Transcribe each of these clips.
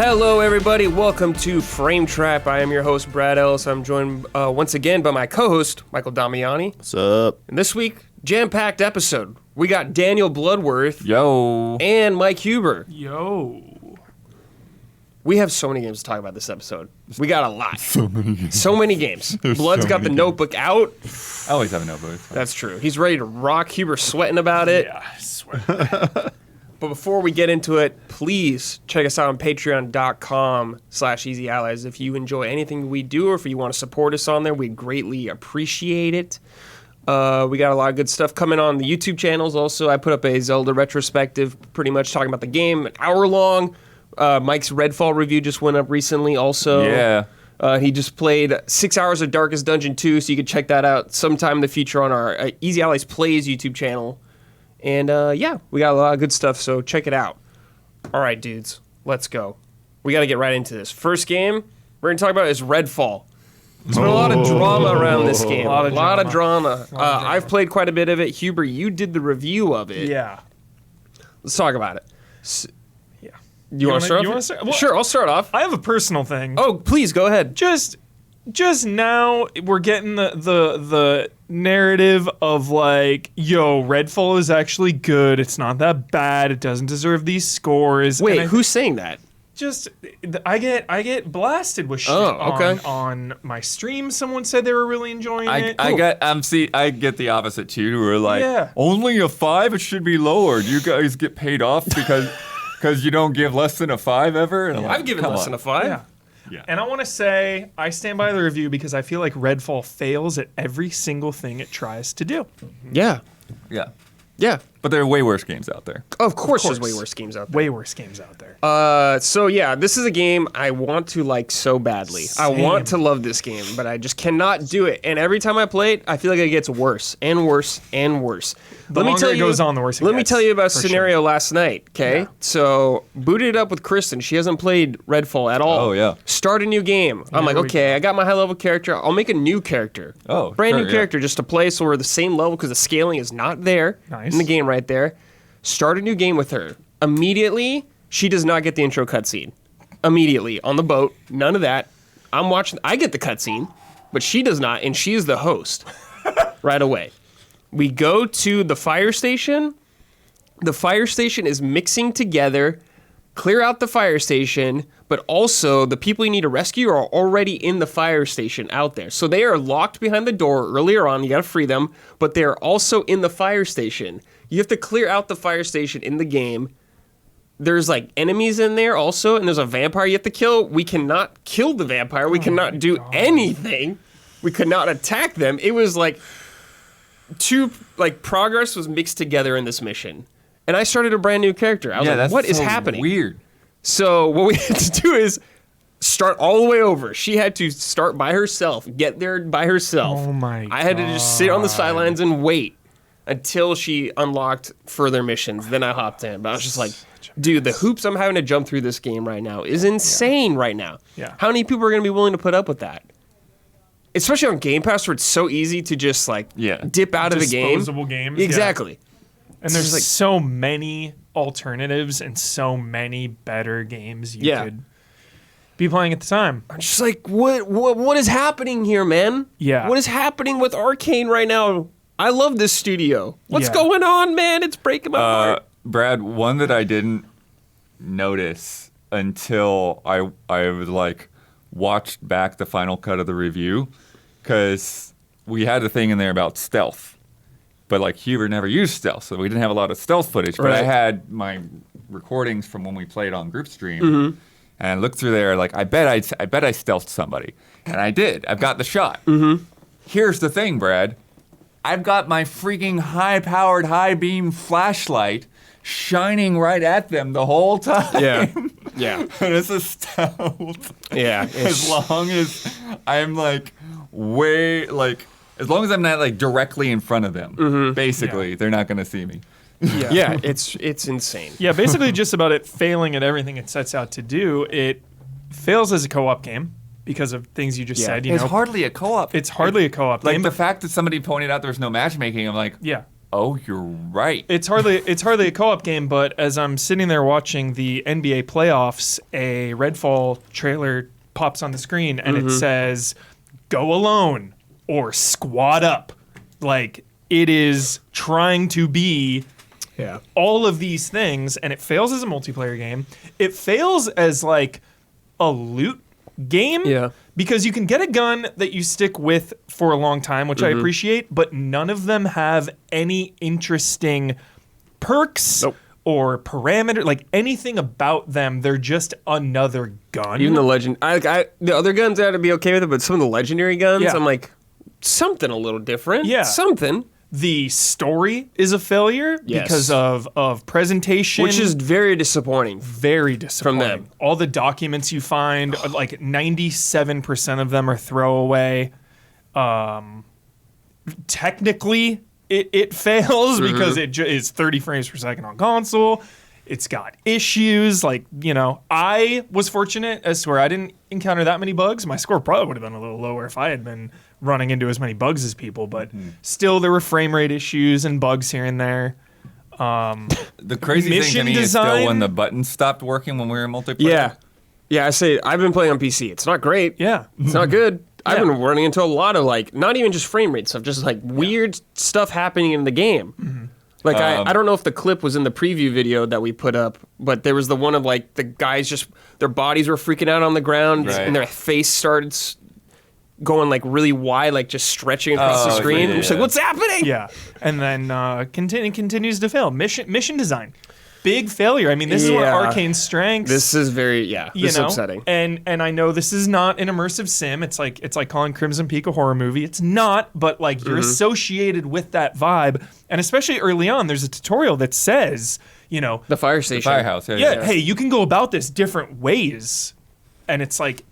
Hello, everybody. Welcome to Frame Trap. I am your host, Brad Ellis. I'm joined once again by my co-host, Michael Damiani. What's up? And this week, jam-packed episode. We got Daniel Bloodworth. Yo. And Mike Huber. Yo. We have so many games to talk about this episode. We got a lot. So many games. So many games. Blood's got the notebook out. I always have a notebook. That's true. He's ready to rock. Huber's sweating about it. Yeah, I swear. But before we get into it, please check us out on patreon.com/easyallies. If you enjoy anything we do or if you want to support us on there, we'd greatly appreciate it. We got a lot of good stuff coming on the YouTube channels also. I put up a Zelda retrospective, pretty much talking about the game, an hour long. Mike's Redfall review just went up recently also. Yeah. He just played 6 hours of Darkest Dungeon 2, so you can check that out sometime in the future on our Easy Allies Plays YouTube channel. And yeah, we got a lot of good stuff, so check it out. All right, dudes, let's go. We got to get right into this. First game we're going to talk about is Redfall. There's been a lot of drama around this game. A lot of drama. I've played quite a bit of it. Huber, you did the review of it. Yeah. Let's talk about it. Yeah. You want to start off? Well, sure, I'll start off. I have a personal thing. Oh, please, go ahead. Just now we're getting the narrative of like, yo, Redfall is actually good. It's not that bad. It doesn't deserve these scores. Wait, who's saying that? Just I get blasted with shit on my stream. Someone said they were really enjoying it. I get the opposite too. We're like, Yeah. only a 5. It should be lowered. You guys get paid off because you don't give less than a 5 ever. And I'm like, I've given come less on. than a 5. Yeah. Yeah. And I want to say I stand by the review because I feel like Redfall fails at every single thing it tries to do. Yeah. Yeah. Yeah. But there are way worse games out there. Of course there's way worse games out there. Way worse games out there. So yeah, this is a game I want to like so badly. I Same. want to love this game, but I just cannot do it. And every time I play it, I feel like it gets worse and worse and worse. The longer it goes on, the worse it Let me gets, tell you about a for scenario last night, okay? Yeah. So, booted it up with Kristen. She hasn't played Redfall at all. Oh, yeah. Start a new game. I'm like, There we okay, go. I got my high-level character. I'll make a new character. Oh, Brand sure, new yeah. character just to play so we're the same level because the scaling is not there Nice. in the game right there. Start a new game with her. Immediately, she does not get the intro cutscene. Immediately, on the boat, none of that. I'm watching, I get the cutscene, but she does not, and she is the host right away. We go to the fire station. The fire station is mixing together. Clear out the fire station, but also the people you need to rescue are already in the fire station out there. So they are locked behind the door earlier on. You got to free them, but they're also in the fire station. You have to clear out the fire station in the game. There's like enemies in there also, and there's a vampire you have to kill. We cannot kill the vampire. We cannot do anything. We could not attack them. It was like progress was mixed together in this mission. And I started a brand new character. I was like, that's what is so happening? Weird. So what we had to do is start all the way over. She had to start by herself, get there by herself. Oh my I had to just sit on the sidelines and wait until she unlocked further missions. Then I hopped in. But I was just like, dude, the hoops I'm having to jump through this game right now is insane right now. Yeah. How many people are going to be willing to put up with that? Especially on Game Pass where it's so easy to just like dip out of the game. Disposable games. Exactly. Yeah. And there's like so many alternatives and so many better games you could be playing at the time. I'm just like, what is happening here, man? Yeah. What is happening with Arcane right now? I love this studio. What's going on, man? It's breaking my heart. Brad, one that I didn't notice until I was like watched back the final cut of the review, because we had a thing in there about stealth. But like Huber never used stealth, so we didn't have a lot of stealth footage. But I had my recordings from when we played on group stream, and I looked through there. Like I bet I stealthed somebody, and I did. I've got the shot. Here's the thing, Brad. I've got my freaking high-powered, high-beam flashlight shining right at them the whole time. Yeah. And it's a stealth. Yeah. As long as I'm like as long as I'm not like directly in front of them, basically, they're not going to see me. Yeah, it's insane. Yeah, basically just about it failing at everything it sets out to do. It fails as a co-op game because of things you just said. It's hardly a co-op. It's hardly a co-op Like game. the fact that somebody pointed out there's no matchmaking, I'm like, Yeah. Oh, you're right. It's hardly a co-op game, but as I'm sitting there watching the NBA playoffs, a Redfall trailer pops on the screen and it says, "Go alone or squad up." Like, it is trying to be all of these things, and it fails as a multiplayer game. It fails as like a loot game because you can get a gun that you stick with for a long time, which I appreciate, but none of them have any interesting perks or parameter, like anything about them. They're just another gun. Even the the other guns I'd be okay with it, but some of the legendary guns, I'm like, something a little different. Yeah. Something. The story is a failure because of presentation. Which is very disappointing. Very disappointing. From them. All the documents you find, like 97% of them are throwaway. Technically, it fails because it is 30 frames per second on console. It's got issues. Like, I was fortunate as to where I didn't encounter that many bugs. My score probably would have been a little lower if I had been running into as many bugs as people, but still there were frame rate issues and bugs here and there. The crazy thing to me is still when the buttons stopped working when we were in multiplayer. Yeah, I say I've been playing on PC. It's not great. Yeah. It's not good. I've been running into a lot of like, not even just frame rate stuff, just like weird stuff happening in the game. Like, I don't know if the clip was in the preview video that we put up, but there was the one of like the guys just, their bodies were freaking out on the ground and their face started going like really wide, like just stretching across the screen. I'm just like, what's happening? Yeah. And then continues to fail. Mission design. Big failure. I mean, this is one of Arcane's strengths. This is very, this is upsetting. And I know this is not an immersive sim. It's like calling Crimson Peak a horror movie. It's not, but like you're associated with that vibe. And especially early on, there's a tutorial that says, the fire station. The firehouse. Hey, you can go about this different ways. And it's like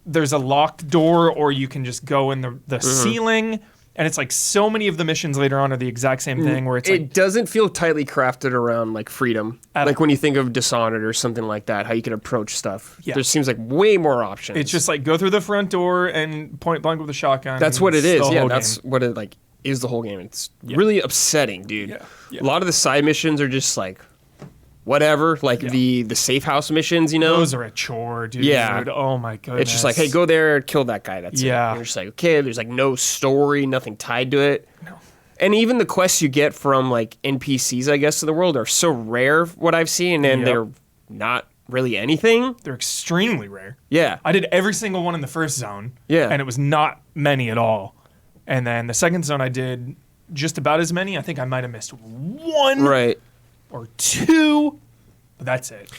there's a locked door, or you can just go in the ceiling. And it's like so many of the missions later on are the exact same thing, where it doesn't feel tightly crafted around like freedom. Like when you think of Dishonored or something like that, how you can approach stuff. Yeah. There seems like way more options. It's just like go through the front door and point blank with a shotgun. That's what it is. Yeah, that's what it like is the whole game. It's really upsetting, dude. Yeah. A lot of the side missions are just like whatever, like the safe house missions, Those are a chore, dude. Yeah. Oh my goodness. It's just like, hey, go there, kill that guy. That's it. And you're just like, okay, there's like no story, nothing tied to it. No. And even the quests you get from like NPCs, I guess, in the world are so rare, what I've seen, and they're not really anything. They're extremely rare. Yeah. I did every single one in the first zone. Yeah. And it was not many at all. And then the second zone I did just about as many. I think I might have missed one. Right. Or two, but that's it.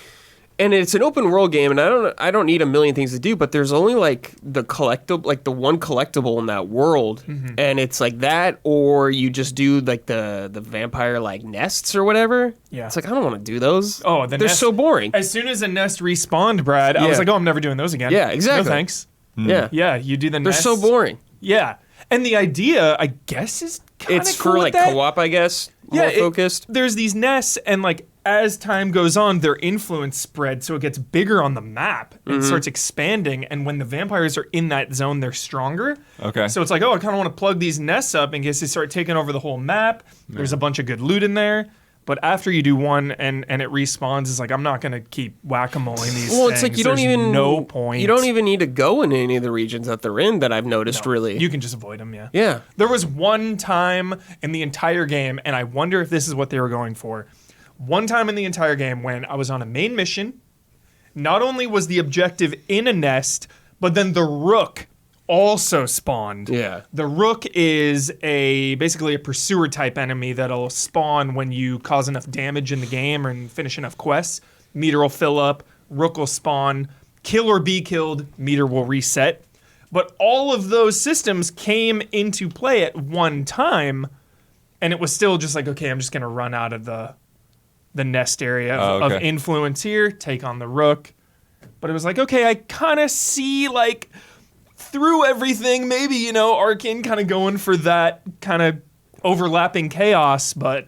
And it's an open world game, and I don't need a million things to do, but there's only like the collectible, like the one collectible in that world, and it's like that, or you just do like the vampire like nests or whatever. Yeah, it's like I don't want to do those. Oh, they're so boring. As soon as a nest respawned, Brad, I was like, oh, I'm never doing those again. Yeah, exactly. No thanks. Yeah, you do the nests. They're so boring. Yeah, and the idea, I guess, is kind of it's for like co-op, I guess. More focused. There's these nests, and like as time goes on, their influence spreads, so it gets bigger on the map and starts expanding. And when the vampires are in that zone, they're stronger. Okay. So it's like, oh, I kind of want to plug these nests up in case they start taking over the whole map. Yeah. There's a bunch of good loot in there. But after you do one and it respawns, it's like, I'm not going to keep whack-a-moling these things. It's like you don't even... no point. You don't even need to go in any of the regions that they're in that I've noticed, really. You can just avoid them, yeah. Yeah. There was one time in the entire game, and I wonder if this is what they were going for. One time in the entire game when I was on a main mission, not only was the objective in a nest, but then the rook also spawned. Yeah. The rook is basically a pursuer type enemy that'll spawn when you cause enough damage in the game and finish enough quests. Meter will fill up, rook will spawn, kill or be killed, meter will reset. But all of those systems came into play at one time, and it was still just like, okay, I'm just going to run out of the nest area of influence here, take on the rook. But it was like, okay, I kind of see like through everything, maybe, Arcane kind of going for that kind of overlapping chaos, but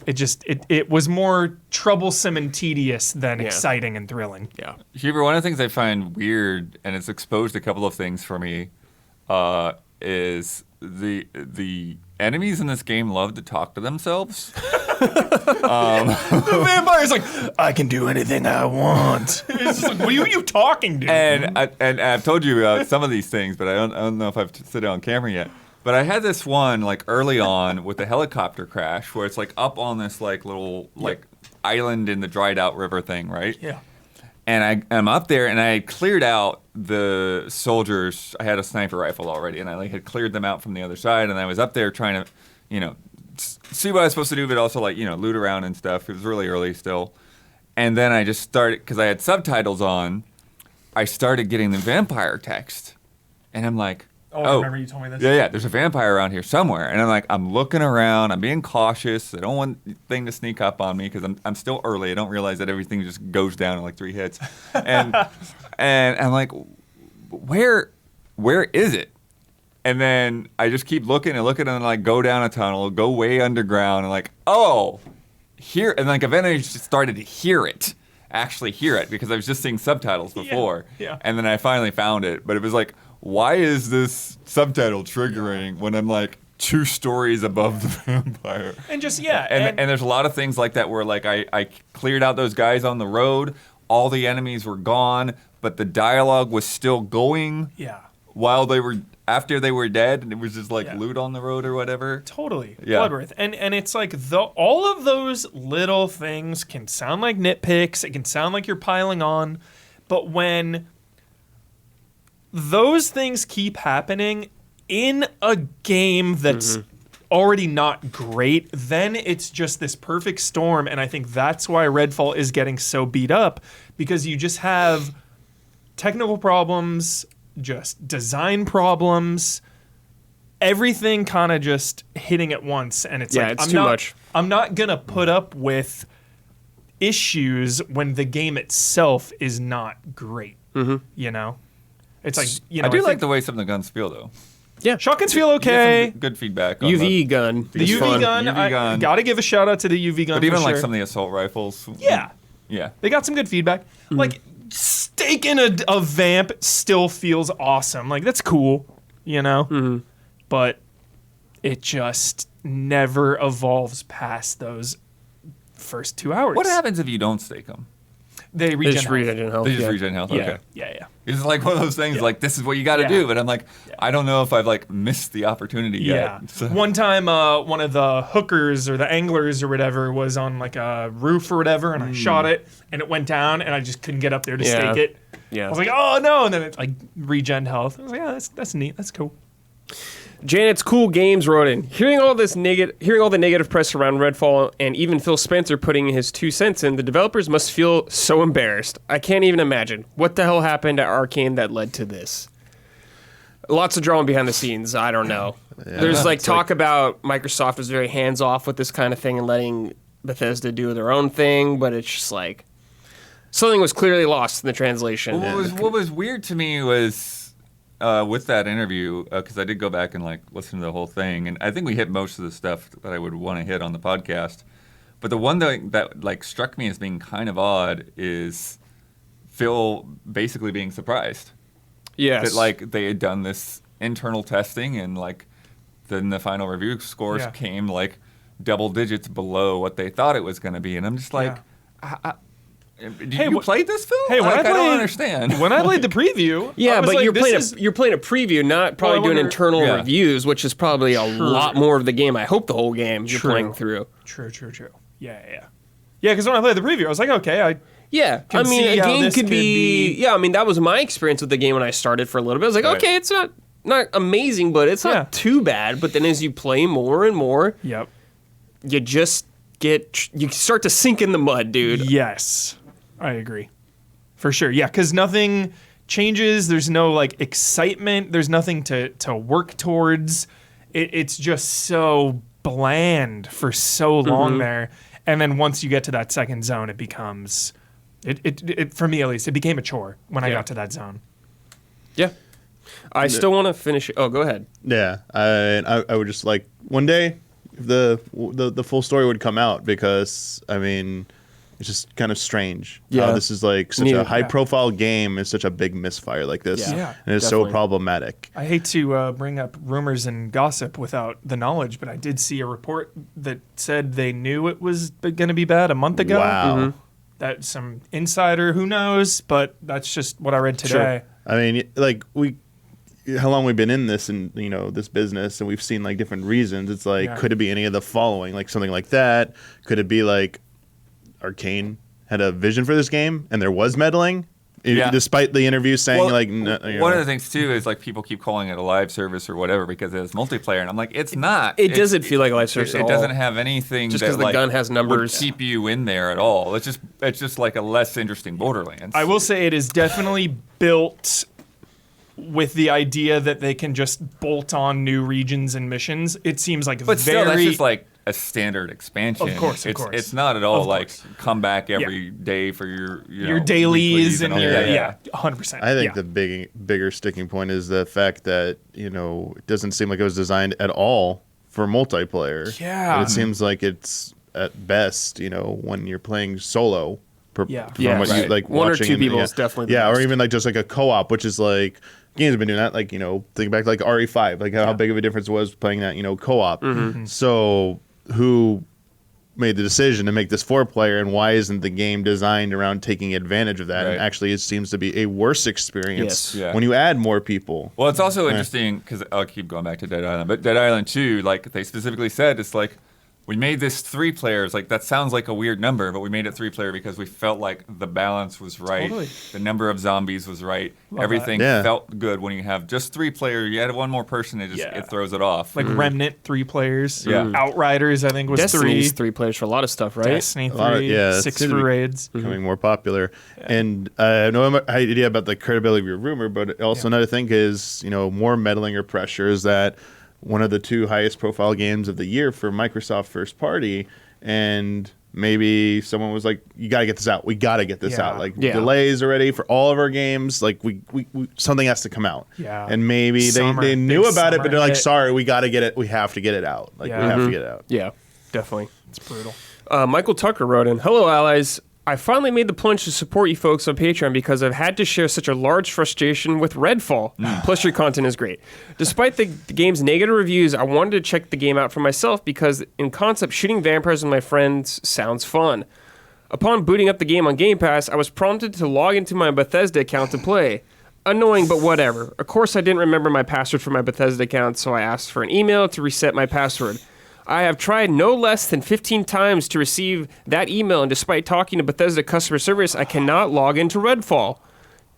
it was more troublesome and tedious than exciting and thrilling. Yeah. Huber, one of the things I find weird, and it's exposed a couple of things for me, is the enemies in this game love to talk to themselves. The vampire's like, I can do anything I want. It's just like, what are you talking to? And I've told you about some of these things, but I don't know if I've said it on camera yet. But I had this one like early on with the helicopter crash where it's like up on this like little like island in the dried out river thing, right? Yeah. And I'm up there, and I had cleared out the soldiers. I had a sniper rifle already, and I like had cleared them out from the other side. And I was up there trying to, see what I was supposed to do, but also like loot around and stuff. It was really early still. And then I just started, because I had subtitles on. I started getting the vampire text, and I'm like, I remember you told me this. Yeah, there's a vampire around here somewhere. And I'm looking around, I'm being cautious. I don't want thing to sneak up on me because I'm still early. I don't realize that everything just goes down in like 3 hits. And I'm like, where is it? And then I just keep looking and like go down a tunnel, go way underground, and like, oh, here. And like eventually I just started to actually hear it because I was just seeing subtitles before. Yeah. And then I finally found it. But it was like, why is this subtitle triggering when I'm like 2 stories above the vampire? And just, And there's a lot of things like that where like I cleared out those guys on the road. All the enemies were gone, but the dialogue was still going while after they were dead, and it was just like loot on the road or whatever. Totally. Yeah. Bloodworth. And it's like all of those little things can sound like nitpicks. It can sound like you're piling on. But when those things keep happening in a game that's already not great, then it's just this perfect storm. And I think that's why Redfall is getting so beat up, because you just have technical problems, just design problems, everything kind of just hitting at once. And it's it's too much. I'm not going to put up with issues when the game itself is not great, It's like, I do like the way some of the guns feel, though. Yeah. Shotguns feel okay. Good feedback. On UV gun. The is UV fun. gun, UV gun. I gotta give a shout out to the UV gun. But even for like sure. some of the assault rifles. Yeah. Yeah. They got some good feedback. Like, staking a vamp still feels awesome. Like, that's cool, But it just never evolves past those first 2 hours. What happens if you don't stake them? They They regen just health. regen health. They just regen health. Yeah, Okay. yeah. It's like one of those things. Like this is what you got to Yeah. do. But I'm like, I don't know if I've like missed the opportunity Yeah. yet. So. One time, one of the hookers or the anglers or whatever was on like a roof or whatever, and I shot it, and it went down, and I just couldn't get up there to stake it. Yeah. I was like, oh no, and then it like regen health. I was like, yeah, that's neat. That's cool. Janet's Cool Games wrote in, hearing all the negative press around Redfall, and even Phil Spencer putting his 2 cents in, the developers must feel so embarrassed. I can't even imagine what the hell happened at Arcane that led to this. Lots of drama behind the scenes. I don't know. There's like talk about Microsoft is very hands off with this kind of thing and letting Bethesda do their own thing, but it's just like something was clearly lost in the translation. What was weird to me was. With that interview, because I did go back and like listen to the whole thing, and I think we hit most of the stuff that I would want to hit on the podcast. But the one that like struck me as being kind of odd is Phil basically being surprised. Yes. That like they had done this internal testing, and like then the final review scores came like double digits below what they thought it was going to be, and I'm just like. Did you play this, Phil? Hey, I don't understand. When I played the preview, yeah, I was but like, you're playing a preview, not probably doing internal reviews, which is probably a lot more of the game. I hope the whole game you're playing through. True. Yeah. Because when I played the preview, I was like, okay, I I mean, a game could be. Yeah, I mean, that was my experience with the game when I started for a little bit. I was like, okay, it's not amazing, but it's not too bad. But then as you play more and more, you just you start to sink in the mud, dude. Yes. I agree. For sure. Yeah, because nothing changes. There's no like excitement. There's nothing to work towards. It's just so bland for so long there. And then once you get to that second zone, it becomes, it for me at least, it became a chore when I got to that zone. Yeah. I still want to finish it. Oh, go ahead. Yeah. I would just like one day the full story would come out, because I mean, it's just kind of strange. Yeah. How this is like such Neither- a high-profile game is such a big misfire like this, Yeah. and it's Definitely. so problematic. I hate to bring up rumors and gossip without the knowledge, but I did see a report that said they knew it was going to be bad a month ago. Wow. That's some insider, who knows, but that's just what I read today. I mean, like how long we've been in this and this business, and we've seen like different reasons. It's like, could it be any of the following, like something like that? Could it be like Arcane had a vision for this game and there was meddling, despite the interview saying one of the things too is like people keep calling it a live service or whatever because it's multiplayer, and I'm like, it's not. It doesn't feel like a live service at all. It doesn't have anything Just that 'cause the gun has numbers. would keep you in there at all. It's just like a less interesting Borderlands. I will say it is definitely built with the idea that they can just bolt on new regions and missions. It seems like but still, that's very just like a standard expansion. Of course. It's not at all Of like course. come back every day for your your dailies weeklies and all your that. 100%. I think the bigger sticking point is the fact that it doesn't seem like it was designed at all for multiplayer. Yeah. It seems like it's at best, when you're playing solo. Yeah. From Yeah, what you right. like One or watching two in- people is definitely the or best. even like just like a co-op, which is like games have been doing that. Like think back to like RE5, like how big of a difference it was playing that co-op. Mm-hmm. So who made the decision to make this 4-player, and why isn't the game designed around taking advantage of that? Right. And actually, it seems to be a worse experience Yes. Yeah. when you add more people. Well, it's also interesting because I'll keep going back to Dead Island, but Dead Island 2, like they specifically said, it's like we made this 3 players. Like that sounds like a weird number, but we made it 3-player because we felt like the balance was right, Totally. the number of zombies was right, Love everything that. Yeah. felt good when you have just 3-player. You add one more person, it throws it off. like Remnant, 3 players. Yeah. Outriders, I think, was Destiny's 3. 3 players for a lot of stuff, right? Destiny, 3. lot of- yeah, 6 it's for gonna be- raids. Becoming more popular, and I know an idea about the credibility of your rumor, but also another thing is more meddling or pressure is that one of the 2 highest profile games of the year for Microsoft first party, and maybe someone was like, "You got to get this out. We got to get this Yeah. out. Like Yeah. delays already for all of our games. Like we something has to come out." Yeah. and maybe Summer, they knew big about it, summer but they're like, hit. "Sorry, we got to get it. We have to get it out. Like Yeah. we have to get it out." Yeah, definitely. It's brutal. Michael Tucker wrote in, "Hello, allies. I finally made the plunge to support you folks on Patreon because I've had to share such a large frustration with Redfall. Plus, your content is great. Despite the game's negative reviews, I wanted to check the game out for myself because, in concept, shooting vampires with my friends sounds fun. Upon booting up the game on Game Pass, I was prompted to log into my Bethesda account to play. Annoying, but whatever. Of course, I didn't remember my password for my Bethesda account, so I asked for an email to reset my password. I have tried no less than 15 times to receive that email, and despite talking to Bethesda customer service, I cannot log into Redfall.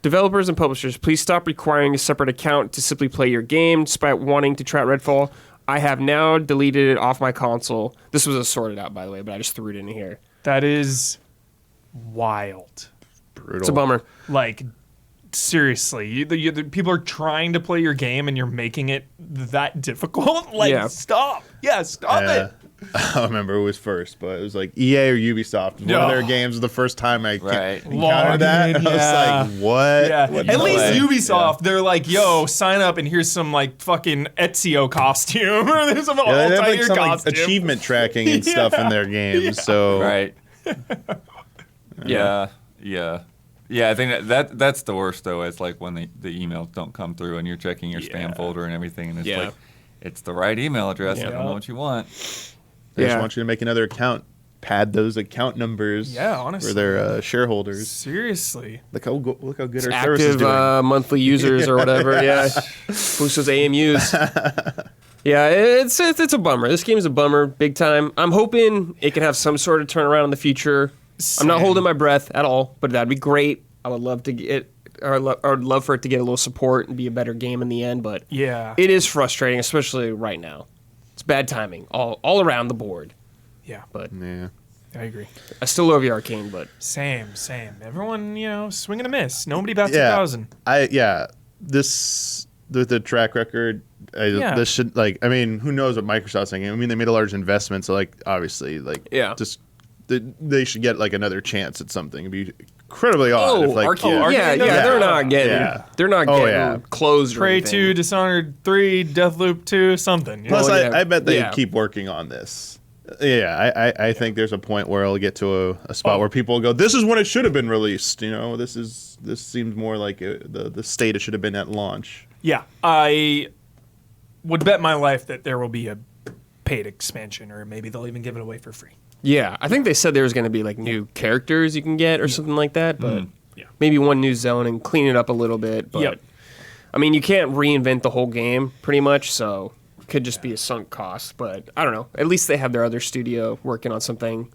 Developers and publishers, please stop requiring a separate account to simply play your game. Despite wanting to try out Redfall, I have now deleted it off my console. This was sorted out, by the way, but I just threw it in here. That is wild. Brutal. It's a bummer. Like, seriously, the people are trying to play your game and you're making it that difficult? Like, Yeah. stop. Yeah, stop Yeah. it. I don't remember who was first, but it was like EA or Ubisoft. One of their No. games was the first time I Right. encountered that. Log in, I was yeah. like, what? Yeah, What at the least play? Ubisoft, they're like, yo, sign up and here's some like fucking Ezio costume or there's some Yeah, they have like Altair some like, costume. achievement tracking and stuff in their games. So Right. Yeah. Yeah, I think that's the worst though. It's like when the emails don't come through and you're checking your spam folder and everything, and it's Yeah. like it's the right email address. Yeah. I don't know what you want. they just Yeah. want you to make another account, pad those account numbers. Yeah, honestly. for their shareholders. Seriously. Look how our service is Active doing. monthly users or whatever. Yeah, boost those AMUs. Yeah, it's a bummer. This game's a bummer, big time. I'm hoping it can have some sort of turnaround in the future. I'm not Same. holding my breath at all, but that'd be great. I would love to get, or I would love for it to get a little support and be a better game in the end. But Yeah. it is frustrating, especially right now. It's bad timing all around the board. Yeah, But Yeah. I agree. I still love the Arcane, but Same. Everyone, swing and a miss. Nobody about Yeah. 2000. This the track record. Yeah. This should I mean, who knows what Microsoft's thinking? I mean, they made a large investment, so obviously, Yeah. just they should get another chance at something. It'd be incredibly odd. oh, if, Arcane, yeah. yeah, Arcane does they're that. not getting, Yeah. they're not Oh, getting yeah. closed. or Prey anything. 2, Dishonored 3, Deathloop 2, something. Plus, Well, yeah. I bet they Yeah. keep working on this. I think there's a point where it'll get to a spot where people will go, this is when it should have been released. This seems more like the state it should have been at launch. Yeah, I would bet my life that there will be a paid expansion, or maybe they'll even give it away for free. Yeah, I think they said there was going to be like new characters you can get or something like that, but Yeah. maybe one new zone and clean it up a little bit. But Yep. I mean, you can't reinvent the whole game pretty much, so it could just be a sunk cost. But I don't know. At least they have their other studio working on something.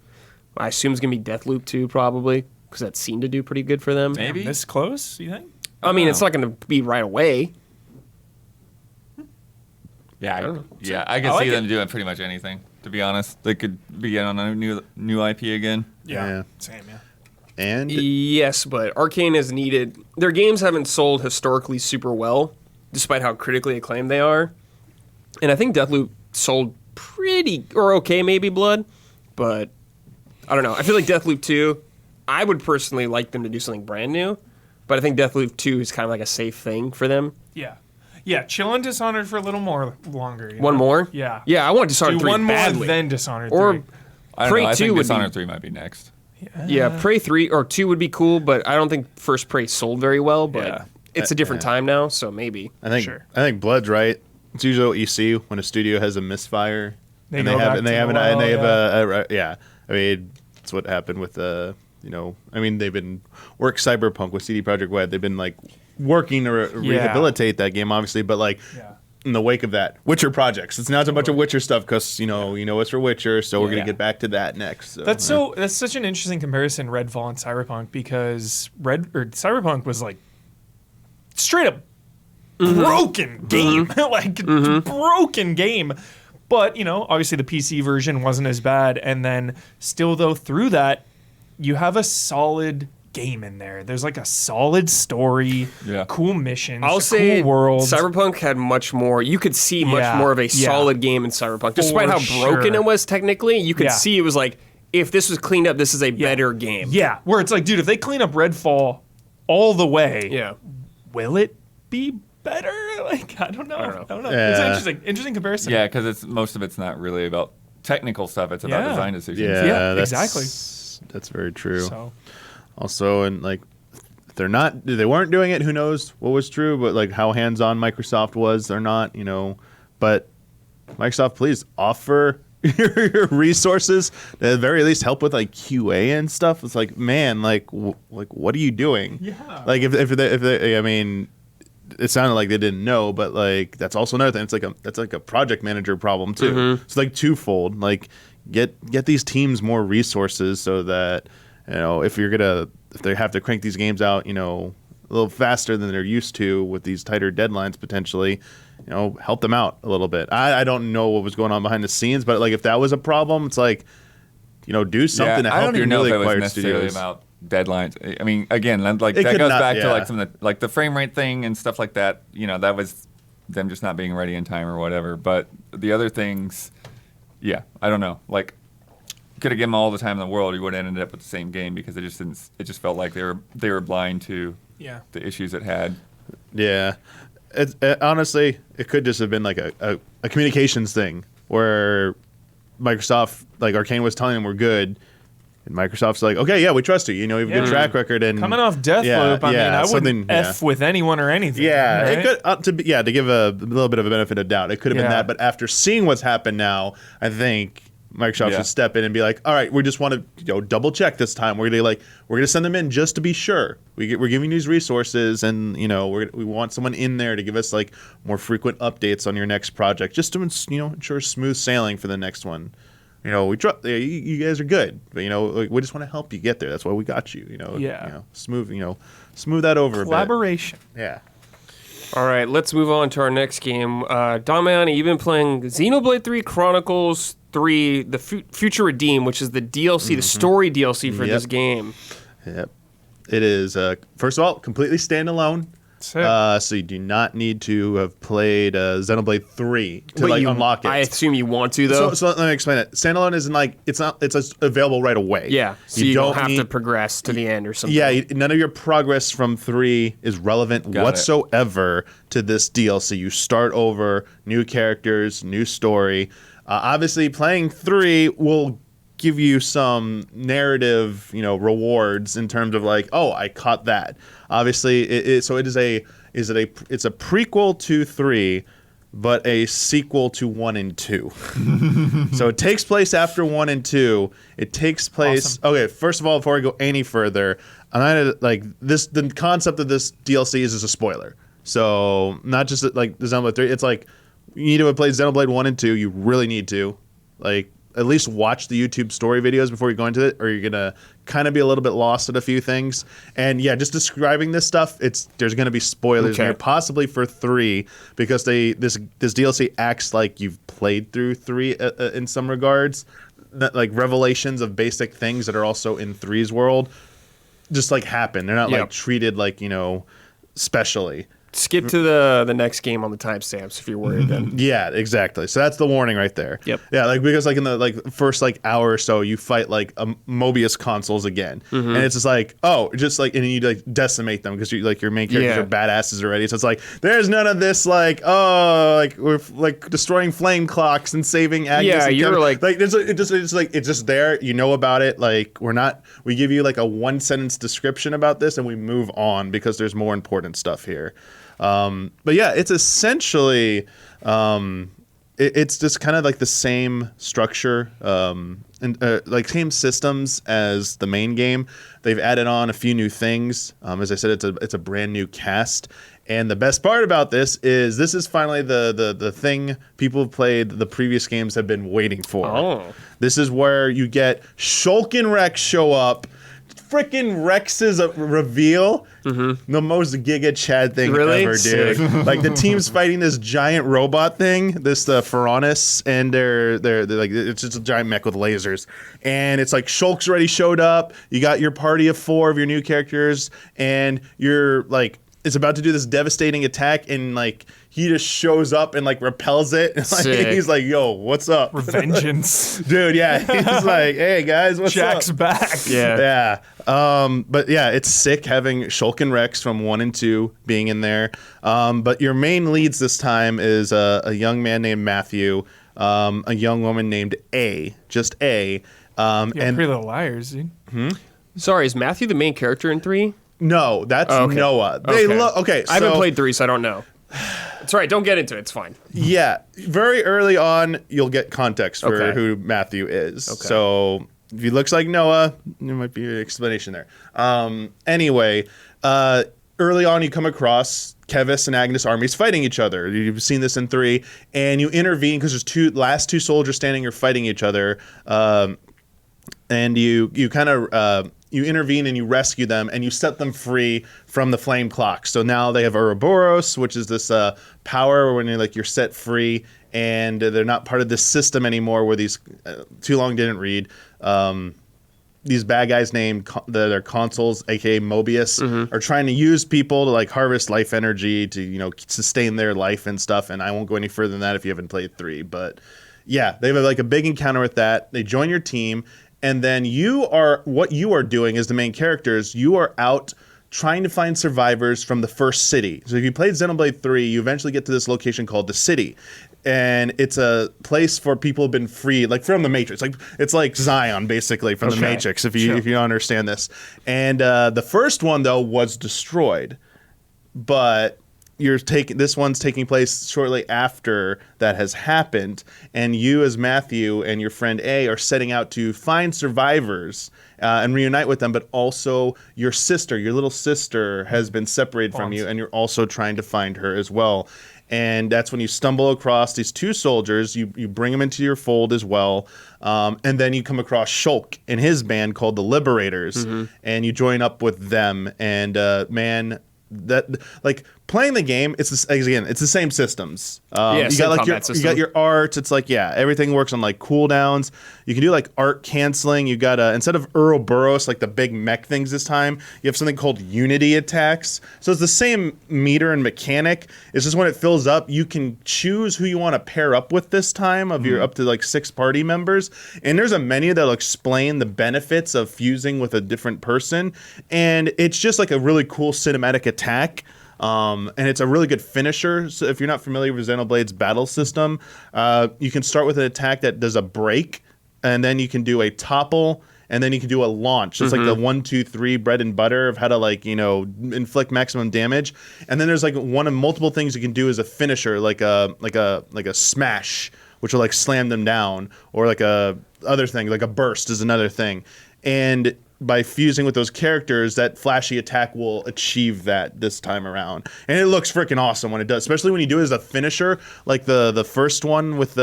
I assume it's going to be Deathloop 2 probably, because that seemed to do pretty good for them. Maybe. This close, you think? I mean, it's not going to be right away. Yeah, I know. can I like see them it. doing pretty much anything. To be honest, they could begin on a new IP again. Yeah. Same, yeah. And Yes, but Arcane has needed... Their games haven't sold historically super well, despite how critically acclaimed they are. And I think Deathloop sold pretty... or okay, maybe, Blood. But I don't know. I feel like Deathloop 2, I would personally like them to do something brand new. But I think Deathloop 2 is kind of like a safe thing for them. Yeah. Yeah, chill on Dishonored for a little more longer. One more? Yeah. Yeah, I want Dishonored Do 3 one badly. more, then Dishonored Or 3. I don't Prey know. I 2 think would Dishonored be... 3 might be next. Yeah, Prey 3 or 2 would be cool, but I don't think First Prey sold very well, but Yeah. it's a different time now, so maybe. Sure. I think Blood's right. It's usually what you see when a studio has a misfire. They go back to the well, yeah. I mean, it's what happened with they've been Cyberpunk with CD Projekt Red. They've been like working to rehabilitate that game, obviously, but like in the wake of that, Witcher projects. It's not a bunch of Witcher stuff because it's for Witcher, so we're gonna get back to that next. So, That's such an interesting comparison, Redfall and Cyberpunk, because Cyberpunk was like straight up broken game, broken game. But obviously the PC version wasn't as bad, and then still though through that, you have a solid game in there. There's like a solid story, cool missions, I'll say cool world. Cyberpunk had much more. You could see much more of a solid game in Cyberpunk. Despite how broken it was technically, you could see it was like, if this was cleaned up, this is a better game. Yeah, where it's like, dude, if they clean up Redfall all the way, will it be better? Like, I don't know. Yeah. It's an interesting comparison. Yeah, because most of it's not really about technical stuff. It's about design decisions. Yeah, that's, exactly. That's very true. So, Also, and like, if they weren't doing it, who knows what was true, but like how hands-on Microsoft was or not, but Microsoft, please offer your resources to at the very least help with like QA and stuff. It's like, man, like what are you doing? Yeah. Like if they, I mean, it sounded like they didn't know, but like that's also another thing. That's like a project manager problem too. It's like twofold. Like get these teams more resources so that if they have to crank these games out, a little faster than they're used to with these tighter deadlines potentially, help them out a little bit. I don't know what was going on behind the scenes, but like if that was a problem, it's like, do something to I help don't your even know newly if it was acquired necessarily studios. about deadlines. I mean, again, like It that could goes not- back to yeah. like some of the, like the frame rate thing and stuff like that. That was them just not being ready in time or whatever. But the other things, I don't know. Like, could have given them all the time in the world, you would have ended up with the same game because it just didn't. It just felt like they were blind to the issues it had. Yeah. Honestly, it could just have been like a communications thing where Microsoft, like Arcane was telling them we're good, and Microsoft's like, okay, yeah, we trust you. You have a good track record. And coming off Deathloop, I wouldn't F with anyone or anything. Yeah, right? it could to give a little bit of a benefit of doubt. It could have been that, but after seeing what's happened now, I think Microsoft should step in and be like, all right, we just want to double check this time. We're gonna send them in just to be sure. We're giving you these resources, and we want someone in there to give us like more frequent updates on your next project, just to ensure smooth sailing for the next one. We trust you guys are good, but we just want to help you get there. That's why we got you. Smooth that over. Collaboration. A bit. Yeah. All right, let's move on to our next game. Damiani, you've been playing Xenoblade 3 Chronicles 3, the Future Redeem, which is the DLC, the story DLC for this game. Yep. It is, first of all, completely standalone. So you do not need to have played Xenoblade 3 to unlock it. I assume you want to, though. So let me explain it. Standalone isn't like it's available right away. Yeah, so you don't have to progress to the end or something. Yeah, none of your progress from 3 is relevant whatsoever to this DLC. You start over, new characters, new story. Obviously, playing 3 will give you some narrative, rewards in terms of like, oh, I caught that. Obviously, it's a prequel to 3, but a sequel to 1 and 2. So it takes place after 1 and 2. It takes place. Awesome. Okay, first of all, before I go any further, like this. The concept of this DLC is a spoiler. So not just like the Xenoblade 3. It's like you need to have played Xenoblade 1 and 2. You really need to, like, at least watch the YouTube story videos before you go into it, or you're gonna kind of be a little bit lost at a few things. And yeah, just describing this stuff, there's gonna be spoilers in here, possibly for 3, because this DLC acts like you've played through 3 in some regards. That, like, revelations of basic things that are also in 3's world just like happen. They're not like treated like specially. Skip to the next game on the timestamps if you're worried. Then Yeah, exactly. So that's the warning right there. Yep. Yeah, like because like in the first hour or so, you fight like Mobius consoles again, and it's just like and then you like decimate them because your main characters are badasses already. So it's like there's none of this we're like destroying flame clocks and saving Agnes. Yeah, and you're Kevin. It's just there. You know about it. Like we give you like a 1-sentence description about this and we move on because there's more important stuff here. But yeah, it's essentially it's just kind of like the same structure and like same systems as the main game. They've added on a few new things. As I said, it's a brand new cast. And the best part about this is finally the thing people who've played the previous games have been waiting for. Oh. This is where you get Shulk and Rex show up. Freaking Rex's reveal, the most Giga Chad thing ever, dude. Like the team's fighting this giant robot thing, this Pharaonis, and they're like, it's just a giant mech with lasers, and it's like Shulk's already showed up. You got your party of 4 of your new characters, and you're like, it's about to do this devastating attack, and like he just shows up and like repels it. He's like, "Yo, what's up?" Revengeance. Dude, yeah. He's like, "Hey guys, what's Jack's up?" back. Yeah. But yeah, it's sick having Shulk and Rex from 1 and 2 being in there. But your main leads this time is a young man named Matthew, a young woman named just A. And and Pretty Little Liars, dude. Sorry, is Matthew the main character in 3? no, that's Noah. I haven't played 3, so I don't know. It's all right. Don't get into it. It's fine. Yeah, very early on, you'll get context for Okay. who Matthew is. Okay. So if he looks like Noah, there might be an explanation there. Anyway, early on, you come across Kevis and Agnes armies fighting each other. You've seen this in 3, and you intervene because there's last two soldiers standing here fighting each other, and you kind of you intervene and you rescue them and you set them free from the flame clock. So now they have Ouroboros, which is this power when you're set free and they're not part of this system anymore. Where these too long didn't read. These bad guys named their consuls, aka Mobius, are trying to use people to like harvest life energy to sustain their life and stuff. And I won't go any further than that if you haven't played 3. But yeah, they have like a big encounter with that. They join your team. And then what you are doing as the main characters, you are out trying to find survivors from the first city. So if you played Xenoblade 3, you eventually get to this location called the City. And it's a place for people who've been freed, like from the Matrix. Like it's like Zion, basically, from the Matrix, if you don't understand this. And the first one, though, was destroyed. But this one's taking place shortly after that has happened, and you as Matthew and your friend A are setting out to find survivors and reunite with them, but also your little sister has been separated from you, and you're also trying to find her as well. And that's when you stumble across these 2 soldiers. You bring them into your fold as well. And then you come across Shulk and his band called the Liberators, and you join up with them. And that like playing the game, it's the same systems. You got your art. It's like everything works on like cooldowns. You can do like art canceling. You got instead of Ouroboros, like the big mech things this time, you have something called Unity attacks. So it's the same meter and mechanic. It's just when it fills up, you can choose who you want to pair up with this time of your up to like 6 party members. And there's a menu that'll explain the benefits of fusing with a different person. And it's just like a really cool cinematic attack. And it's a really good finisher. So if you're not familiar with Xenoblade's battle system, you can start with an attack that does a break, and then you can do a topple, and then you can do a launch. It's like the 1, 2, 3 bread and butter of how to inflict maximum damage. And then there's like one of multiple things you can do as a finisher, like a smash, which will like slam them down, or like a other thing, like a burst is another thing. And by fusing with those characters, that flashy attack will achieve that this time around. And it looks freaking awesome when it does, especially when you do it as a finisher, like the first one with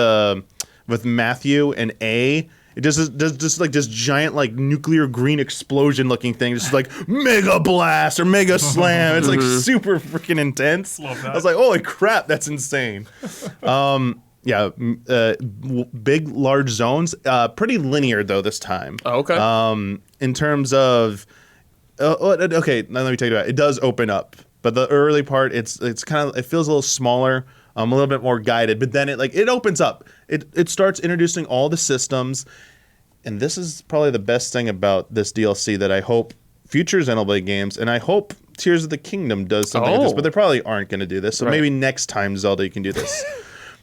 Matthew and A. It does just like this giant like nuclear green explosion looking thing, just like mega blast or mega slam. It's like super freaking intense. Love that. I was like, holy crap, that's insane. Big, large zones. Pretty linear though this time. Oh, okay. In terms of, okay, now let me tell you about it. It does open up, but the early part, it's kind of, it feels a little smaller, a little bit more guided. But then it opens up. It starts introducing all the systems, and this is probably the best thing about this DLC that I hope future Xenoblade games, and I hope Tears of the Kingdom does something like this, but they probably aren't going to do this. So maybe next time Zelda you can do this.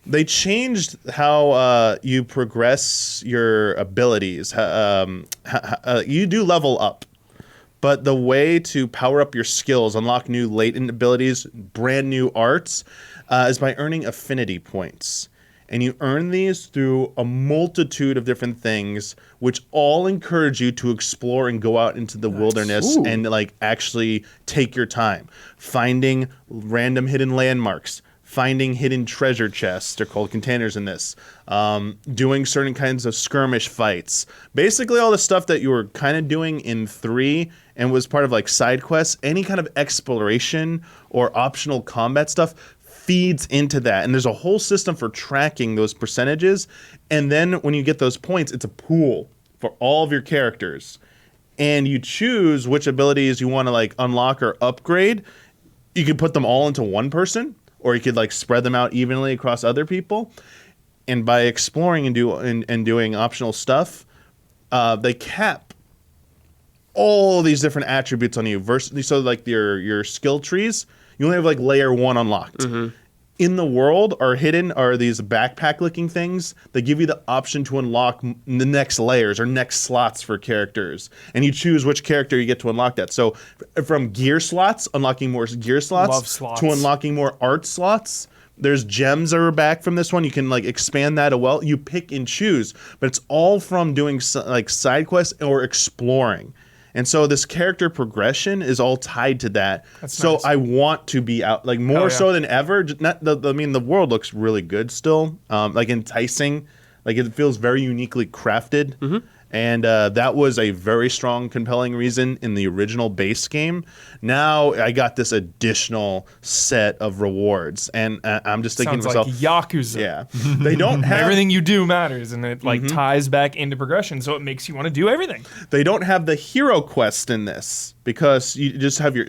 They changed how you progress your abilities. You do level up, but the way to power up your skills, unlock new latent abilities, brand new arts, is by earning affinity points. And you earn these through a multitude of different things, which all encourage you to explore and go out into the wilderness and like actually take your time, finding random hidden landmarks, finding hidden treasure chests, they're called containers in this, doing certain kinds of skirmish fights. Basically all the stuff that you were kind of doing in 3 and was part of like side quests, any kind of exploration or optional combat stuff feeds into that. And there's a whole system for tracking those percentages. And then when you get those points, it's a pool for all of your characters. And you choose which abilities you want to like unlock or upgrade. You can put them all into one person, or you could like spread them out evenly across other people. And by exploring and doing optional stuff, they cap all these different attributes on you. So like your skill trees, you only have like layer 1 unlocked. In the world are these backpack looking things that give you the option to unlock the next layers or next slots for characters. And you choose which character you get to unlock that. So from gear slots, unlocking more gear slots, to unlocking more art slots. There's gems that are back from this one. You can like expand that as well. You pick and choose, but it's all from doing like side quests or exploring. And so this character progression is all tied to that. That's so nice. I want to be out like more so than ever. The world looks really good still, like enticing. Like it feels very uniquely crafted. And that was a very strong, compelling reason in the original base game. Now I got this additional set of rewards, and I'm just thinking to myself, like Yakuza. Yeah, they don't have everything you do matters, and it like ties back into progression, so it makes you want to do everything. They don't have the hero quest in this because you just have your.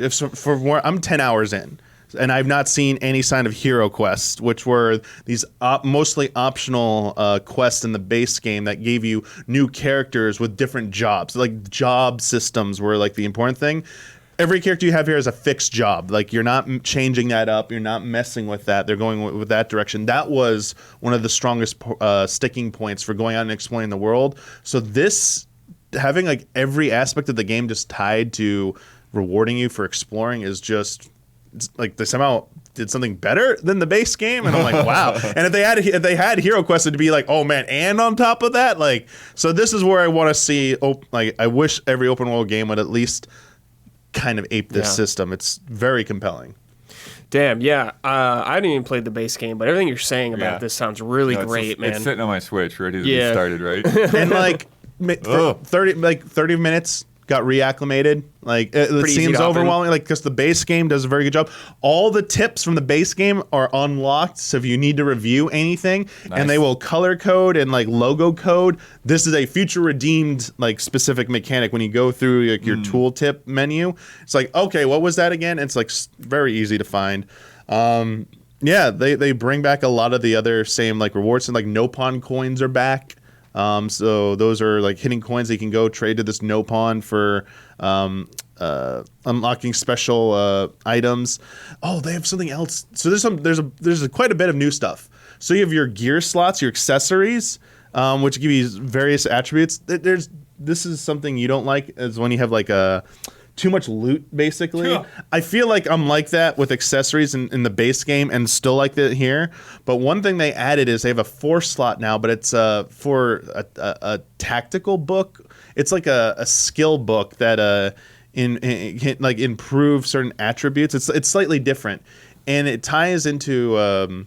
I'm 10 hours in. And I've not seen any sign of hero quests, which were these mostly optional quests in the base game that gave you new characters with different jobs. Like job systems were like the important thing. Every character you have here is a fixed job. Like you're not changing that up. You're not messing with that. They're going with that direction. That was one of the strongest sticking points for going out and exploring the world. So this, having like every aspect of the game just tied to rewarding you for exploring is just... It's like they somehow did something better than the base game, and I'm like, wow. And if they had hero quests, it'd be like, oh man, and on top of that, like, so this is where I want to see. Like, I wish every open world game would at least kind of ape this system. It's very compelling. Damn, yeah. I didn't even play the base game, but everything you're saying about this sounds really great, man. It's sitting on my Switch, ready to be started, right? And like 30 minutes. Got reacclimated. Like it seems overwhelming. Like because the base game does a very good job. All the tips from the base game are unlocked. So if you need to review anything, and they will color code and like logo code. This is a future redeemed like specific mechanic. When you go through like, your tooltip menu, it's like okay, what was that again? It's like very easy to find. They bring back a lot of the other same like rewards, and like Nopon coins are back. So those are like hidden coins that you can go trade to this Nopon for unlocking special items. Oh, they have something else. So there's quite a bit of new stuff. So you have your gear slots, your accessories, which give you various attributes. This is something you don't like, is when you have like too much loot, basically. Yeah. I feel like I'm like that with accessories in the base game, and still like that here. But one thing they added is they have a 4 slot now, but it's for a tactical book. It's like a skill book that can like improve certain attributes. It's slightly different, and it ties into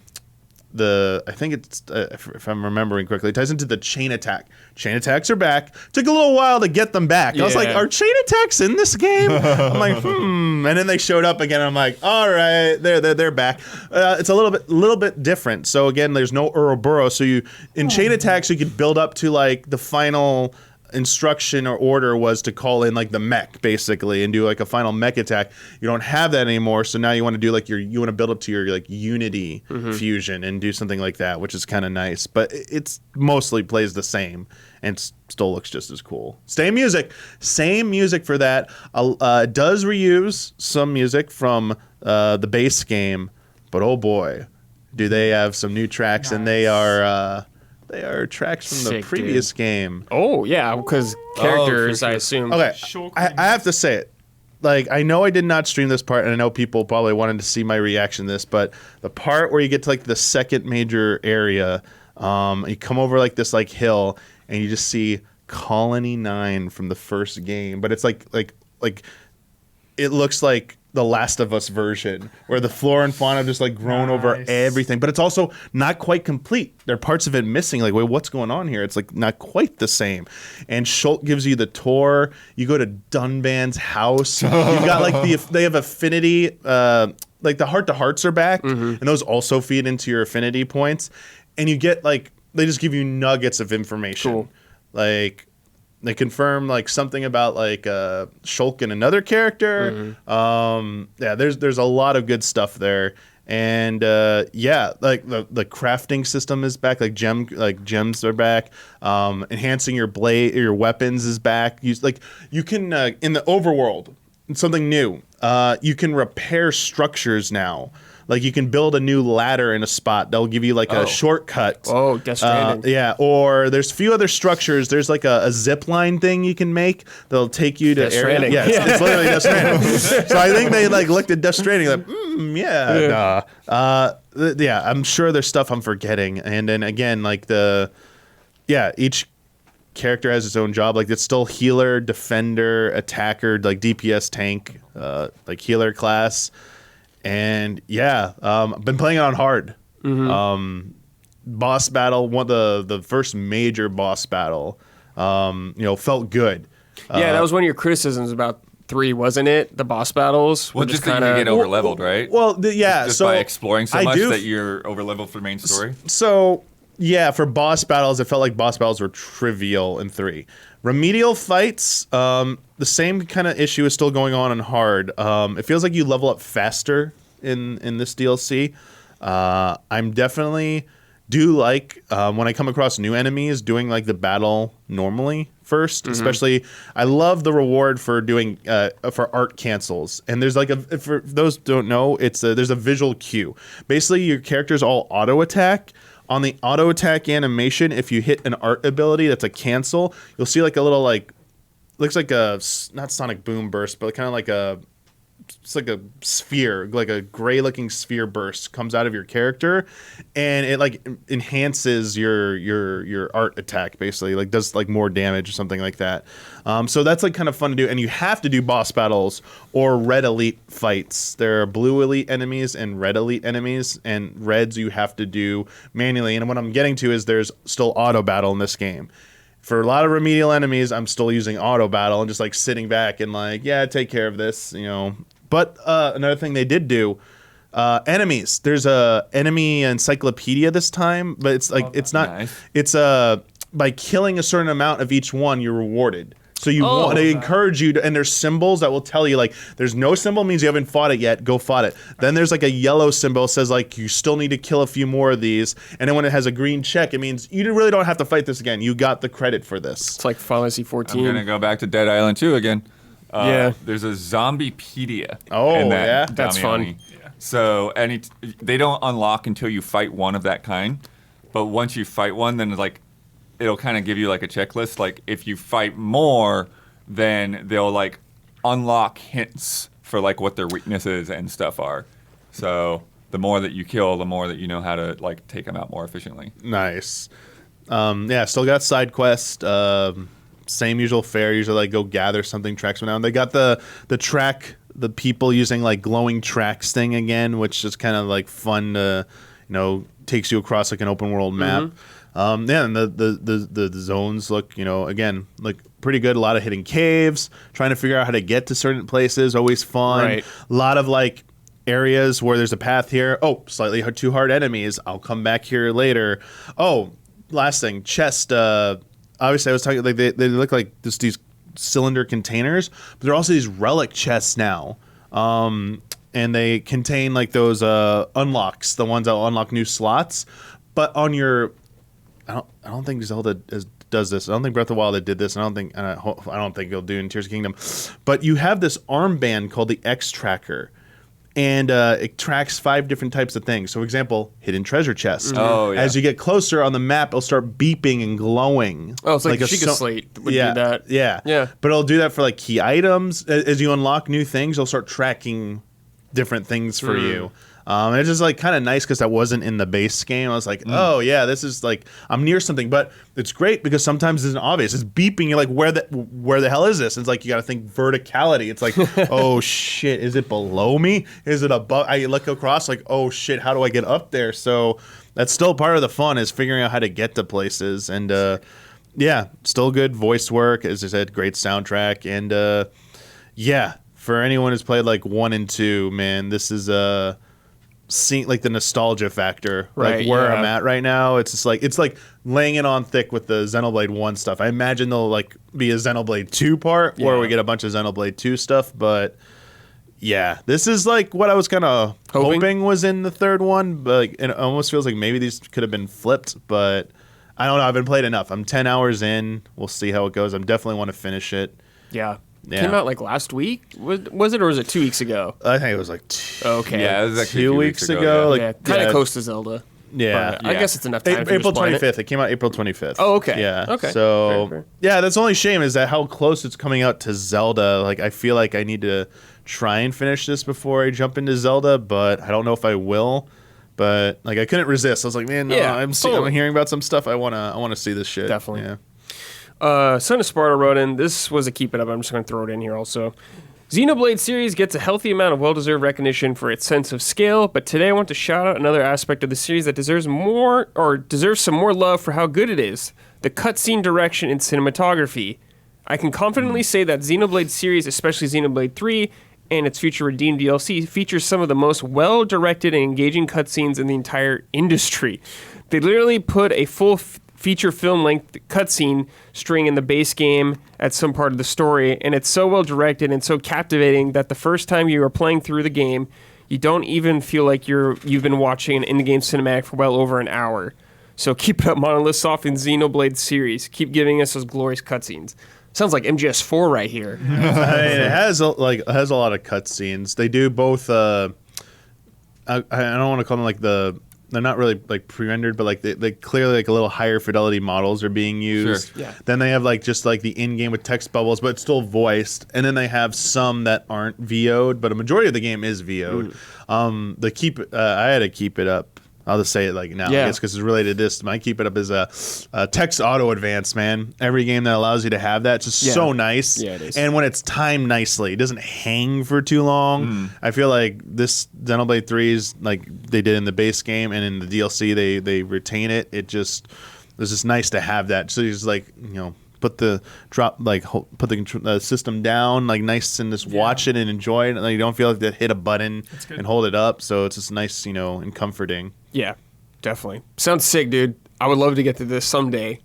I think it's if I'm remembering correctly, it ties into the chain attack. Chain attacks are back. Took a little while to get them back. I was like, are chain attacks in this game? I'm like, and then they showed up again. I'm like, all right, they're back. It's a little bit different. So again, there's no Ouroboros. So in chain attacks, you could build up to like the final instruction or order was to call in like the mech basically and do like a final mech attack. You don't have that anymore, so now you want to do like you want to build up to your like unity fusion and do something like that, which is kind of nice. But it's mostly plays the same and still looks just as cool. Same music for that. Does reuse some music from the base game, but oh boy, do they have some new tracks. Nice. And they are tracks from the previous game. Oh, yeah, because characters, I assume. Okay, I have to say it. Like, I know I did not stream this part, and I know people probably wanted to see my reaction to this, but the part where you get to, like, the second major area, you come over, like, this, like, hill, and you just see Colony 9 from the first game. But it's, like it looks like the Last of Us version, where the flora and fauna have just like grown over everything, but it's also not quite complete. There are parts of it missing. Like, wait, what's going on here? It's like not quite the same. And Schultz gives you the tour. You go to Dunban's house. You've got like they have affinity, like the heart-to-hearts are back, and those also feed into your affinity points. And you get like, they just give you nuggets of information. Cool. Like, they confirm like something about like Shulk and another character. Yeah, there's a lot of good stuff there, and yeah, like the crafting system is back. Like gems are back. Enhancing your blade, your weapons is back. You can in the overworld, something new. You can repair structures now. Like, you can build a new ladder in a spot. They'll give you, like, a shortcut. Oh, Death Stranding. Yeah, or there's a few other structures. There's, like, a zip line thing you can make that'll take you to Death Stranding. Yeah, it's literally Death Stranding. So I think they, like, looked at Death Stranding like, yeah. Yeah, I'm sure there's stuff I'm forgetting. And then, again, like, each character has its own job. Like, it's still healer, defender, attacker, like, DPS tank, like, healer class. And yeah, I've been playing it on hard. Boss battle, one of the first major boss battle, felt good. Yeah, that was one of your criticisms about 3, wasn't it? The boss battles. Well, just that you get over leveled, right? Well, just by exploring so much that you're over leveled for the main story. So yeah, for boss battles, it felt like boss battles were trivial in 3. Remedial fights, the same kind of issue is still going on in hard. It feels like you level up faster in this DLC. I'm definitely like when I come across new enemies doing like the battle normally first. Especially, I love the reward for doing for art cancels. And there's like for those who don't know, there's a visual cue. Basically, your characters all auto attack. On the auto attack animation, if you hit an art ability that's a cancel, you'll see like a little like, looks like a, not sonic boom burst, but kind of like it's like a sphere, like a gray looking sphere burst comes out of your character, and it like enhances your art attack, basically, like does like more damage or something like that. So that's like kind of fun to do, and you have to do boss battles or red elite fights. There are blue elite enemies and red elite enemies, and reds you have to do manually. And what I'm getting to is there's still auto battle in this game. For a lot of remedial enemies, I'm still using auto battle and just like sitting back and like, yeah, take care of this, But another thing they did do, enemies. There's a enemy encyclopedia this time, but it's like it's not. Nice. It's by killing a certain amount of each one, you're rewarded. So they encourage you to, and there's symbols that will tell you like, there's no symbol means you haven't fought it yet, go fight it. Then there's like a yellow symbol that says like, you still need to kill a few more of these. And then when it has a green check, it means you really don't have to fight this again. You got the credit for this. It's like Final Fantasy 14. I'm going to go back to Dead Island 2 again. There's a Zombiepedia. Oh, in that yeah? That's fun. Damiani. So they don't unlock until you fight one of that kind. But once you fight one, then like it'll kind of give you like a checklist. Like if you fight more, then they'll like unlock hints for like what their weaknesses and stuff are. So the more that you kill, the more that you know how to like take them out more efficiently. Nice. Still got side quest. Same usual fare. Usually like go gather something, track someone down. They got the people using like glowing tracks thing again, which is kind of like fun to, takes you across like an open world map. And the zones look, again, like pretty good. A lot of hidden caves, trying to figure out how to get to certain places, always fun. Right. A lot of like areas where there's a path here. Oh, slightly too hard enemies. I'll come back here later. Oh, last thing, chest. Obviously, I was talking like they look like these cylinder containers, but they're also these relic chests now. And they contain like those unlocks, the ones that will unlock new slots. But on your, I don't think Zelda does this. I don't think Breath of the Wild did this. I don't think it'll do in Tears of the Kingdom. But you have this armband called the X Tracker, and it tracks 5 different types of things. So, example, hidden treasure chest. Oh, yeah. As you get closer on the map, it'll start beeping and glowing. Oh, it's like a Sheikah Slate would do that. Yeah. Yeah. But it'll do that for like key items. As you unlock new things, it'll start tracking different things for you. And it's just like kind of nice because that wasn't in the base game. I was like, oh yeah, this is like I'm near something, but it's great because sometimes it's obvious. It's beeping. You're like, where the hell is this? It's like you got to think verticality. It's like, oh shit, is it below me? Is it above? I look across like, oh shit, how do I get up there? So that's still part of the fun is figuring out how to get to places. And still good voice work. As I said, great soundtrack. And for anyone who's played like 1 and 2, man, this is seeing like the nostalgia factor, Right, like where yeah. I'm at right now. It's like laying it on thick with the Xenoblade 1 stuff. I imagine there'll like be a Xenoblade 2 part where we get a bunch of Xenoblade 2 stuff, but yeah, this is like what I was kind of hoping was in the third one, but like, it almost feels like maybe these could have been flipped, but I don't know. I've been played enough. I'm 10 hours in. We'll see how it goes. I definitely want to finish it. Yeah. Yeah. Came out like last week? Was it, or was it 2 weeks ago? I think it was like Okay. Yeah, it was actually 2 weeks ago. yeah. Like, Kind of close to Zelda. Yeah. But I guess it's enough time. April to 25th. It came out April 25th. Oh, okay. Yeah. Okay. So, Fair. yeah, that's the only shame is that how close it's coming out to Zelda. Like, I feel like I need to try and finish this before I jump into Zelda, but I don't know if I will. But, like, I couldn't resist. I was like, man, no, Yeah, I'm totally. hearing about some stuff. I wanna see this shit. Definitely. Yeah. Son of Sparta wrote in, this was a keep it up. I'm just going to throw it in here also. Xenoblade series gets a healthy amount of well-deserved recognition for its sense of scale, but today I want to shout out another aspect of the series that deserves some more love for how good it is. The cutscene direction and cinematography. I can confidently say that Xenoblade series, especially Xenoblade 3 and its future Redeemed DLC, features some of the most well-directed and engaging cutscenes in the entire industry. They literally put a full feature film-length cutscene string in the base game at some part of the story, and it's so well directed and so captivating that the first time you are playing through the game, you don't even feel like you've been watching an in-game cinematic for well over an hour. So keep it up, Monolith Soft and Xenoblade series. Keep giving us those glorious cutscenes. Sounds like MGS4 right here. I mean, it has a lot of cutscenes. They do both. I don't want to call them like they're not really like pre-rendered, but like they clearly like a little higher fidelity models are being used. Sure. Yeah. Then they have like just like the in-game with text bubbles, but it's still voiced. And then they have some that aren't VO'd, but a majority of the game is VO'd. I had to keep it up. I'll just say it like now, Yeah. I guess, because it's related to this. My keep it up is a text auto advance, man. Every game that allows you to have that, it's just so nice. Yeah, it is. And when it's timed nicely, it doesn't hang for too long. I feel like this Xenoblade 3 is like they did in the base game, and in the DLC they retain it. It's just nice to have that. So you just like put the system down like nice and just watch it and enjoy it, and like, you don't feel like they hit a button and hold it up. So it's just nice, and comforting. Yeah, definitely. Sounds sick, dude. I would love to get to this someday.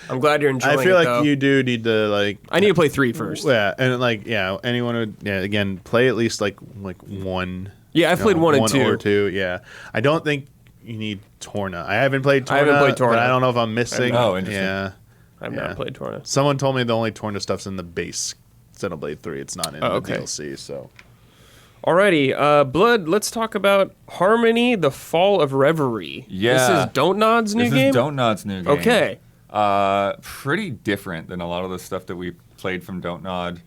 I'm glad you're enjoying it, I feel like though. you do need to like. I need to play 3 first. Yeah, and like anyone would again play at least like one. Yeah, I've played 1 and 2. or 2. Yeah, I don't think you need Torna. I haven't played Torna. I haven't played Torna. But I don't know if I'm missing. Oh, interesting. Yeah, I've not played Torna. someone told me the only Torna stuff's in the base Xenoblade 3. It's not in Oh, the okay. DLC. So Alrighty, Blood, let's talk about Harmony, The Fall of Reverie. Yeah. This is Don't Nod's new This game? is Don't Nod's new game. Okay. Pretty different than a lot of the stuff that we played from Don't Nod,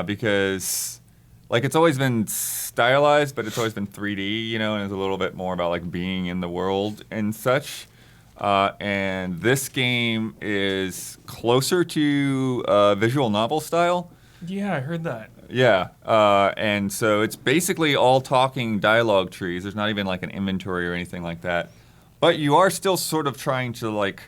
because like it's always been stylized, but it's always been 3D, you know, and it's a little bit more about like being in the world and such. And this game is closer to visual novel style. Yeah, I heard that. Yeah, and so it's basically all talking dialogue trees. There's not even like an inventory or anything like that. But you are still sort of trying to like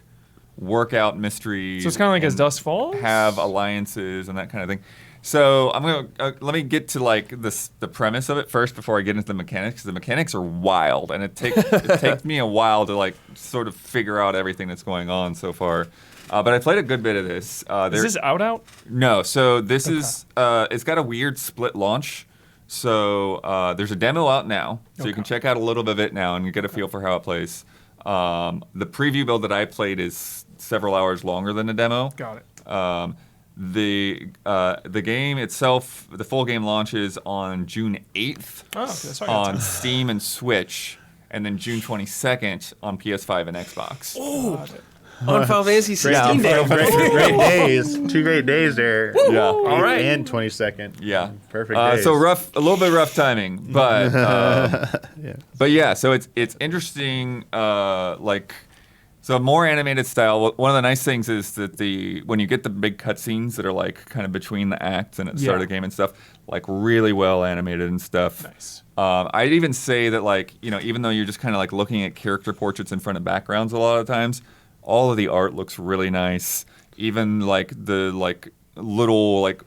work out mysteries. So it's kind of like As and Dusk Falls? have alliances and that kind of thing. So I'm gonna let me get to like the premise of it first before I get into the mechanics. 'Cause the mechanics are wild, and it takes me a while to like sort of figure out everything that's going on so far. But I played a good bit of this. Is this out? No, so this is it's got a weird split launch. So there's a demo out now, so you can check out a little bit of it now and you get a feel for how it plays. The preview build that I played is several hours longer than the demo. Got it. The game itself, the full game launches on June 8th Oh, okay, sorry, that's on it. Steam and Switch, and then June 22nd on PS5 and Xbox. On Final Fantasy 16 Day. great days. 2 great days there. Yeah. All right. And 22nd. Yeah, Perfect days. So rough, a little bit rough timing, but but yeah. So it's interesting. So more animated style. One of the nice things is that when you get the big cutscenes that are like kind of between the acts and at the start of the game and stuff, like really well animated and stuff. Nice. I'd even say that like even though you're just kind of like looking at character portraits in front of backgrounds a lot of times, all of the art looks really nice. Even like the like little like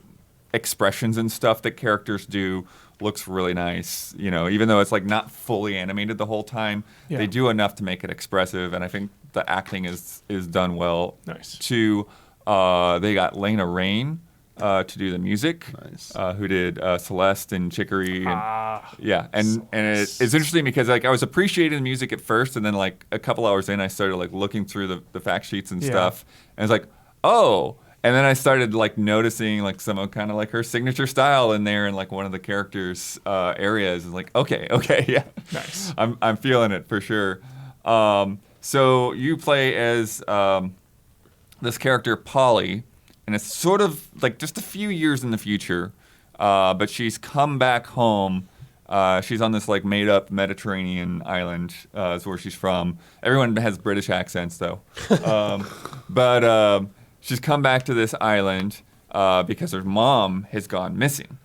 expressions and stuff that characters do looks really nice. Even though it's like not fully animated the whole time, they do enough to make it expressive, and I think the acting is done well. Nice. They got Lena Raine to do the music. Nice. Who did Celeste and Chicory. And it's interesting because like I was appreciating the music at first, and then like a couple hours in I started like looking through the fact sheets and stuff, and it's like, oh. And then I started like noticing like some of kind of like her signature style in there in like one of the characters' areas. And like, okay, yeah, Nice. I'm feeling it for sure. So you play as this character Polly, and it's sort of like just a few years in the future, but she's come back home. She's on this like made-up Mediterranean island, is where she's from. Everyone has British accents though, but. She's come back to this island because her mom has gone missing.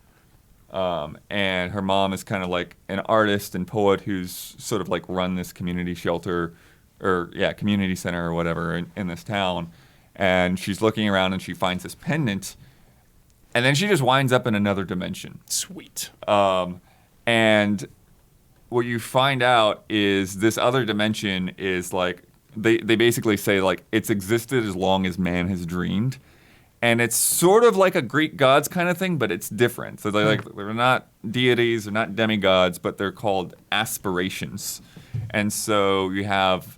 And her mom is kind of like an artist and poet who's sort of like run this community shelter community center or whatever in this town. And she's looking around and she finds this pendant. And then she just winds up in another dimension. Sweet. And what you find out is this other dimension is like, they basically say like it's existed as long as man has dreamed, and it's sort of like a Greek gods kind of thing, but it's different. So they're not deities, they're not demigods, but they're called aspirations. And so you have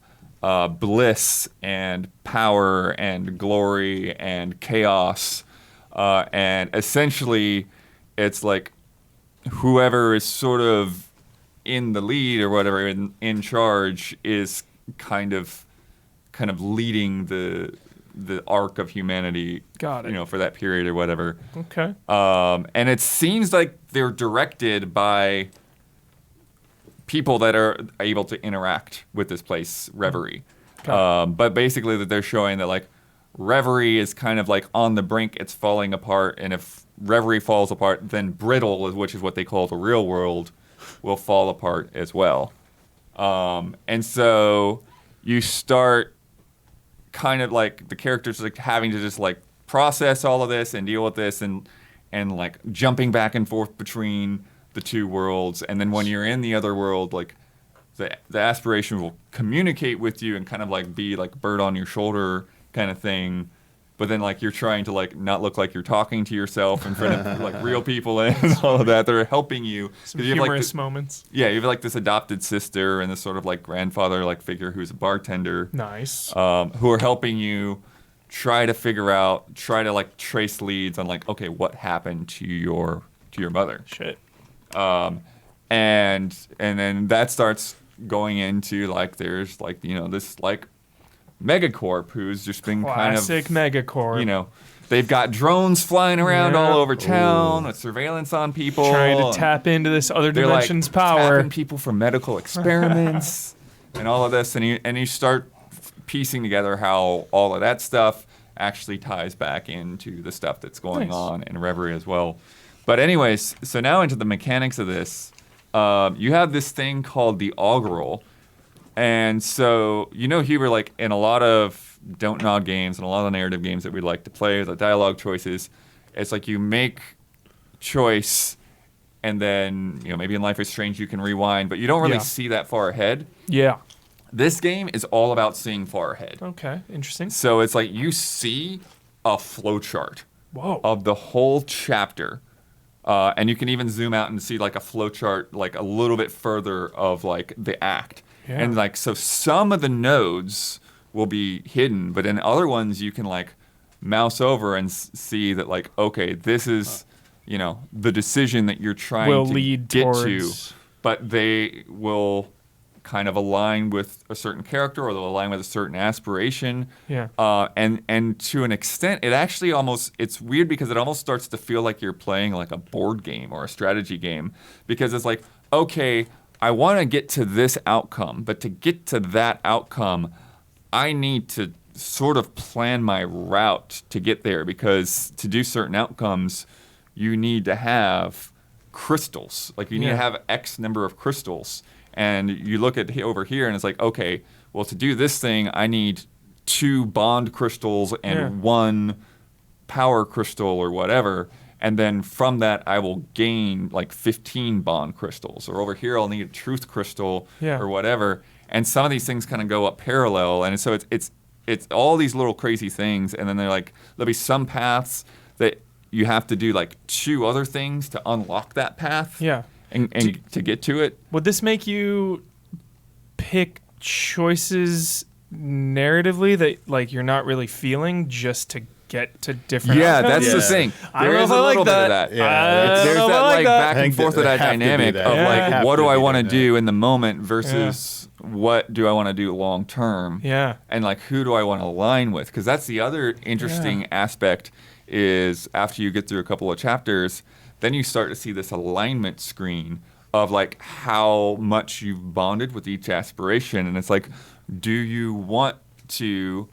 bliss and power and glory and chaos, and essentially it's like whoever is sort of in the lead or whatever in charge is kind of leading the arc of humanity. Got it. For that period or whatever. Okay. And it seems like they're directed by people that are able to interact with this place, Reverie. But basically that they're showing that like Reverie is kind of like on the brink, it's falling apart, and if Reverie falls apart, then Brittle, which is what they call the real world, will fall apart as well. And so you start kind of like the characters like having to just like process all of this and deal with this and like jumping back and forth between the two worlds. And then when you're in the other world, like the aspiration will communicate with you and kind of like be like bird on your shoulder kind of thing. But then like you're trying to like not look like you're talking to yourself in front of like real people and all of that. They're helping you. Some You have, humorous like, moments. Yeah, you have like this adopted sister and this sort of like grandfather like figure who's a bartender. Nice. Who are helping you try to like trace leads on like, okay, what happened to your mother? Shit. And then that starts going into like there's like this like Megacorp who's just been Classic Megacorp. They've got drones flying around all over town with surveillance on people, trying to tap into this other they're dimension's like power. tapping people for medical experiments and all of this, and you start piecing together how all of that stuff actually ties back into the stuff that's going on in Reverie as well. But anyways, so now into the mechanics of this. You have this thing called the augural. And so, Huber, like in a lot of Don't Nod games and a lot of narrative games that we like to play, the dialogue choices, it's like you make choice and then, maybe in Life is Strange you can rewind, but you don't really see that far ahead. Yeah. This game is all about seeing far ahead. Okay, interesting. So it's like you see a flowchart of the whole chapter. And you can even zoom out and see like a flowchart like a little bit further of like the act. Yeah. And like so some of the nodes will be hidden, but in other ones you can like mouse over and see that like, okay, this is, the decision that you're trying to lead get towards... to, but they will kind of align with a certain character or they'll align with a certain aspiration. Yeah. And to an extent, it actually it's weird because it almost starts to feel like you're playing like a board game or a strategy game because it's like, okay, I want to get to this outcome, but to get to that outcome, I need to sort of plan my route to get there because to do certain outcomes, you need to have crystals. Like you need to have X number of crystals. And you look at over here and it's like, okay, well, to do this thing, I need 2 bond crystals and 1 power crystal or whatever. And then from that, I will gain like 15 bond crystals. Or over here, I'll need a truth crystal or whatever. And some of these things kind of go up parallel. And so it's all these little crazy things. And then there'll be some paths that you have to do like 2 other things to unlock that path. Yeah. And to get to it. Would this make you pick choices narratively that like you're not really feeling just to get to different outcomes? That's the thing. There is a little bit of that. There's that like back and forth of that have to be dynamic that. of Yeah. like what do I want to that. do in the moment versus what do I want to do long term. Yeah. And like who do I want to align with? Because that's the other interesting aspect is after you get through a couple of chapters, then you start to see this alignment screen of like how much you've bonded with each aspiration. And it's like, do you want to,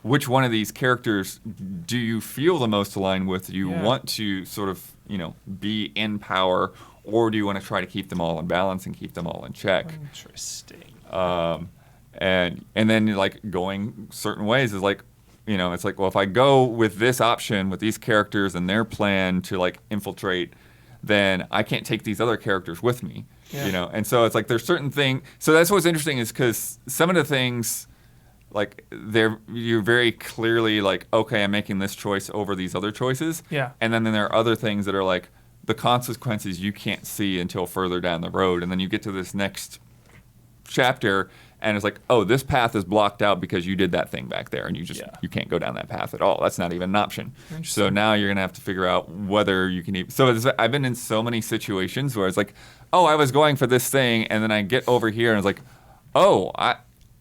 which one of these characters do you feel the most aligned with? Do you want to sort of, be in power, or do you want to try to keep them all in balance and keep them all in check? Interesting. And then like going certain ways is like, it's like, well, if I go with this option with these characters and their plan to like infiltrate, then I can't take these other characters with me, And so it's like there's certain things. So that's what's interesting is because some of the things, like you're very clearly like, okay, I'm making this choice over these other choices. Yeah. And then there are other things that are like the consequences you can't see until further down the road, and then you get to this next chapter. And it's like, oh, this path is blocked out because you did that thing back there, and you can't go down that path at all. That's not even an option. So now you're gonna have to figure out whether you can. I've been in so many situations where it's like, oh, I was going for this thing, and then I get over here, and it's like, oh, I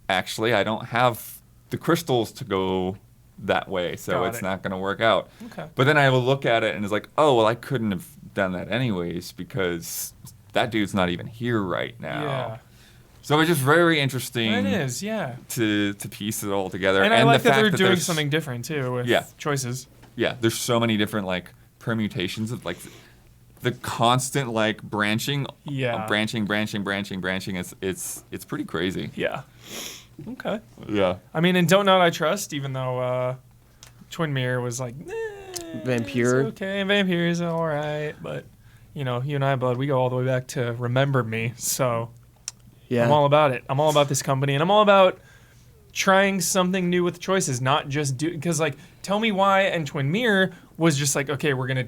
don't have the crystals to go that way, so it's not gonna work out. Okay. But then I will look at it, and it's like, oh, well, I couldn't have done that anyways because that dude's not even here right now. Yeah. So it's just very interesting. It is, to piece it all together. And I like the that fact they're doing something different too with choices. Yeah, there's so many different like permutations of like the constant like branching. Yeah. Branching. It's pretty crazy. Yeah. Okay. Yeah. I mean, and Don't Nod I Trust, even though Twin Mirror was like, Vampire. it's okay, Vampire is all right, but you and I, Bud, we go all the way back to Remember Me, so. Yeah. I'm all about it. I'm all about this company, and I'm all about trying something new with choices, not just because like Tell Me Why and Twin Mirror was just like, okay, we're gonna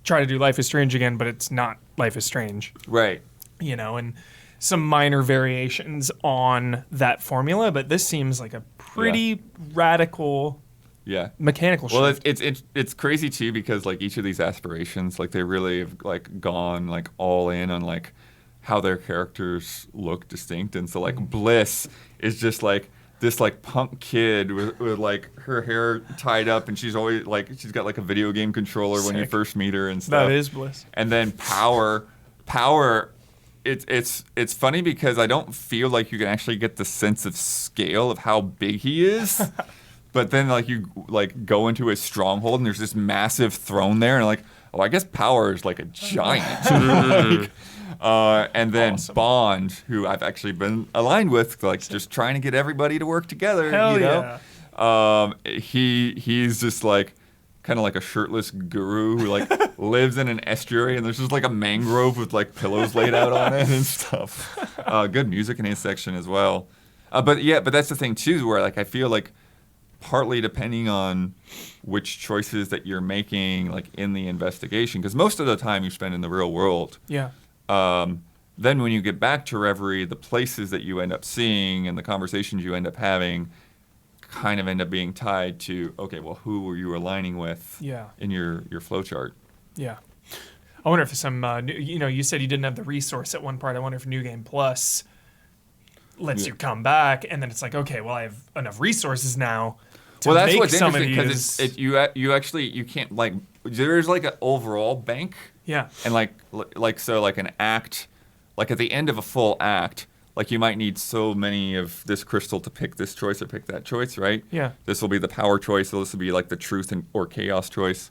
try to do Life is Strange again, but it's not Life is Strange, Right. and some minor variations on that formula. But this seems like a pretty radical Yeah. mechanical Well, shift. it's crazy too because like each of these aspirations, like they really have like gone like all in on like how their characters look distinct, and so like Bliss is just like this like punk kid with like her hair tied up, and she's always like she's got like a video game controller when you Sick. first meet her and stuff. That is Bliss. And then Power, it's funny because I don't feel like you can actually get the sense of scale of how big he is. But then like you like go into his stronghold and there's this massive throne there, and like, oh, I guess Power is like a giant. And then Awesome. Bond, who I've actually been aligned with, like just trying to get everybody to work together. Hell you know? He's just like kind of like a shirtless guru who like lives in an estuary, and there's just like a mangrove with like pillows laid out on it and stuff. Good music in his section as well. But that's the thing too, where like I feel like partly depending on which choices that you're making like in the investigation, because most of the time you spend in the real world. Yeah. Then when you get back to Reverie, the places that you end up seeing and the conversations you end up having kind of end up being tied to, okay, well, who were you aligning with Yeah. in your flowchart? Yeah. I wonder if some, you said you didn't have the resource at one part. I wonder if New Game Plus lets you come back, and then it's like, okay, well, I have enough resources now to Well, that's make what's some of interesting these. because you actually can't like there's like an overall bank, Yeah. and like so like an act, like at the end of a full act, like you might need so many of this crystal to pick this choice or pick that choice, right? Yeah. This will be the power choice, so this will be like the truth or chaos choice.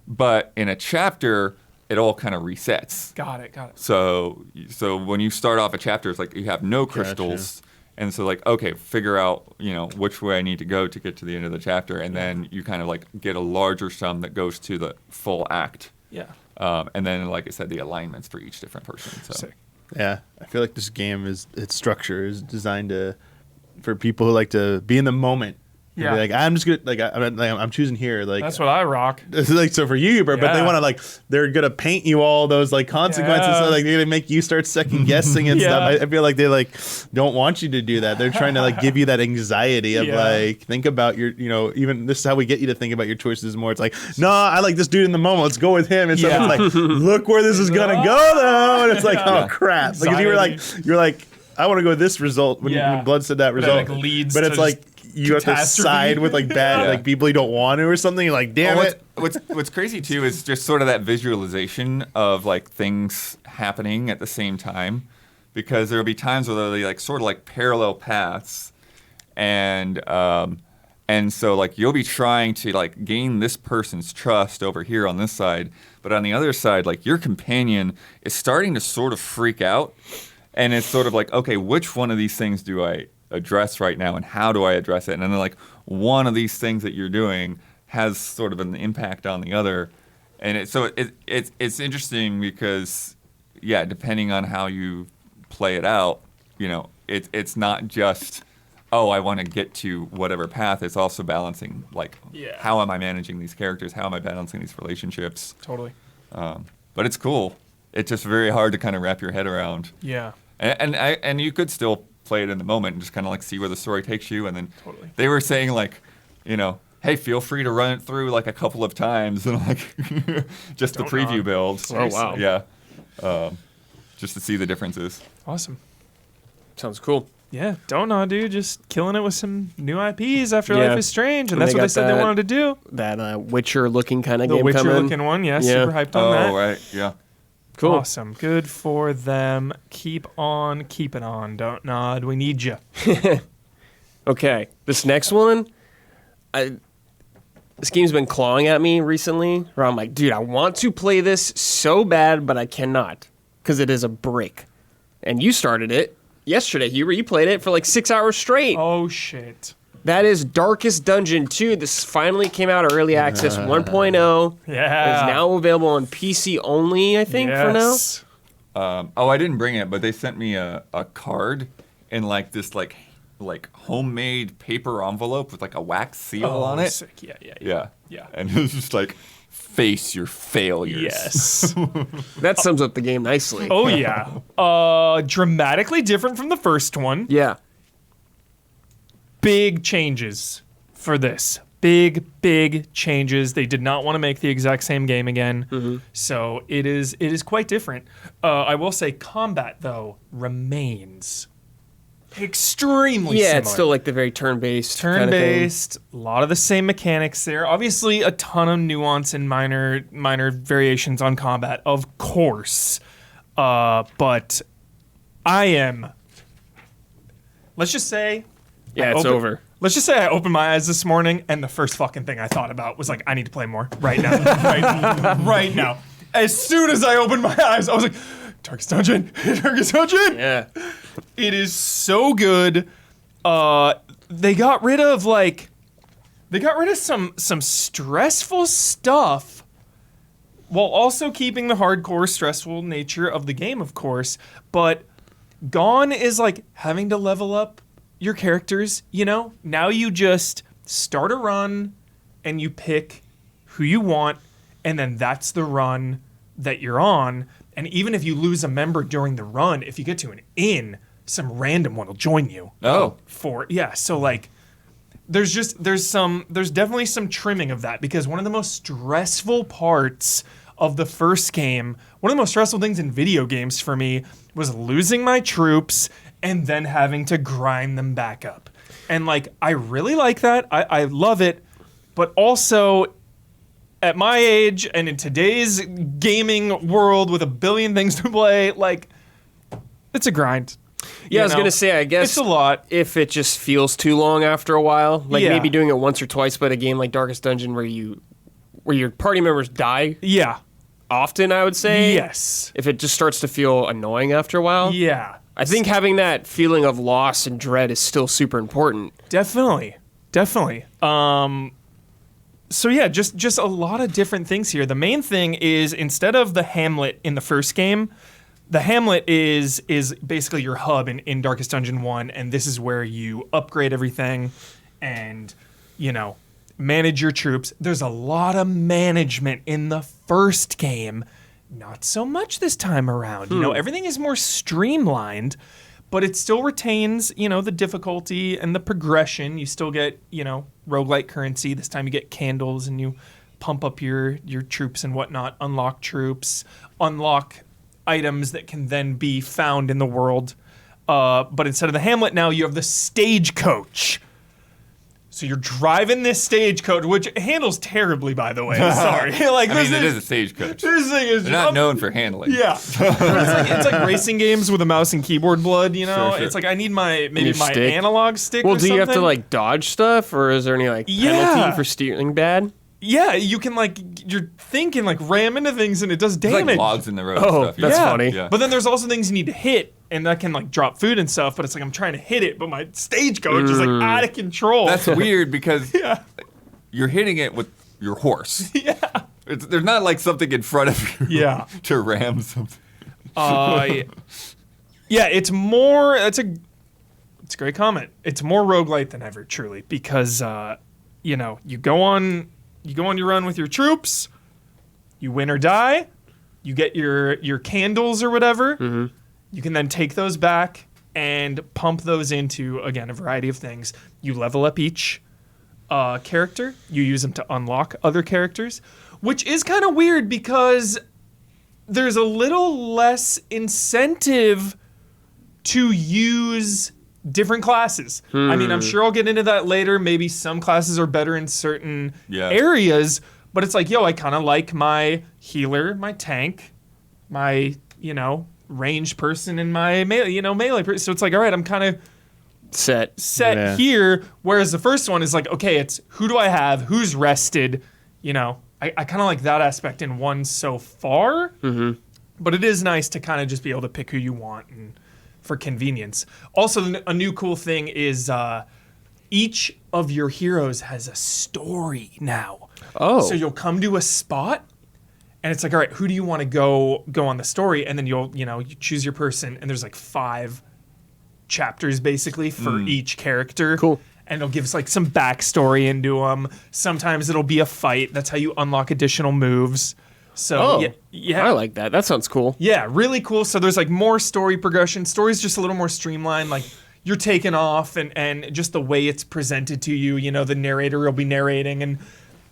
But in a chapter, it all kind of resets. Got it. So when you start off a chapter, it's like you have no crystals, and so like, okay, figure out which way I need to go to get to the end of the chapter, and then you kind of like get a larger sum that goes to the full act. Yeah. And then, like I said, the alignments for each different person. So. Sick. Yeah, I feel like this game its structure is designed for people who like to be in the moment. And Yeah. be like, I'm just gonna I'm choosing here. Like That's what I rock. it's like so for you, but they Yeah. want to they're gonna paint you all those like consequences. Yeah. So like they're gonna make you start second guessing and Yeah. stuff. I feel like they like don't want you to do that. They're trying to like give you that anxiety of Yeah. like think about your even this is how we get you to think about your choices more. It's like no, I like this dude in the moment. Let's go with him. And so Yeah. it's like look where this is gonna go though. And it's like oh crap. Because you're Anxiety. like I want to go with this result when Blood said that But it, result. like, leads but to it's like you have to catastrophe. side with like bad Yeah. like people you don't want to or something. You're like damn it. What's crazy too is just sort of that visualization of like things happening at the same time, because there'll be times where they'll be like sort of like parallel paths, and so like you'll be trying to like gain this person's trust over here on this side, but on the other side like your companion is starting to sort of freak out, and it's sort of like, okay, which one of these things do I address right now, and how do I address it? And then like one of these things that you're doing has sort of an impact on the other, and it's interesting because depending on how you play it out, it's not just I want to get to whatever path. It's also balancing like how am I managing these characters, how am I balancing these relationships. Totally. But it's cool. It's just very hard to kind of wrap your head around. Yeah. And you could still play it in the moment and just kind of like see where the story takes you. And then Totally. they were saying like, hey, feel free to run it through like a couple of times and like just the Don't preview nod. build. Oh, wow. Yeah. Just to see the differences. Awesome. Sounds cool. Yeah, don't know, dude. Just killing it with some new IPs after Yeah. Life is Strange, and And that's they what they got said they that- wanted to do. That Witcher-looking kind of The game coming. Witcher-looking one, yeah, Yeah. super hyped on that. Right. Yeah. Cool. Awesome. Good for them. Keep on keeping on. Don't nod. We need you. Okay, this next one, this game's been clawing at me recently, where I'm like, dude, I want to play this so bad, but I cannot, because it is a break. And you started it yesterday, Huber. You played it for like 6 hours straight. Oh, shit. That is Darkest Dungeon 2. This finally came out early access 1.0. Yeah. It's now available on PC only, I think, for now. Yes. I didn't bring it, but they sent me a card in like this like homemade paper envelope with like a wax seal on it. Sick. Yeah. Yeah. And it was just like, face your failures. Yes. That sums up the game nicely. Oh, yeah. Dramatically different from the first one. Yeah. Big changes for this. big changes. They did not want to make the exact same game again. So it is quite different. I will say combat, though, remains extremely similar. It's still like the very turn-based Turn-based, a lot of the same mechanics there. Obviously, a ton of nuance and minor variations on combat, of course. But I am... Let's just say... it's over. Let's just say I opened my eyes this morning, and the first fucking thing I thought about was like, I need to play more right now. right now. As soon as I opened my eyes, I was like, Darkest Dungeon. Darkest Dungeon. Yeah. It is so good. They got rid of some stressful stuff while also keeping the hardcore stressful nature of the game, of course. But gone is like having to level up your characters, you know? Now you just start a run and you pick who you want, and then that's the run that you're on. And even if you lose a member during the run, if you get to an inn, some random one will join you. So like there's definitely some trimming of that, because one of the most stressful parts of the first game, one of the most stressful things in video games for me, was losing my troops and then having to grind them back up. And like, I really like that. I love it. But also, at my age and in today's gaming world with a billion things to play, like, it's a grind. Yeah, I was going to say, I guess it's a lot. If it just feels too long after a while, like maybe doing it once or twice, but a game like Darkest Dungeon where your party members die often, I would say. Yes. If it just starts to feel annoying after a while. Yeah. I think having that feeling of loss and dread is still super important. Definitely. So yeah, just a lot of different things here. The main thing is, instead of the Hamlet in the first game, the Hamlet is basically your hub in Darkest Dungeon 1, and this is where you upgrade everything and, you know, manage your troops. There's a lot of management in the first game. Not so much this time around. You know, everything is more streamlined, but it still retains, you know, the difficulty and the progression. You still get, you know, roguelike currency. This time you get candles and you pump up your troops and whatnot, unlock troops, unlock items that can then be found in the world. But instead of the Hamlet now, you have the stagecoach. So you're driving this stagecoach, which handles terribly, by the way. Sorry. Like, I mean, it is a stagecoach. This thing is They're not known for handling. Yeah. It's like racing games with a mouse and keyboard blood, you know? Sure. It's like, I need my stick. analog stick Well, or do you have to, something. like, dodge stuff, or is there any, like, penalty for steering bad? Yeah, you can, like, you're thinking, like, ram into things and it does There's damage. like logs in the road Oh, and stuff. that's Yeah. funny. Yeah. But then there's also things you need to hit, and that can, like, drop food and stuff, but it's like, I'm trying to hit it, but my stagecoach is, like, out of control. That's weird because Yeah. you're hitting it with your horse. Yeah. There's not like something in front of you Yeah. to ram something. Yeah, it's more. It's a great comment. It's more roguelite than ever, truly, because you know, you go on your run with your troops, you win or die, you get your candles or whatever. Mm-hmm. You can then take those back and pump those into, again, a variety of things. You level up each character. You use them to unlock other characters, which is kind of weird because there's a little less incentive to use different classes. I mean, I'm sure I'll get into that later. Maybe some classes are better in certain areas, but it's like, yo, I kind of like my healer, my tank, my, you know, ranged person, and my melee person. So it's like, all right, I'm kind of set here. Whereas the first one is like, okay, it's who do I have? Who's rested? You know, I kind of like that aspect in one so far. Mm-hmm. But it is nice to kind of just be able to pick who you want and for convenience. Also, a new cool thing is each of your heroes has a story now. Oh. So you'll come to a spot, and it's like, all right, who do you want to go on the story? And then you choose your person, and there's like 5 chapters basically for each character. Cool. And it'll give us like some backstory into them. Sometimes it'll be a fight. That's how you unlock additional moves. So yeah, I like that. That sounds cool. yeah, really cool. So there's like more story progression. Story's just a little more streamlined. Like you're taking off, and just the way it's presented to you, the narrator will be narrating and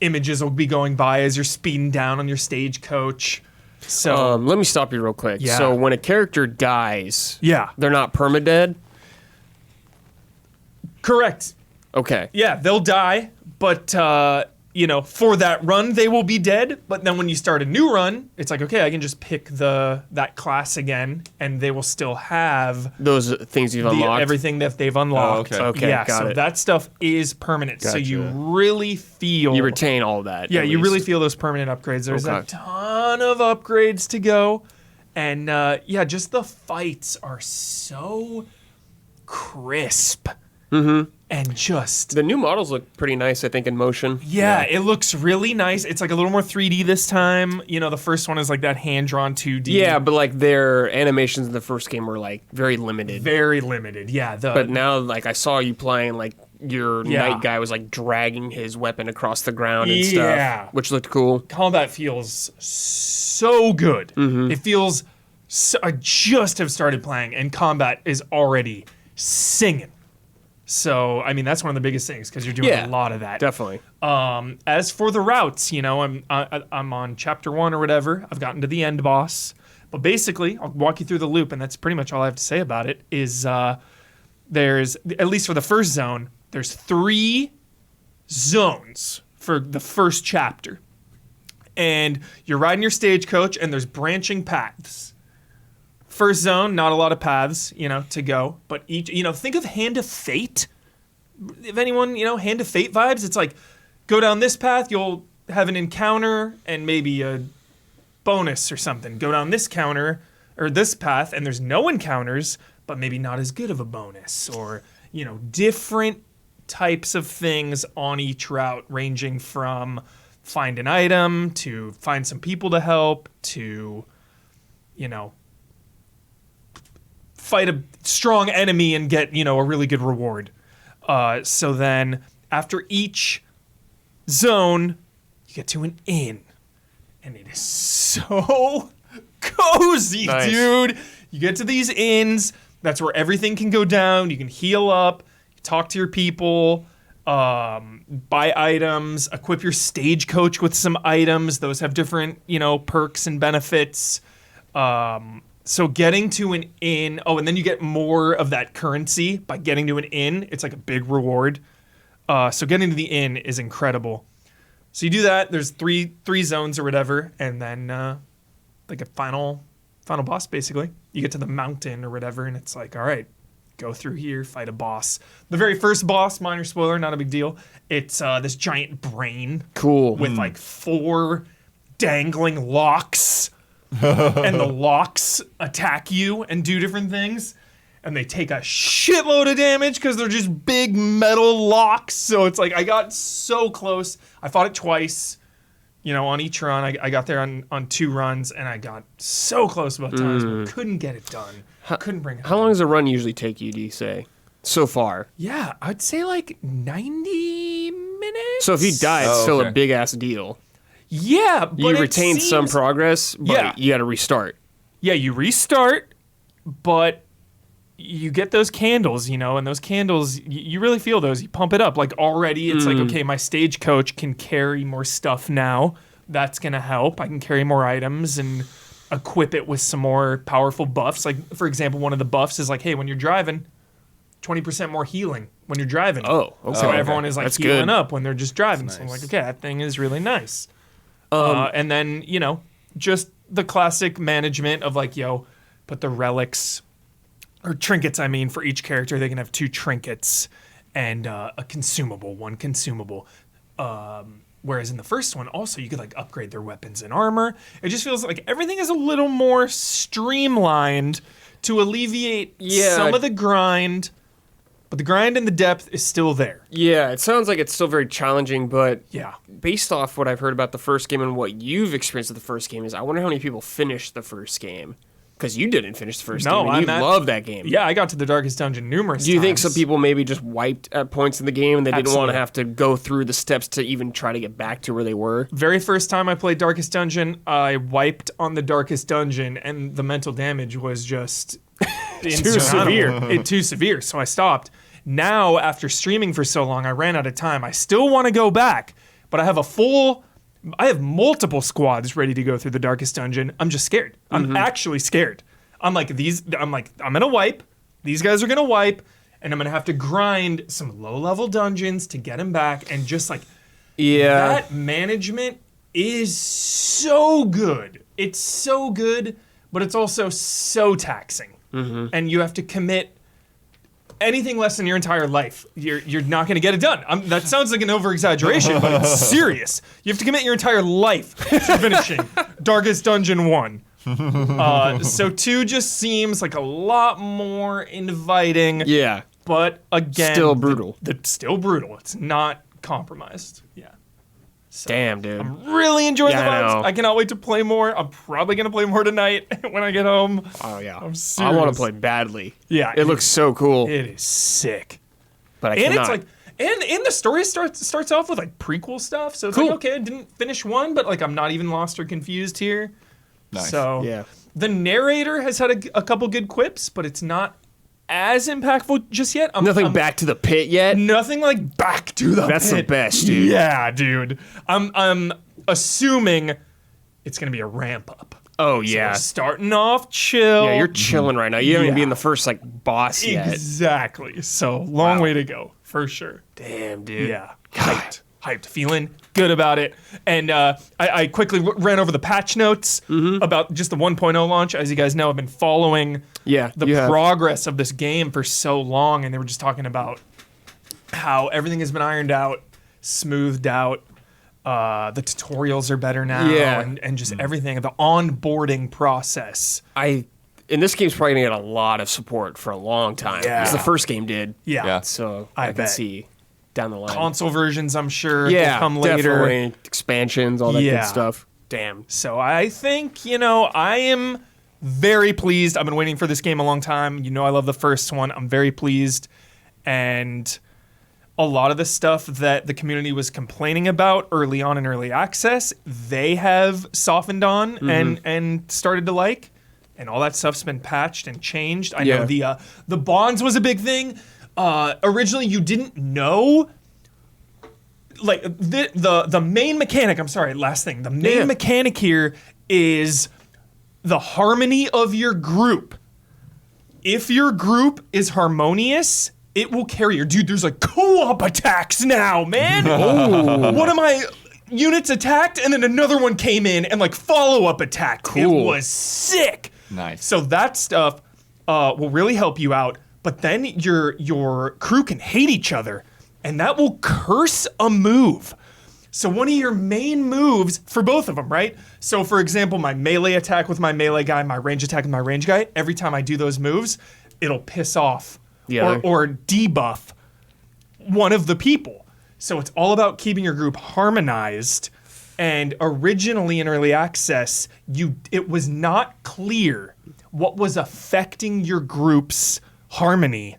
images will be going by as you're speeding down on your stagecoach. So let me stop you real quick. Yeah. So when a character dies, yeah, they're not permadead? correct. Okay. Yeah, they'll die, but for that run they will be dead. But then when you start a new run, it's like, okay, I can just pick that class again, and they will still have Those things you've unlocked? everything that they've unlocked. Oh, okay. Okay, yeah, got so it. that stuff is permanent. So you Gotcha. really feel You retain all that. Yeah, at you least. really feel those permanent upgrades. There's a Okay. ton of upgrades to go. And just the fights are so crisp. Mm-hmm. And just The new models look pretty nice, I think, in motion. yeah, it looks really nice. It's like a little more 3D this time. The first one is like that hand-drawn 2D. Yeah, but like their animations in the first game were like very limited. Very limited. Yeah. But now, like I saw you playing, like your Yeah. knight guy was like dragging his weapon across the ground and Yeah. stuff, which looked cool. combat feels so good. It feels I just have started playing, and combat is already singing. So, I mean, that's one of the biggest things because you're doing Yeah, a lot of that. Definitely. As for the routes, I'm on chapter 1 or whatever. I've gotten to the end boss, but basically, I'll walk you through the loop, and that's pretty much all I have to say about it. Is there's, at least for the first zone, there's 3 zones for the first chapter, and you're riding your stagecoach, and there's branching paths. First zone, not a lot of paths, to go, but each, think of Hand of Fate. If anyone, Hand of Fate vibes, it's like, go down this path, you'll have an encounter and maybe a bonus or something. Go down this counter or this path, and there's no encounters, but maybe not as good of a bonus, or different types of things on each route, ranging from find an item to find some people to help to, fight a strong enemy and get, a really good reward. So then after each zone, you get to an inn. And it is so cozy, Nice. dude. You get to these inns. That's where everything can go down. You can heal up, talk to your people, buy items, equip your stagecoach with some items. Those have different, perks and benefits. So getting to an inn, and then you get more of that currency by getting to an inn. It's like a big reward. So getting to the inn is incredible. So you do that. There's three zones or whatever, and then like a final boss basically. You get to the mountain or whatever, and it's like, all right, go through here, fight a boss. The very first boss, minor spoiler, not a big deal. It's this giant brain Cool. with like 4 dangling locks. And the locks attack you and do different things, and they take a shitload of damage because they're just big metal locks. So it's like I got so close. I fought it twice, on each run. I got there on 2 runs, and I got so close both times, but couldn't get it done. Couldn't bring it How home. long does a run usually take you, do you say? So far. Yeah, I'd say like 90 minutes. So if you die, it's Oh, still okay. a big ass deal. Yeah, but You it retain some seems- progress, but Yeah. you got to restart. Yeah, you restart, but you get those candles, and those candles, you really feel those. You pump it up. Like already, it's like, okay, my stagecoach can carry more stuff now. That's going to help. I can carry more items and equip it with some more powerful buffs. Like, for example, one of the buffs is like, hey, when you're driving, 20% more healing when you're driving. Oh, okay. So everyone is like That's healing good. up when they're just driving. So I'm nice. like, okay, that thing is really nice. And then, just the classic management of like, put the relics or trinkets, for each character. They can have 2 trinkets and a consumable, 1 consumable. Whereas in the first one, also, you could like upgrade their weapons and armor. It just feels like everything is a little more streamlined to alleviate some of the grind. But the grind and the depth is still there. Yeah, it sounds like it's still very challenging, but Yeah. based off what I've heard about the first game and what you've experienced with the first game, is I wonder how many people finished the first game. Because you didn't finish the first No, game, and I'm you at- love that game. Yeah, I got to the Darkest Dungeon numerous Do you think times. some people maybe just wiped at points in the game and they didn't want Absolutely. to have to go through the steps to even try to get back to where they were? Very first time I played Darkest Dungeon, I wiped on the Darkest Dungeon, and the mental damage was just insurmountable. Too severe. So I stopped. Now, after streaming for so long, I ran out of time. I still want to go back, but I have multiple squads ready to go through the darkest dungeon. I'm just scared. I'm actually scared. I'm like, I'm going to wipe. These guys are going to wipe, and I'm going to have to grind some low-level dungeons to get them back, and just like, that management is so good. It's so good, but it's also so taxing. And you have to commit anything less than your entire life. You're not going to get it done. That sounds like an over-exaggeration, but it's serious. You have to commit your entire life to finishing Darkest Dungeon 1. So 2 just seems like a lot more inviting. Yeah. But again, Still brutal. Still brutal. It's not compromised. Yeah. So Damn, dude. I'm really enjoying the Yeah, I vibes. know. I cannot wait to play more. I'm probably going to play more tonight when I get home. Oh, yeah. I'm I serious. want to play badly. Yeah. It looks so cool. It is sick. But I And cannot. it's like, and the story starts off with like prequel stuff. So it's Cool. like, okay, I didn't finish 1, but like I'm not even lost or confused here. Nice. So Yeah. the narrator has had a couple good quips, but it's not as impactful just yet. Nothing back to the pit yet. Nothing like back to the That's the pit. best, dude. Yeah, dude. I'm assuming it's gonna be a ramp up. Oh, So yeah. we're starting off chill. Yeah, you're chilling right now. You haven't even Yeah. be in the first, like, boss yet. Exactly. So long Wow. way to go for sure. Damn, dude. Yeah. Hyped. Feeling good about it. And I quickly ran over the patch notes about just the 1.0 launch. As you guys know, I've been following Yeah, the you have. progress of this game for so long, and they were just talking about how everything has been ironed out, smoothed out. The tutorials are better now, Yeah. and just everything. The onboarding process. And this game's probably going to get a lot of support for a long time. Yeah. Because the first game did. Yeah. So I I can bet. see down the line. Console versions, I'm sure, Yeah, will come later. definitely. Expansions, all that Yeah. good stuff. Damn. So I think, I am very pleased. I've been waiting for this game a long time. I love the first one. I'm very pleased. And a lot of the stuff that the community was complaining about early on in early access, they have softened on and started to like. And all that stuff's been patched and changed. I know the bonds was a big thing. Originally, you didn't know. Like the main mechanic. I'm sorry. Last thing. The main mechanic here is the harmony of your group. If your group is harmonious, it will carry your dude. There's like co-op attacks now, man. One of my units attacked, and then another one came in and like follow-up attack. Cool. It was sick. Nice. So that stuff will really help you out. But then your crew can hate each other, and that will curse a move. So one of your main moves for both of them, right? So for example, my melee attack with my melee guy, my range attack with my range guy, every time I do those moves, it'll piss off or debuff one of the people. So it's all about keeping your group harmonized. And originally in early access, it was not clear what was affecting your group's harmony.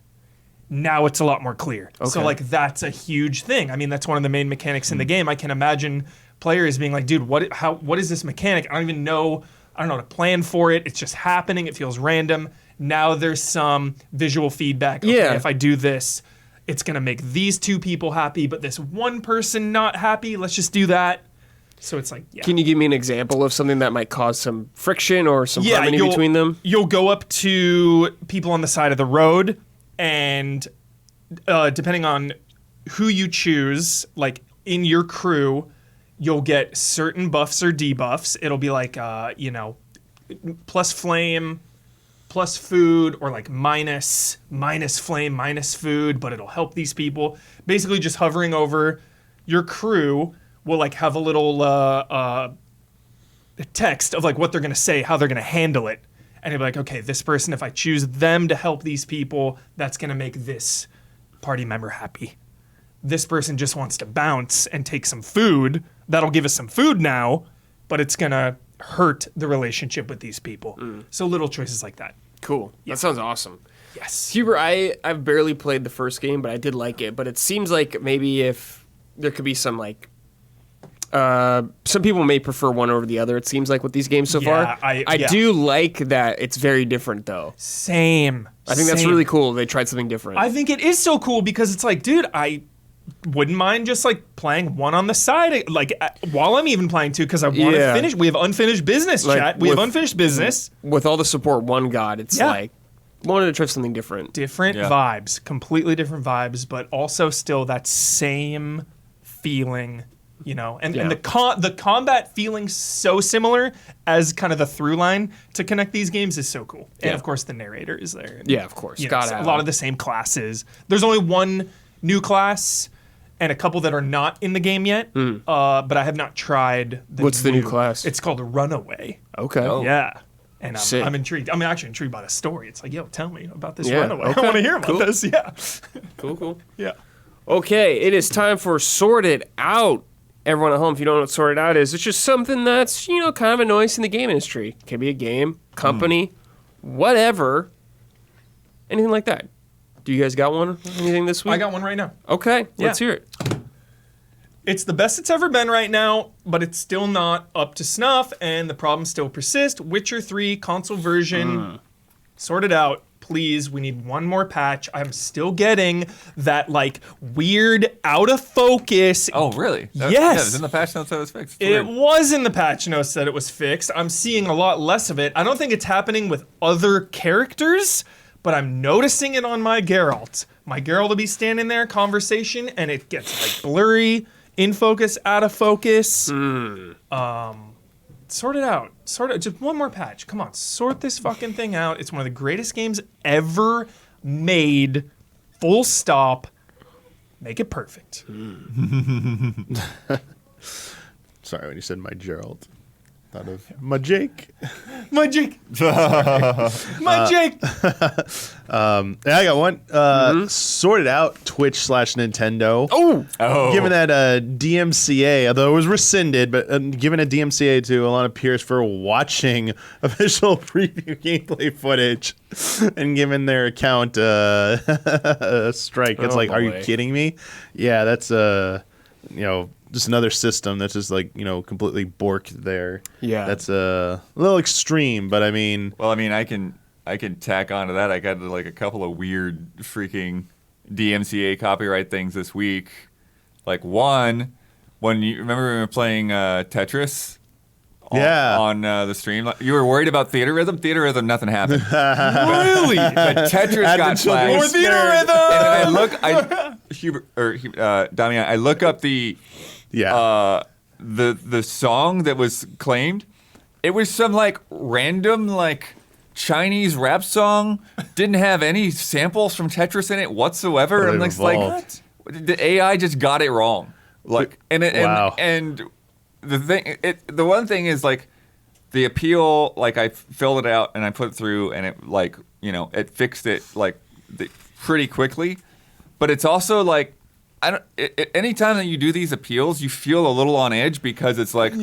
Now it's a lot more clear. So like that's a huge thing. I mean, that's one of the main mechanics in the game. I can imagine players being like, dude, what is this mechanic? I don't even know. I don't know how to plan for it. It's just happening. It feels random. Now there's some visual feedback. Okay, Yeah. if I do this, it's going to make these two people happy, but this one person not happy. Let's just do that. So it's like, yeah. Can you give me an example of something that might cause some friction or some harmony between them? You'll go up to people on the side of the road, and depending on who you choose, like in your crew, you'll get certain buffs or debuffs. It'll be like, plus flame, plus food, or like minus flame, minus food, but it'll help these people. Basically, just hovering over your crew will like have a little text of like what they're gonna say, how they're gonna handle it, and it'll be like, okay, this person, if I choose them to help these people, that's gonna make this party member happy. This person just wants to bounce and take some food. That'll give us some food now, but it's gonna hurt the relationship with these people. So little choices like that. Cool. That sounds awesome. Yes. Huber, I've barely played the first game, but I did like it. But it seems like maybe if there could be some like Some people may prefer one over the other. It seems like with these games so Yeah, far. I do like that it's very different though. Same. I think that's really cool. They tried something different. I think it is so cool because it's like, dude, I wouldn't mind just like playing one on the side, like while I'm even playing two, because I want to finish. We have unfinished business, Like, chat. We have unfinished business. With all the support one got, it's like wanted to try something different. Different vibes, completely different vibes, but also still that same feeling. You know, and the combat feeling so similar as kind of the through line to connect these games is so cool. And of course, the narrator is there. And, Yeah, of course. you know, a lot of the same classes. There's only one new class and a couple that are not in the game yet. But I have not tried. What's the new class? It's called Runaway. Okay. Oh. Yeah. And Sick. I'm intrigued. I'm actually intrigued by the story. It's like, yo, tell me about this Yeah, Runaway. okay, I want to hear about cool. this. Yeah. Cool. Yeah. Okay, it is time for Sorted Out. Everyone at home, if you don't know what Sorted Out is, it's just something that's, kind of annoying in the game industry. Can be a game, company, whatever. Anything like that. Do you guys got one? Anything this week? I got one right now. Okay, let's Yeah. hear it. It's the best it's ever been right now, but it's still not up to snuff, and the problems still persist. Witcher 3 console version, sorted out. Please, we need one more patch. I'm still getting that like weird out of focus. Oh, really? Yes. Yeah, it was in the patch notes that was fixed. It's It weird. was in the patch notes that it was fixed. I'm seeing a lot less of it. I don't think it's happening with other characters, but I'm noticing it on my Geralt. My Geralt will be standing there, conversation, and it gets like blurry, in focus, out of focus. Sort it out. Sort it. Just one more patch. Come on, sort this fucking thing out. It's one of the greatest games ever made. Full stop. Make it perfect. Sorry, when you said my Gerald. Thought of my Jake. My Jake. My Jake. Yeah, I got one. Sorted out Twitch/Nintendo. Oh. Given that DMCA, although it was rescinded, but given a DMCA to a lot of peers for watching official preview gameplay footage and given their account a strike. It's like, are you boy. kidding me? Yeah, that's just another system that's just like, completely borked there. Yeah. That's a little extreme, but I mean, Well, I mean, I can tack onto that. I got like a couple of weird freaking DMCA copyright things this week. Like one, when you remember we were playing Tetris on the stream, like, you were worried about theater rhythm. Theater rhythm, nothing happened. Really? But Tetris got flagged. More theater rhythm. And Damiani, I look up the song that was claimed. It was some like random like Chinese rap song. Didn't have any samples from Tetris in it whatsoever. Totally I'm just like, revolved. the AI just got it wrong. Like, Wow. and the one thing is like the appeal. Like I filled it out and I put it through, and it like it fixed it like pretty quickly. But it's also like anytime that you do these appeals, you feel a little on edge because it's like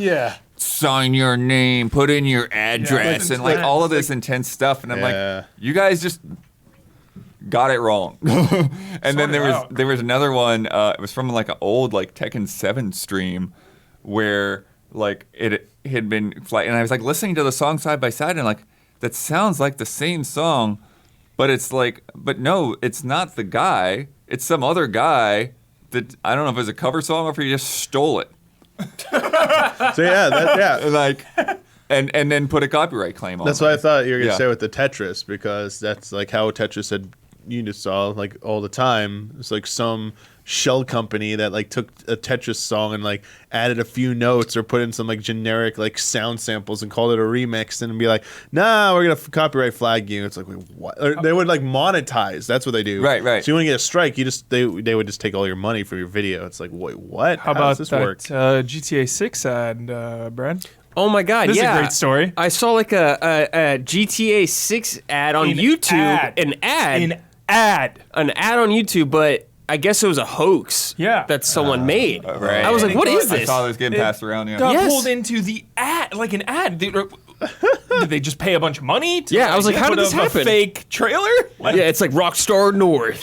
sign your name, put in your address, and like all of this intense stuff. And I'm like, you guys just got it wrong. And then there was another one. It was from like an old like Tekken 7 stream where like it had been flat, and I was like listening to the song side by side, and like that sounds like the same song, but it's like, but no, it's not the guy. It's some other guy that I don't know if it was a cover song or if he just stole it. So Like, and then put a copyright claim on. That's it. what I thought you were gonna Yeah. say with the Tetris, because that's like how Tetris had Unisaw like all the time. It's like some shell company that like took a Tetris song and like added a few notes or put in some like generic like sound samples and called it a remix and be like, nah, we're gonna copyright flag you. It's like, wait, what? Or they would like monetize. That's what they do. Right. So you want to get a strike, they would just take all your money for your video. It's like, wait, what? How about does this that work? GTA 6 ad, Brad? Oh my God! This is yeah, a great story. I saw like a GTA 6 ad on YouTube. An ad on YouTube, but I guess it was a hoax. Yeah. that someone made. Right. I was like, And what it is got- I this? saw this getting passed around. Yeah. Got Yes. pulled into the ad, like an ad. Did they just pay a bunch of money? To, Yeah, I was like, how did put this up happen? A fake trailer? Like, Yeah, it's like Rockstar North.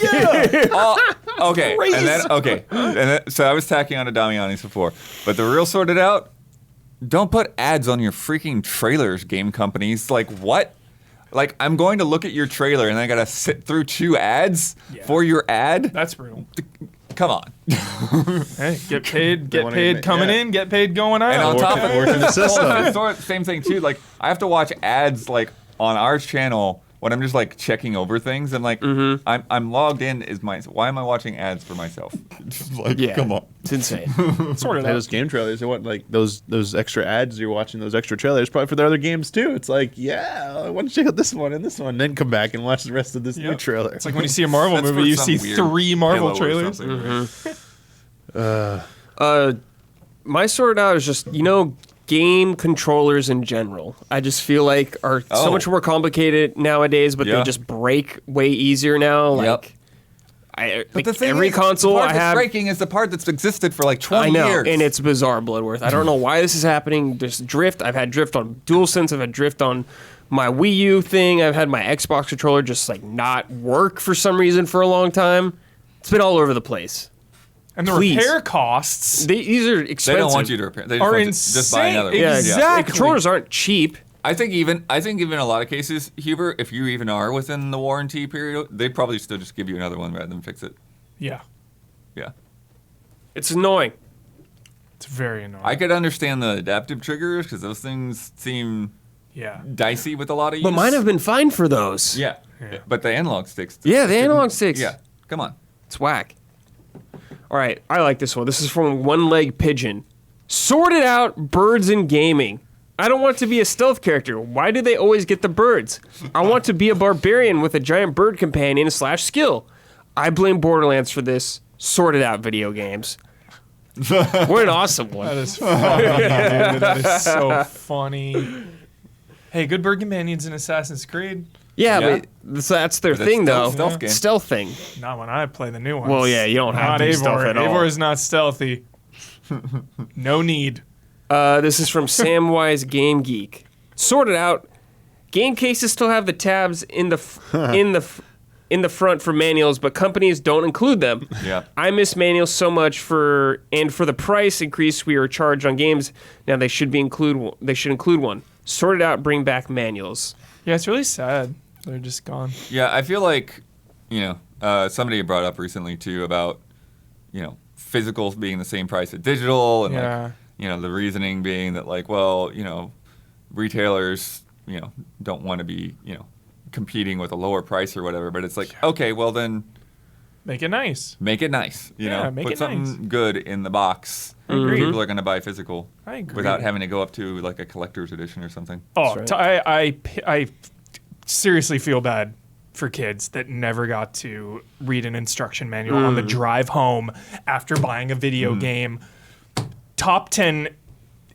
Okay, Crazy. and then, so I was tacking on to Damiani's before, but the real sorted out. Don't put ads on your freaking trailers, game companies. Like what? Like I'm going to look at your trailer and I gotta sit through 2 ads for your ad. That's brutal. Come on. Hey, get paid wanna coming admit- in, get paid going out. And on top of Working the system. same thing too. Like I have to watch ads like on our channel when I'm just like checking over things. And like I'm logged in. Why am I watching ads for myself? Like Yeah. come on. It's insane. sort of. Those game trailers, what like those extra ads you're watching, those extra trailers, probably for the other games too. It's like, yeah, why don't you check out this one and this one, then come back and watch the rest of this new trailer. It's like when you see a Marvel That's movie, for you some see weird 3 Marvel pillow or trailers. something. My sort out is just, game controllers in general. I just feel like are so Oh. much more complicated nowadays, but Yeah. they just break way easier now. Like, Yep. like every console the part I that's have. breaking is the part that's existed for like 20 I know, years. and it's bizarre, Bloodworth. I don't know why this is happening. There's drift. I've had drift on DualSense. I've had drift on my Wii U thing. I've had my Xbox controller just like not work for some reason for a long time. It's been all over the place. And the Please. repair costs These are expensive. they don't want you to repair. They just are want you to just buy insane. another. Yeah, Exactly. Controllers aren't cheap. I think even in a lot of cases, Hubert, if you even are within the warranty period, they'd probably still just give you another one rather than fix it. Yeah. Yeah. It's annoying. It's very annoying. I could understand the adaptive triggers because those things seem yeah. dicey with a lot of use. But mine have been fine for those. Yeah. But the analog sticks. Yeah, the analog sticks. Yeah. Come on. It's whack. All right, I like this one. This is from One Leg Pigeon. Sorted out birds in gaming. I don't want to be a stealth character. Why do they always get the birds? I want to be a barbarian with a giant bird companion / skill. I blame Borderlands for this. Sorted out video games. What an awesome one. That is funny, dude. That is so funny. Hey, good bird companions in Assassin's Creed. Yeah, Yeah. but that's their But thing, it's though. stealth game. Stealth thing. Not when I play the new ones. Well, yeah, you don't have Not to be Eivor. stealth at all. Eivor is not stealthy. No need. This is from Samwise Game Geek. Sorted out. Game cases still have the tabs in the front for manuals, but companies don't include them. Yeah. I miss manuals so much for the price increase we are charged on games. Now they should include one. Sorted out. Bring back manuals. Yeah, it's really sad. They're just gone. Yeah, I feel like, somebody brought up recently too about, physicals being the same price as digital, and Yeah. the reasoning being that like, well, retailers, don't want to be, competing with a lower price or whatever. But it's like, okay, well then Make it nice. make it nice. Make put it something nice. good in the box. agree. People are going to buy physical I agree. without having to go up to like a collector's edition or something. Oh, That's right. I seriously feel bad for kids that never got to read an instruction manual on the drive home after buying a video game. Top 10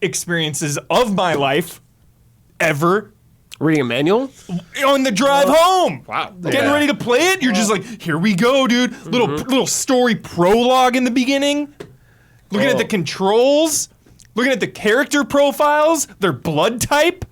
experiences of my life ever Reading a manual? on the drive home. Wow. Getting Yeah. ready to play it, you're just like, here we go, dude. Little story prologue in the beginning. Looking at the controls, looking at the character profiles, their blood type.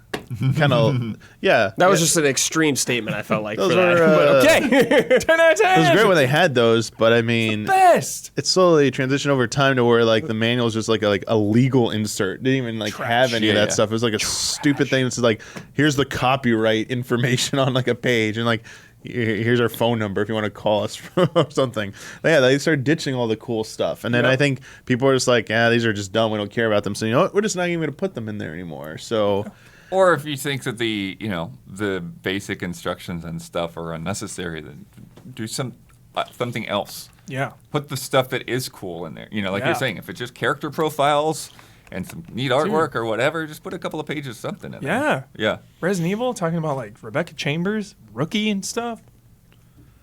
Kind of, yeah. That was just an extreme statement, I felt like, Those for that. were, But okay. 10 out of 10. It was great when they had those, but I mean, Best. it slowly transitioned over time to where like the manual is just like a legal insert. Didn't even like have any of Yeah, that yeah. stuff. It was like a stupid thing that's like, here's the copyright information on like a page, and like here's our phone number if you want to call us or something. But yeah, they started ditching all the cool stuff, and then I think people are just like, yeah, these are just dumb. We don't care about them. So you know what? We're just not even going to put them in there anymore. So. Or if you think that the basic instructions and stuff are unnecessary, then do something else. Yeah. Put the stuff that is cool in there. Like Yeah. you're saying, if it's just character profiles and some neat artwork or whatever, just put a couple of pages of something in there. Yeah. Yeah. Resident Evil, talking about like Rebecca Chambers, Rookie and stuff.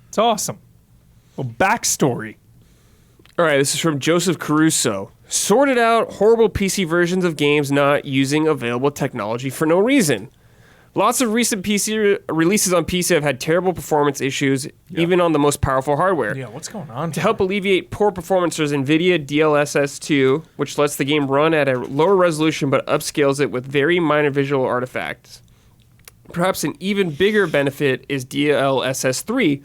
It's awesome. Well, backstory. All right, this is from Joseph Caruso. Sorted out horrible PC versions of games not using available technology for no reason. Lots of recent PC releases on PC have had terrible performance issues, even on the most powerful hardware. Yeah, what's going on? To help alleviate poor performance, there's NVIDIA DLSS2, which lets the game run at a lower resolution but upscales it with very minor visual artifacts. Perhaps an even bigger benefit is DLSS3,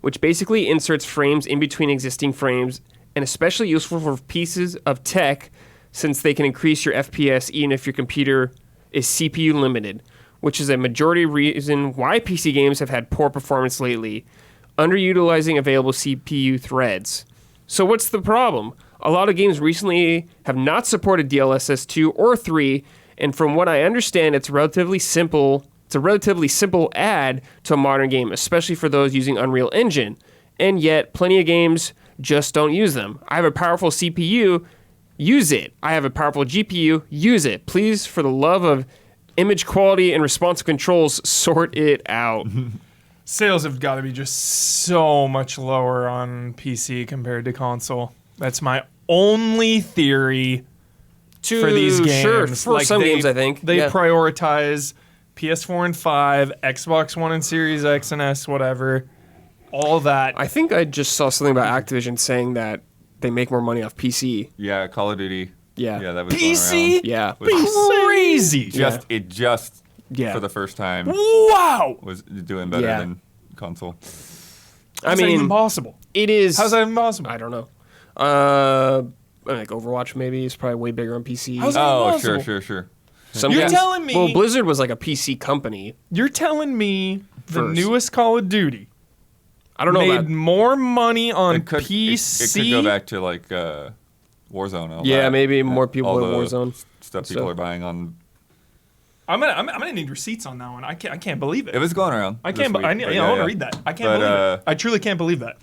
which basically inserts frames in between existing frames and especially useful for pieces of tech since they can increase your FPS even if your computer is CPU limited, which is a majority reason why PC games have had poor performance lately, underutilizing available CPU threads. So what's the problem? A lot of games recently have not supported DLSS 2 or 3, and from what I understand, it's a relatively simple add to a modern game, especially for those using Unreal Engine. And yet, plenty of games just don't use them. I have a powerful CPU, use it. I have a powerful GPU, use it. Please, for the love of image quality and responsive controls, sort it out. Sales have got to be just so much lower on PC compared to console. That's my only theory for these games. Sure, for some games, I think. They prioritize PS4 and 5, Xbox One and Series X and S, whatever, all that. I think I just saw something about Activision saying that they make more money off PC. Yeah, Call of Duty. Yeah, that was PC? Yeah. Crazy. Just Yeah. for the first time Wow. was doing better than console. How's that even possible? It is. How's that even possible? I don't know. Like Overwatch maybe is probably way bigger on PC. How's that Oh, possible? sure. Some You're games- telling me- Well, Blizzard was like a PC company. You're telling me the First. newest Call of Duty I don't know made about. more money on It could PC? go back to like Warzone. All Yeah, that. maybe more people all in the Warzone. Stuff people are buying on. I'm gonna need receipts on that one. I can't believe it. It was going around. I this can't. week, I but want to read that. I can't believe it. I truly can't believe that.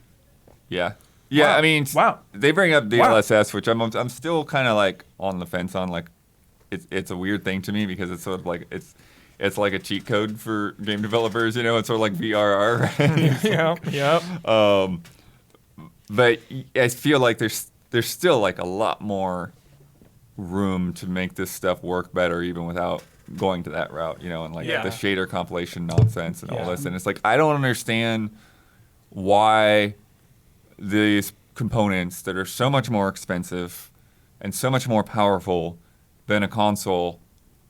Yeah. Wow. I mean, Wow. They bring up DLSS, which I'm still kind of like on the fence on. Like, it's a weird thing to me because it's sort of like it's like a cheat code for game developers. It's sort of like VRR. Right? Yeah. But I feel like there's still like a lot more room to make this stuff work better, even without going to that route. And like Yeah. the shader compilation nonsense and all Yeah. this. And it's like I don't understand why these components that are so much more expensive and so much more powerful than a console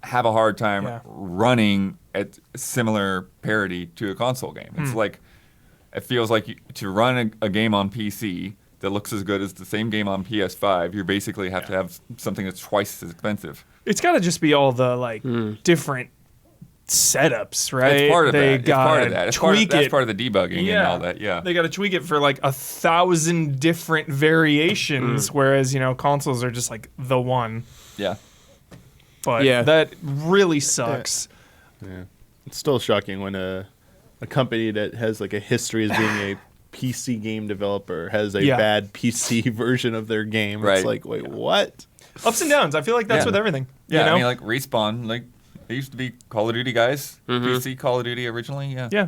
have a hard time running at similar parity to a console game. It's like it feels like to run a game on PC that looks as good as the same game on PS5, you basically have to have something that's twice as expensive. It's got to just be all the different setups, right? It's part of they that. It's part of that. gotta It's part of, tweak that's it. part of the debugging and all that. Yeah. They got to tweak it for like 1,000 different variations, whereas consoles are just like the one. Yeah. But that really sucks. Yeah. It's still shocking when a company that has like a history as being a PC game developer has a bad PC version of their game. Right. It's like, wait, what? Ups and downs. I feel like that's with everything. Yeah, you know? I mean, like Respawn, like they used to be Call of Duty guys. PC Call of Duty originally, Yeah.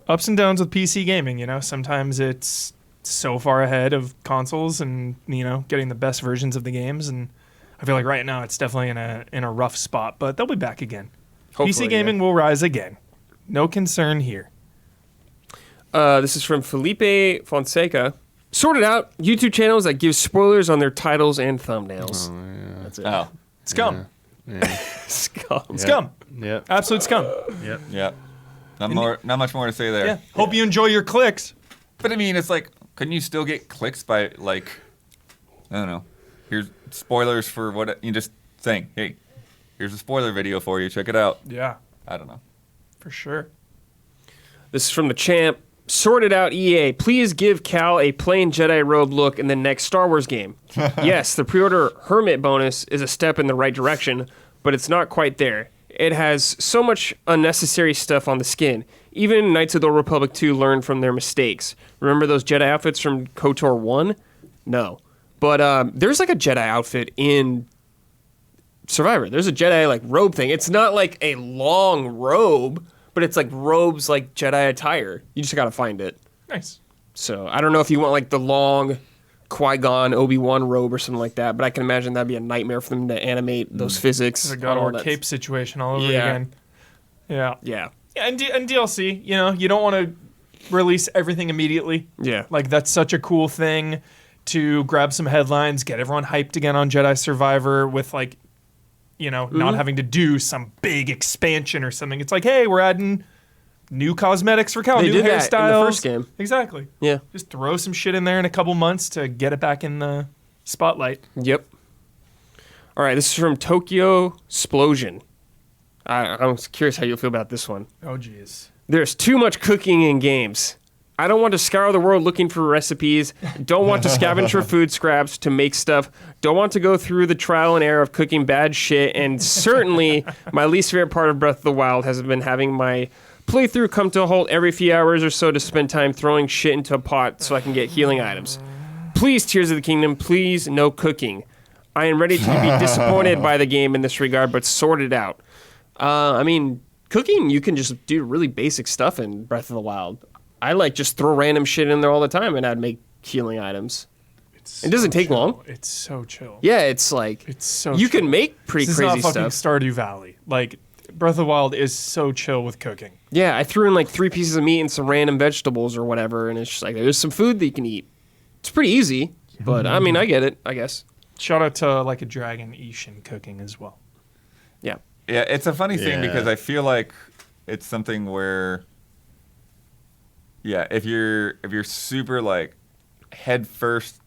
Ups and downs with PC gaming, Sometimes it's so far ahead of consoles and, getting the best versions of the games. And I feel like right now it's definitely in a rough spot, but they'll be back again. Hopefully, PC gaming will rise again. No concern here. This is from Felipe Fonseca. Sorted out YouTube channels that give spoilers on their titles and thumbnails. That's it. Oh. Scum. Yeah. Scum. Scum. Yeah. Absolute scum. Yep. Yeah. Not much more to say there. Yeah. Hope you enjoy your clicks. But I mean, it's like, couldn't you still get clicks by like, I don't know. Here's spoilers for what you just saying. Hey, here's a spoiler video for you. Check it out. Yeah. I don't know. For sure. This is from the champ. Sorted out EA. Please give Cal a plain Jedi robe look in the next Star Wars game. Yes, the pre-order Hermit bonus is a step in the right direction, but it's not quite there. It has so much unnecessary stuff on the skin. Even Knights of the Old Republic 2 learned from their mistakes. Remember those Jedi outfits from KOTOR 1? No. But there's like a Jedi outfit in Survivor. There's a Jedi like robe thing. It's not like a long robe, but it's like robes like Jedi attire. You just gotta find it. Nice. So I don't know if you want like the long Qui-Gon Obi-Wan robe or something like that, but I can imagine that'd be a nightmare for them to animate those physics. It's a God of all War that cape situation all over Yeah. again. Yeah. Yeah. Yeah, and DLC, you don't want to release everything immediately. Yeah. Like, that's such a cool thing to grab some headlines, get everyone hyped again on Jedi Survivor with, like, not having to do some big expansion or something. It's like, hey, we're adding new cosmetics for Cal, They new did that hairstyles. in the first game. Exactly. Yeah. Just throw some shit in there in a couple months to get it back in the spotlight. Yep. All right, this is from Tokyo Splosion. I'm curious how you'll feel about this one. Oh, jeez. There's too much cooking in games. I don't want to scour the world looking for recipes. Don't want to scavenge for food scraps to make stuff. Don't want to go through the trial and error of cooking bad shit. And certainly, my least favorite part of Breath of the Wild has been having my playthrough come to a halt every few hours or so to spend time throwing shit into a pot so I can get healing items. Please, Tears of the Kingdom, please, no cooking. I am ready to be disappointed by the game in this regard, but sort it out. I mean, cooking, you can just do really basic stuff in Breath of the Wild. I just throw random shit in there all the time and I'd make healing items. It doesn't take long. It's so chill. Yeah, it's so you chill. can make pretty This crazy is not fucking stuff. Stardew Valley. Breath of the Wild is so chill with cooking. Yeah, I threw in 3 pieces of meat and some random vegetables or whatever, and it's just there's some food that you can eat. It's pretty easy, but I mean, I get it, I guess. Shout out to Like a Dragon Ishin cooking as well. Yeah. Yeah, it's a funny thing Yeah. because I feel like it's something where, if you're super head first,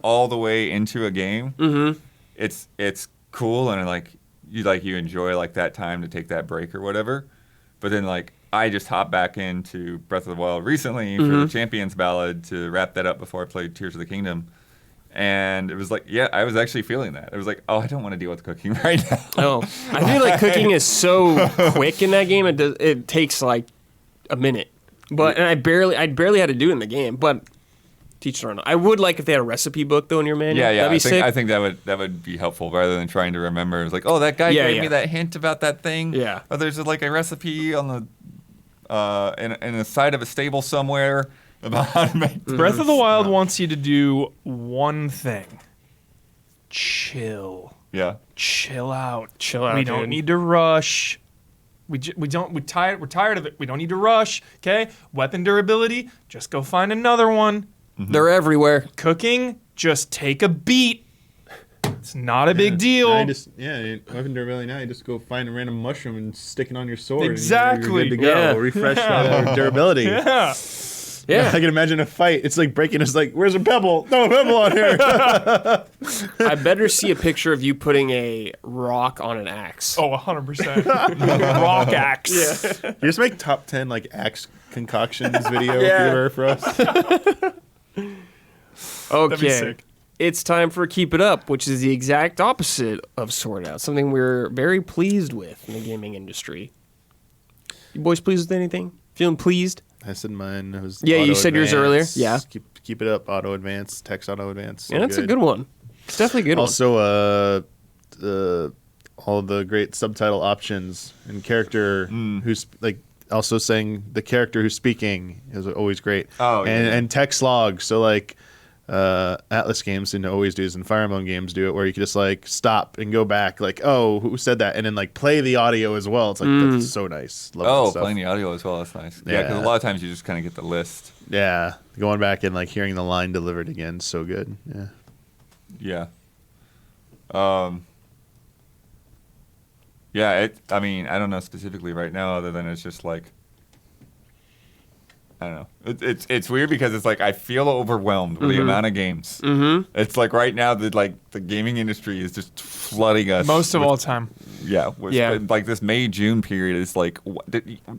all the way into a game, it's cool and you enjoy that time to take that break or whatever. But then I just hopped back into Breath of the Wild recently for the Champions Ballad to wrap that up before I played Tears of the Kingdom. And it was I was actually feeling that. It was I don't want to deal with cooking right now. Oh, I feel like cooking is so quick in that game. It takes a minute, and I barely had to do it in the game. But teach their own. I would like if they had a recipe book though in your manual. Yeah. That'd be sick. I think that would be helpful rather than trying to remember. It's that guy gave me that hint about that thing. Yeah. Or there's a recipe on the in the side of a stable somewhere about how to make. Breath of the Wild wants you to do one thing. Chill. Yeah. Chill out. Chill out, We dude. don't need to rush. We're tired of it. We don't need to rush. Okay? Weapon durability, just go find another one. They're everywhere. Cooking, just take a beat. It's not a big deal. Weapon durability now, you just go find a random mushroom and stick it on your sword. Exactly. And you're good to go. Yeah. Refresh that durability. Yeah. Yeah, I can imagine a fight. It's breaking. It's where's a pebble? No, a pebble on here. I better see a picture of you putting a rock on an axe. Oh, 100%. Rock axe. Yeah. You just make top 10 axe concoctions video Yeah. for us. That'd be Okay, sick. it's time for Keep It Up, which is the exact opposite of Sort Out. Something we're very pleased with in the gaming industry. You boys pleased with anything? Feeling pleased? I said mine. It was Yeah, you auto said yours advance. earlier. Yeah. Keep it up. Auto advance. Text auto advance. Yeah, that's a good one. It's definitely a good one. Also, all the great subtitle options and character who's also saying the character who's speaking is always great. Oh, yeah. And text log. So Atlas games seem to always do this, and Fire Emblem games do it, where you can just stop and go back, oh, who said that, and then play the audio as well. It's that's so nice. Love that stuff. Playing the audio as well. That's nice. Yeah, because a lot of times you just kind of get the list. Yeah, going back and hearing the line delivered again, so good. Yeah. Yeah. Yeah. I mean, I don't know specifically right now, other than it's just I don't know. It's weird because it's I feel overwhelmed with the amount of games. Mm-hmm. It's right now the gaming industry is just flooding us. Most of all time. Yeah. This May-June period is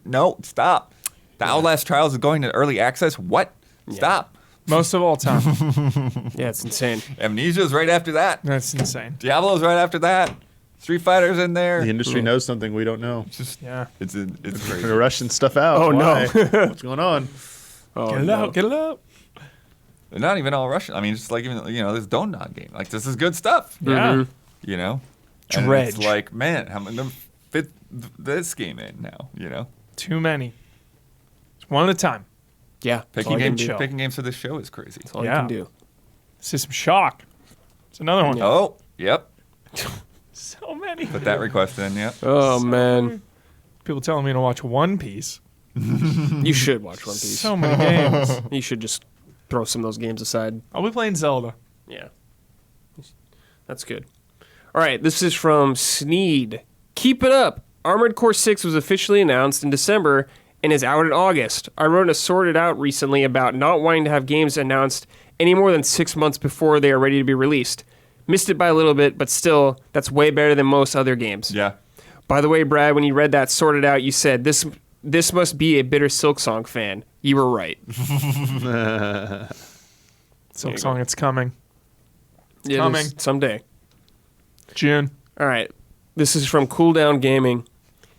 no, stop. The Outlast Trials is going to early access. What? Stop. Most of all time. Yeah, it's insane. Amnesia's right after that. That's insane. Diablo's right after that. Street Fighter's in there. The industry knows something we don't know. Yeah. It's crazy. They're rushing stuff out. Oh, no. Why? What's going on? Oh, Get it out. Get it out. They're not even all Russian. I mean, just even this Donut game. This is good stuff. Yeah. And Dredge. it's man, how many fit this game in now? Too many. It's one at a time. Yeah, Picking chill. games for this show is crazy. That's all Yeah. you can do. System Shock. It's another one. Oh, yep. So many. Put that request in. Yep. Oh, man. People telling me to watch One Piece. You should watch One Piece. So many games. You should just throw some of those games aside. I'll be playing Zelda. Yeah. That's good. All right, this is from Sneed. Keep it up. Armored Core 6 was officially announced in December and is out in August. I wrote a Sorted Out recently about not wanting to have games announced any more than 6 months before they are ready to be released. Missed it by a little bit, but still, that's way better than most other games. Yeah. By the way, Brad, when you read that Sorted Out, you said, this must be a bitter Silksong fan. You were right. Silksong, it's coming. It Coming. is someday. June. All right. This is from Cooldown Gaming.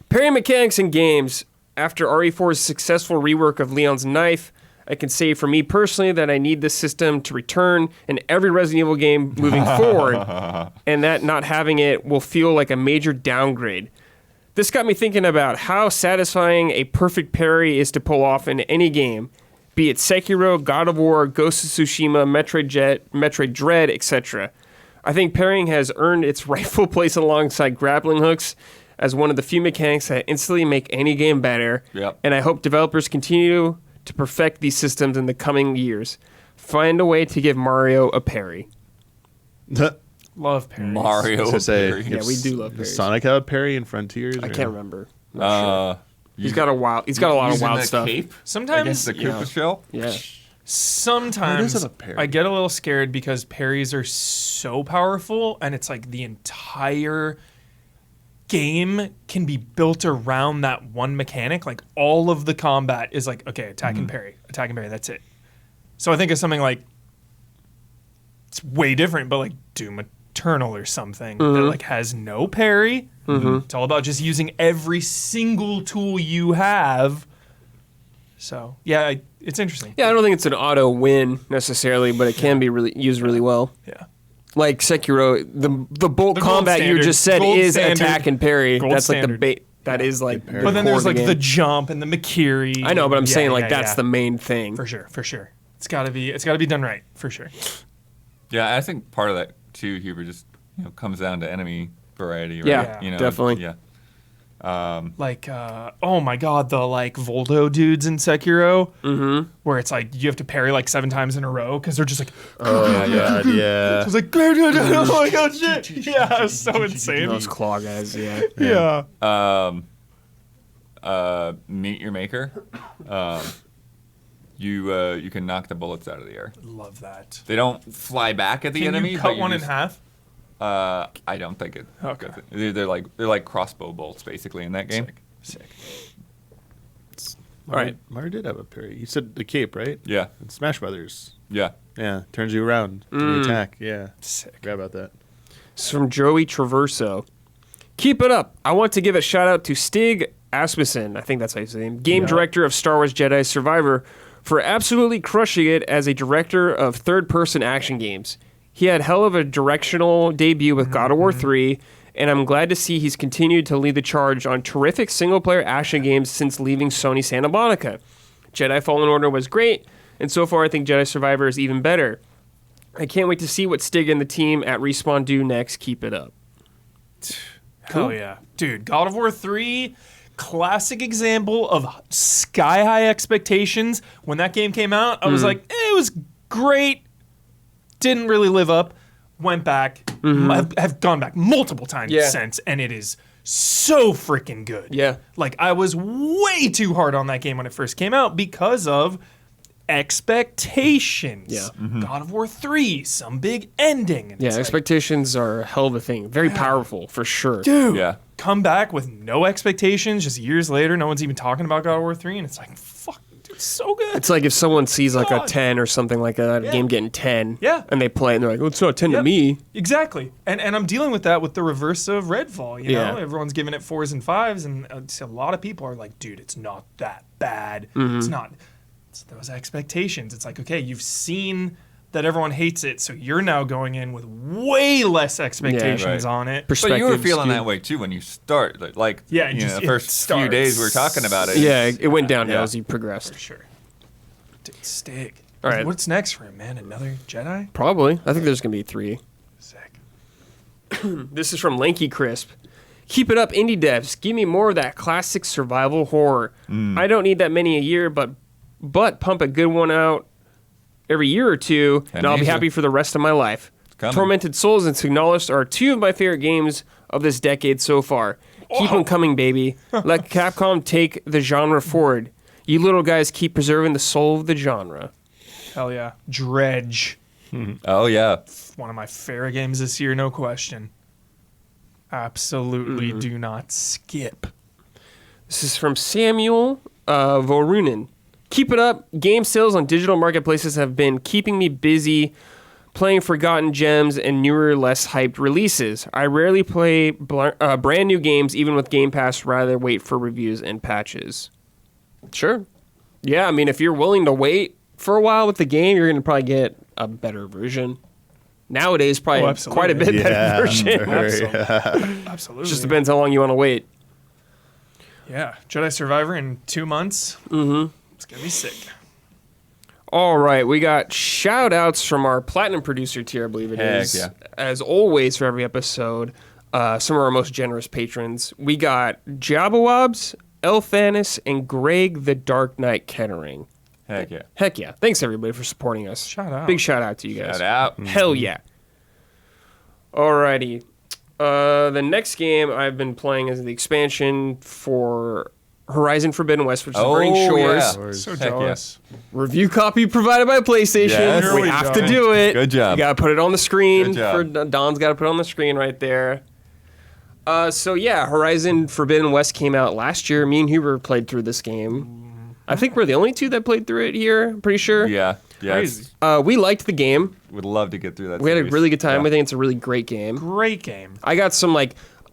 Parry mechanics in games. After RE4's successful rework of Leon's knife, I can say for me personally that I need this system to return in every Resident Evil game moving forward, and that not having it will feel like a major downgrade. This got me thinking about how satisfying a perfect parry is to pull off in any game, be it Sekiro, God of War, Ghost of Tsushima, Metroid Dread, etc. I think parrying has earned its rightful place alongside grappling hooks as one of the few mechanics that instantly make any game better, and I hope developers continue to perfect these systems in the coming years. Find a way to give Mario a parry. Love parries. Mario. Say, Yeah, we do love parries. Sonic have a parry in Frontiers? I or- can't remember. Not sure. He's got a lot of Using wild the stuff. Cape Sometimes, against the Koopa shell. Yeah. sometimes What is a parry? I get a little scared because parries are so powerful, and it's like the entire game can be built around that one mechanic. Like all of the combat is like, okay, attack and parry, that's it. So I think of something like, it's way different, but like Doom Eternal or something that like has no parry. It's all about just using every single tool you have. So yeah, it's interesting. Yeah, I don't think it's an auto win necessarily, but it can be really used really well. Yeah. Like Sekiro, the bolt The gold combat you standard. just said Gold is standard. attack and parry. Gold That's like standard. the bait. That is like. parry. But then core there's of like the game. jump and the Makiri. I know, but I'm Yeah, saying like yeah, that's yeah. the main thing. For sure. It's gotta be done right, for sure. Yeah, I think part of that too, Huber, just comes down to enemy variety, right? Yeah, definitely. Yeah. Like, oh my god, the like Voldo dudes in Sekiro, where it's like you have to parry like 7 times in a row because they're just like, Oh my god, yeah. it's like, oh my god, shit, yeah, it's so insane. Those claw guys, yeah. Yeah. Meet your maker. You can knock the bullets out of the air. Love that. They don't fly back at the Can enemy. you but cut one in just- half? I don't think it. Okay. They're like crossbow bolts basically in that game. Sick. All right. Mario did have a parry. You said the cape, right? Yeah. In Smash Brothers. Yeah. Yeah, turns you around to the attack. Yeah, Sick. forgot about that. It's from Joey Traverso. Keep it up. I want to give a shout out to Stig Asmussen, I think that's how you say him, game director of Star Wars Jedi Survivor, for absolutely crushing it as a director of third-person action games. He had hell of a directional debut with God of War 3, and I'm glad to see he's continued to lead the charge on terrific single-player action games since leaving Sony Santa Monica. Jedi Fallen Order was great, and so far I think Jedi Survivor is even better. I can't wait to see what Stig and the team at Respawn do next. Keep it up. Hell yeah. Dude, God of War 3, classic example of sky-high expectations. When that game came out, I was like, it was great. Didn't really live up. Went back. Have gone back multiple times since, and it is so freaking good. Yeah. Like, I was way too hard on that game when it first came out because of expectations. Yeah. God of War 3, some big ending. And Yeah, it's like, expectations are a hell of a thing. Very powerful, for sure. dude, Yeah. come back with no expectations, just years later, no one's even talking about God of War 3, and it's like, fuck, dude, it's so good. It's like if someone sees like a God. 10 or something like that, a Yeah. game getting 10, Yeah. and they play it, and they're like, well, it's not 10 to Yep. me. Exactly. And I'm dealing with that with the reverse of Redfall. You Yeah. know, everyone's giving it 4s and 5s, and a lot of people are like, dude, it's not that bad. Mm-hmm. It's not. It's those expectations. It's like, okay, you've seen that everyone hates it, so you're now going in with way less expectations right. on it. But you were Perspective feeling skewed. that way too when you start. Like Yeah, it you know, just- the it first few starts. days we were talking about it. Yeah, it went downhill Yeah. as you progressed. For sure. Dude, Stig. All right. What's next for him, man? Another Jedi? Probably. I think there's going to be 3. Sick. This is from Lanky Crisp. Keep it up, indie devs. Give me more of that classic survival horror. I don't need that many a year, but pump a good one out every year or two, and I'll be Amnesia. happy for the rest of my life. coming. Tormented Souls and Signalis are two of my favorite games of this decade so far. Keep them coming, baby. Let Capcom take the genre forward. You little guys keep preserving the soul of the genre. Hell yeah. Dredge. Oh, yeah. One of my favorite games this year, no question. Absolutely do not skip. This is from Samuel Vorunin. Keep it up. Game sales on digital marketplaces have been keeping me busy playing forgotten gems and newer, less hyped releases. I rarely play brand new games, even with Game Pass, rather wait for reviews and patches. Sure. Yeah, I mean, if you're willing to wait for a while with the game, you're going to probably get a better version. Nowadays, probably quite a bit better version. Absolutely. Just depends how long you want to wait. Yeah. Jedi Survivor in 2 months. Mm-hmm. It's going to be sick. All right, we got shout-outs from our platinum producer tier, I believe it is. Yeah. As always, for every episode, some of our most generous patrons. We got Jabbawabs, Elthanas, and Greg TheDarkKnight Kettering. Heck yeah. Heck yeah. Thanks, everybody, for supporting us. Shout out. Big shout-out to you guys. Shout out. Hell yeah. Alrighty. The next game I've been playing is the expansion for Horizon Forbidden West, which is Burning Shores. Yeah. So Heck jealous. Review copy provided by PlayStation. Yes. We Here we have go. to do it. Good job. You gotta put it on the screen. Good job. For Don's got to put it on the screen right there. So yeah, Horizon Forbidden West came out last year. Me and Huber played through this game. I think we're the only two that played through it here. I'm pretty sure. Yeah. Crazy. We liked the game. Would love to get through that. We had a series. really good time. Yeah. I think it's a really great game. Great game. I got some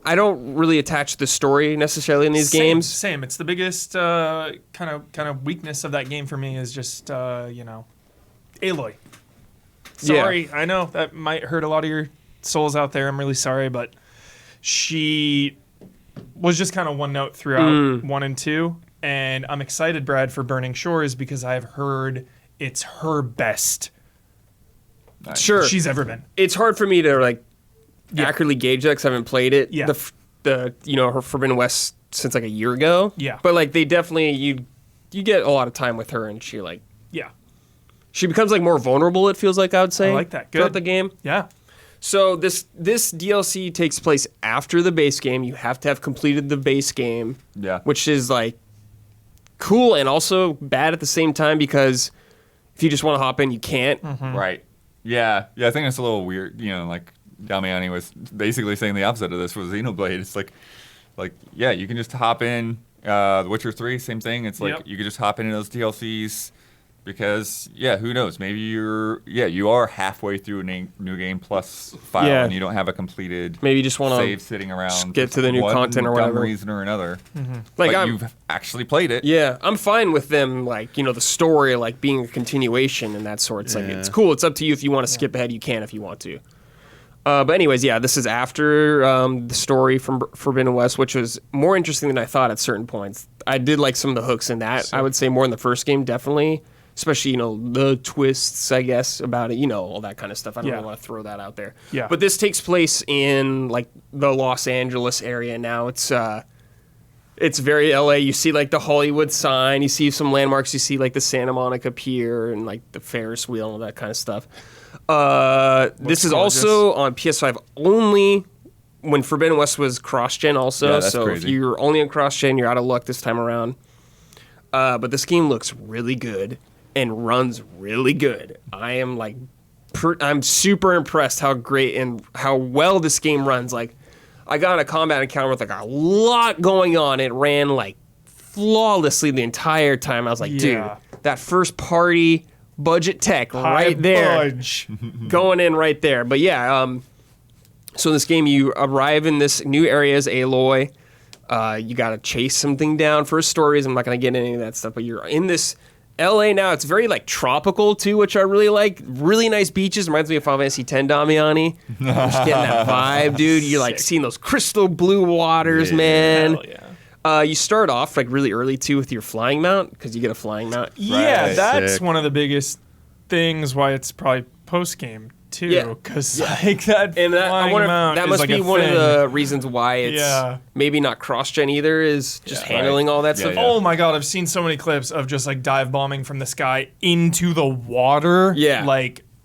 I don't really attach the story necessarily in these games. Same. It's the biggest kind of weakness of that game for me is just Aloy. Sorry, I know that might hurt a lot of your souls out there. I'm really sorry, but she was just kind of one note throughout 1 and 2, and I'm excited, Brad, for Burning Shores because I've heard it's her best Nice. Sure. she's ever been. It's hard for me to accurately gauge that because I haven't played it. Yeah. Her Forbidden West since a year ago. Yeah. But they definitely you get a lot of time with her and she Yeah, she becomes more vulnerable. It feels like I would say. I like that. Throughout Good. the game. yeah. So this DLC takes place after the base game. You have to have completed the base game, Yeah. which is cool and also bad at the same time because if you just want to hop in, you can't. Right. Yeah. Yeah. I think it's a little weird. Damiani was basically saying the opposite of this with Xenoblade. It's yeah, you can just hop in. The Witcher 3, same thing. It's Yep. you can just hop into those DLCs because who knows? Maybe you are halfway through a new game plus file Yeah. and you don't have a completed Maybe you just want save to sitting around. get to the new one content or dumb whatever. reason or another. Like, but I'm- you've actually played it. Yeah, I'm fine with them, the story, being a continuation and that sort. It's it's cool. It's up to you if you want to skip ahead. You can if you want to. But anyways, this is after the story from Forbidden West, which was more interesting than I thought at certain points. I did like some of the hooks in that. I would say more in the first game, definitely. Especially, the twists, I guess, about it, all that kind of stuff. I don't really want to throw that out there. Yeah. But this takes place in, the Los Angeles area now. It's very LA. You see the Hollywood sign. You see some landmarks. You see the Santa Monica Pier and the Ferris wheel and all that kind of stuff. This is also on PS5 only when Forbidden West was cross-gen also. Yeah, that's so crazy. if you're only on cross-gen, you're out of luck this time around. But this game looks really good and runs really good. I am I'm super impressed how great and how well this game runs. I got in a combat encounter with a lot going on. It ran flawlessly the entire time. I was Yeah. dude, that first party budget tech right there, Budge. going in right there. But so in this game you arrive in this new area as Aloy. You got to chase something down for stories. I'm not going to get into any of that stuff, but you're in this LA now. It's very tropical too, which I really like. Really nice beaches. Reminds me of Final Fantasy X, Damiani. I'm just getting that vibe, dude. You're seeing those crystal blue waters, man. Hell yeah. You start off really early too with your flying mount because you get a flying mount. Yeah, Right. that's Sick. one of the biggest things why it's probably post game too. Yeah. Because that And I flying wonder if mount that is must be a one of thing. the reasons why it's Yeah. maybe not cross-gen either, is just Yeah. handling all that Yeah, stuff. yeah. Oh my god, I've seen so many clips of just dive bombing from the sky into the water. Yeah.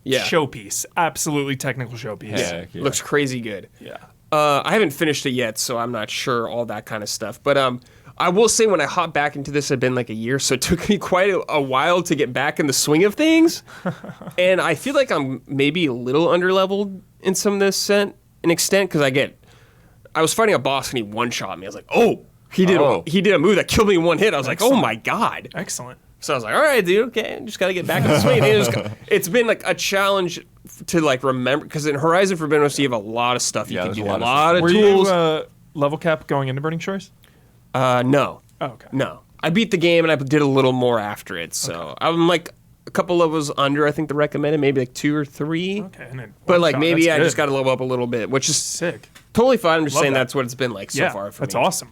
Yeah. showpiece. Absolutely technical showpiece. Heck yeah. Looks crazy good. Yeah. I haven't finished it yet, so I'm not sure all that kind of stuff. But I will say when I hopped back into this, it had been like a year, so it took me quite a while to get back in the swing of things. And I feel like I'm maybe a little underleveled in some of this an extent, because I was fighting a boss and he one-shot me. I was like, oh, he did a move that killed me in one hit. I was like, oh my God. Excellent. So I was like, all right, dude, okay, just got to get back in the swing. It's been like a challenge to like remember, because in Horizon Forbidden West, you have a lot of stuff you can there's do, a a lot of lot of Were tools. you level cap going into Burning Shores? No. Oh, okay. No. I beat the game and I did a little more after it. So I'm like a couple levels under, I think, the recommended, maybe like 2 or 3. Okay. And then But like maybe that's I good. just got to level up a little bit, which is Sick. totally fine. I'm just Love saying that. that's what it's been like so Yeah, far for that's me. awesome.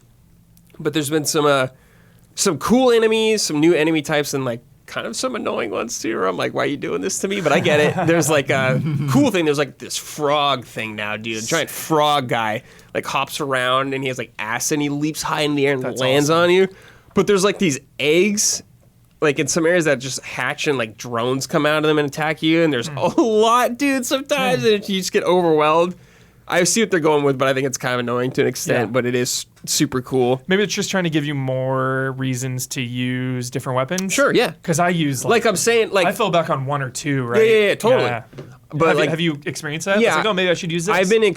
But there's been some cool enemies, some new enemy types, and like kind of some annoying ones too, where I'm like, why are you doing this to me? But I get it. There's like a cool thing. There's like this frog thing now, dude. A giant frog guy like hops around and he has like acid and he leaps high in the air and That's lands awesome. on you. But there's like these eggs, like in some areas that just hatch and like drones come out of them and attack you. And there's a lot, dude, sometimes and you just get overwhelmed. I see what they're going with, but I think it's kind of annoying to an extent, Yeah. but it is super cool. Maybe it's just trying to give you more reasons to use different weapons. Sure, yeah. Because I use Like I'm saying, like I fell back on 1 or 2, right? yeah, totally. But have, like, have you experienced that? Yeah. It's like, oh, maybe I should use this. I've been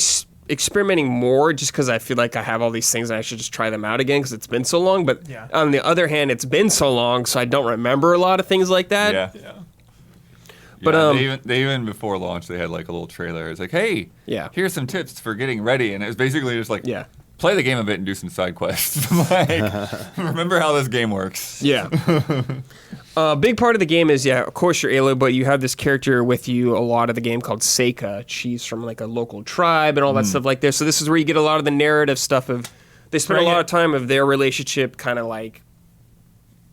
experimenting more just because I feel like I have all these things and I should just try them out again because it's been so long. But Yeah. on the other hand, it's been so long, so I don't remember a lot of things like that. Yeah. Yeah. But, they even before launch they had like a little trailer. It's like, hey, Yeah. here's some tips for getting ready, and it was basically just like, Yeah. play the game a bit and do some side quests. Like, remember how this game works. Yeah. Big part of the game is, of course you're Aloy, but you have this character with you a lot of the game called Seika. She's from like a local tribe and all that stuff like this. So this is where you get a lot of the narrative stuff of, they spend a lot of time of their relationship, kind of like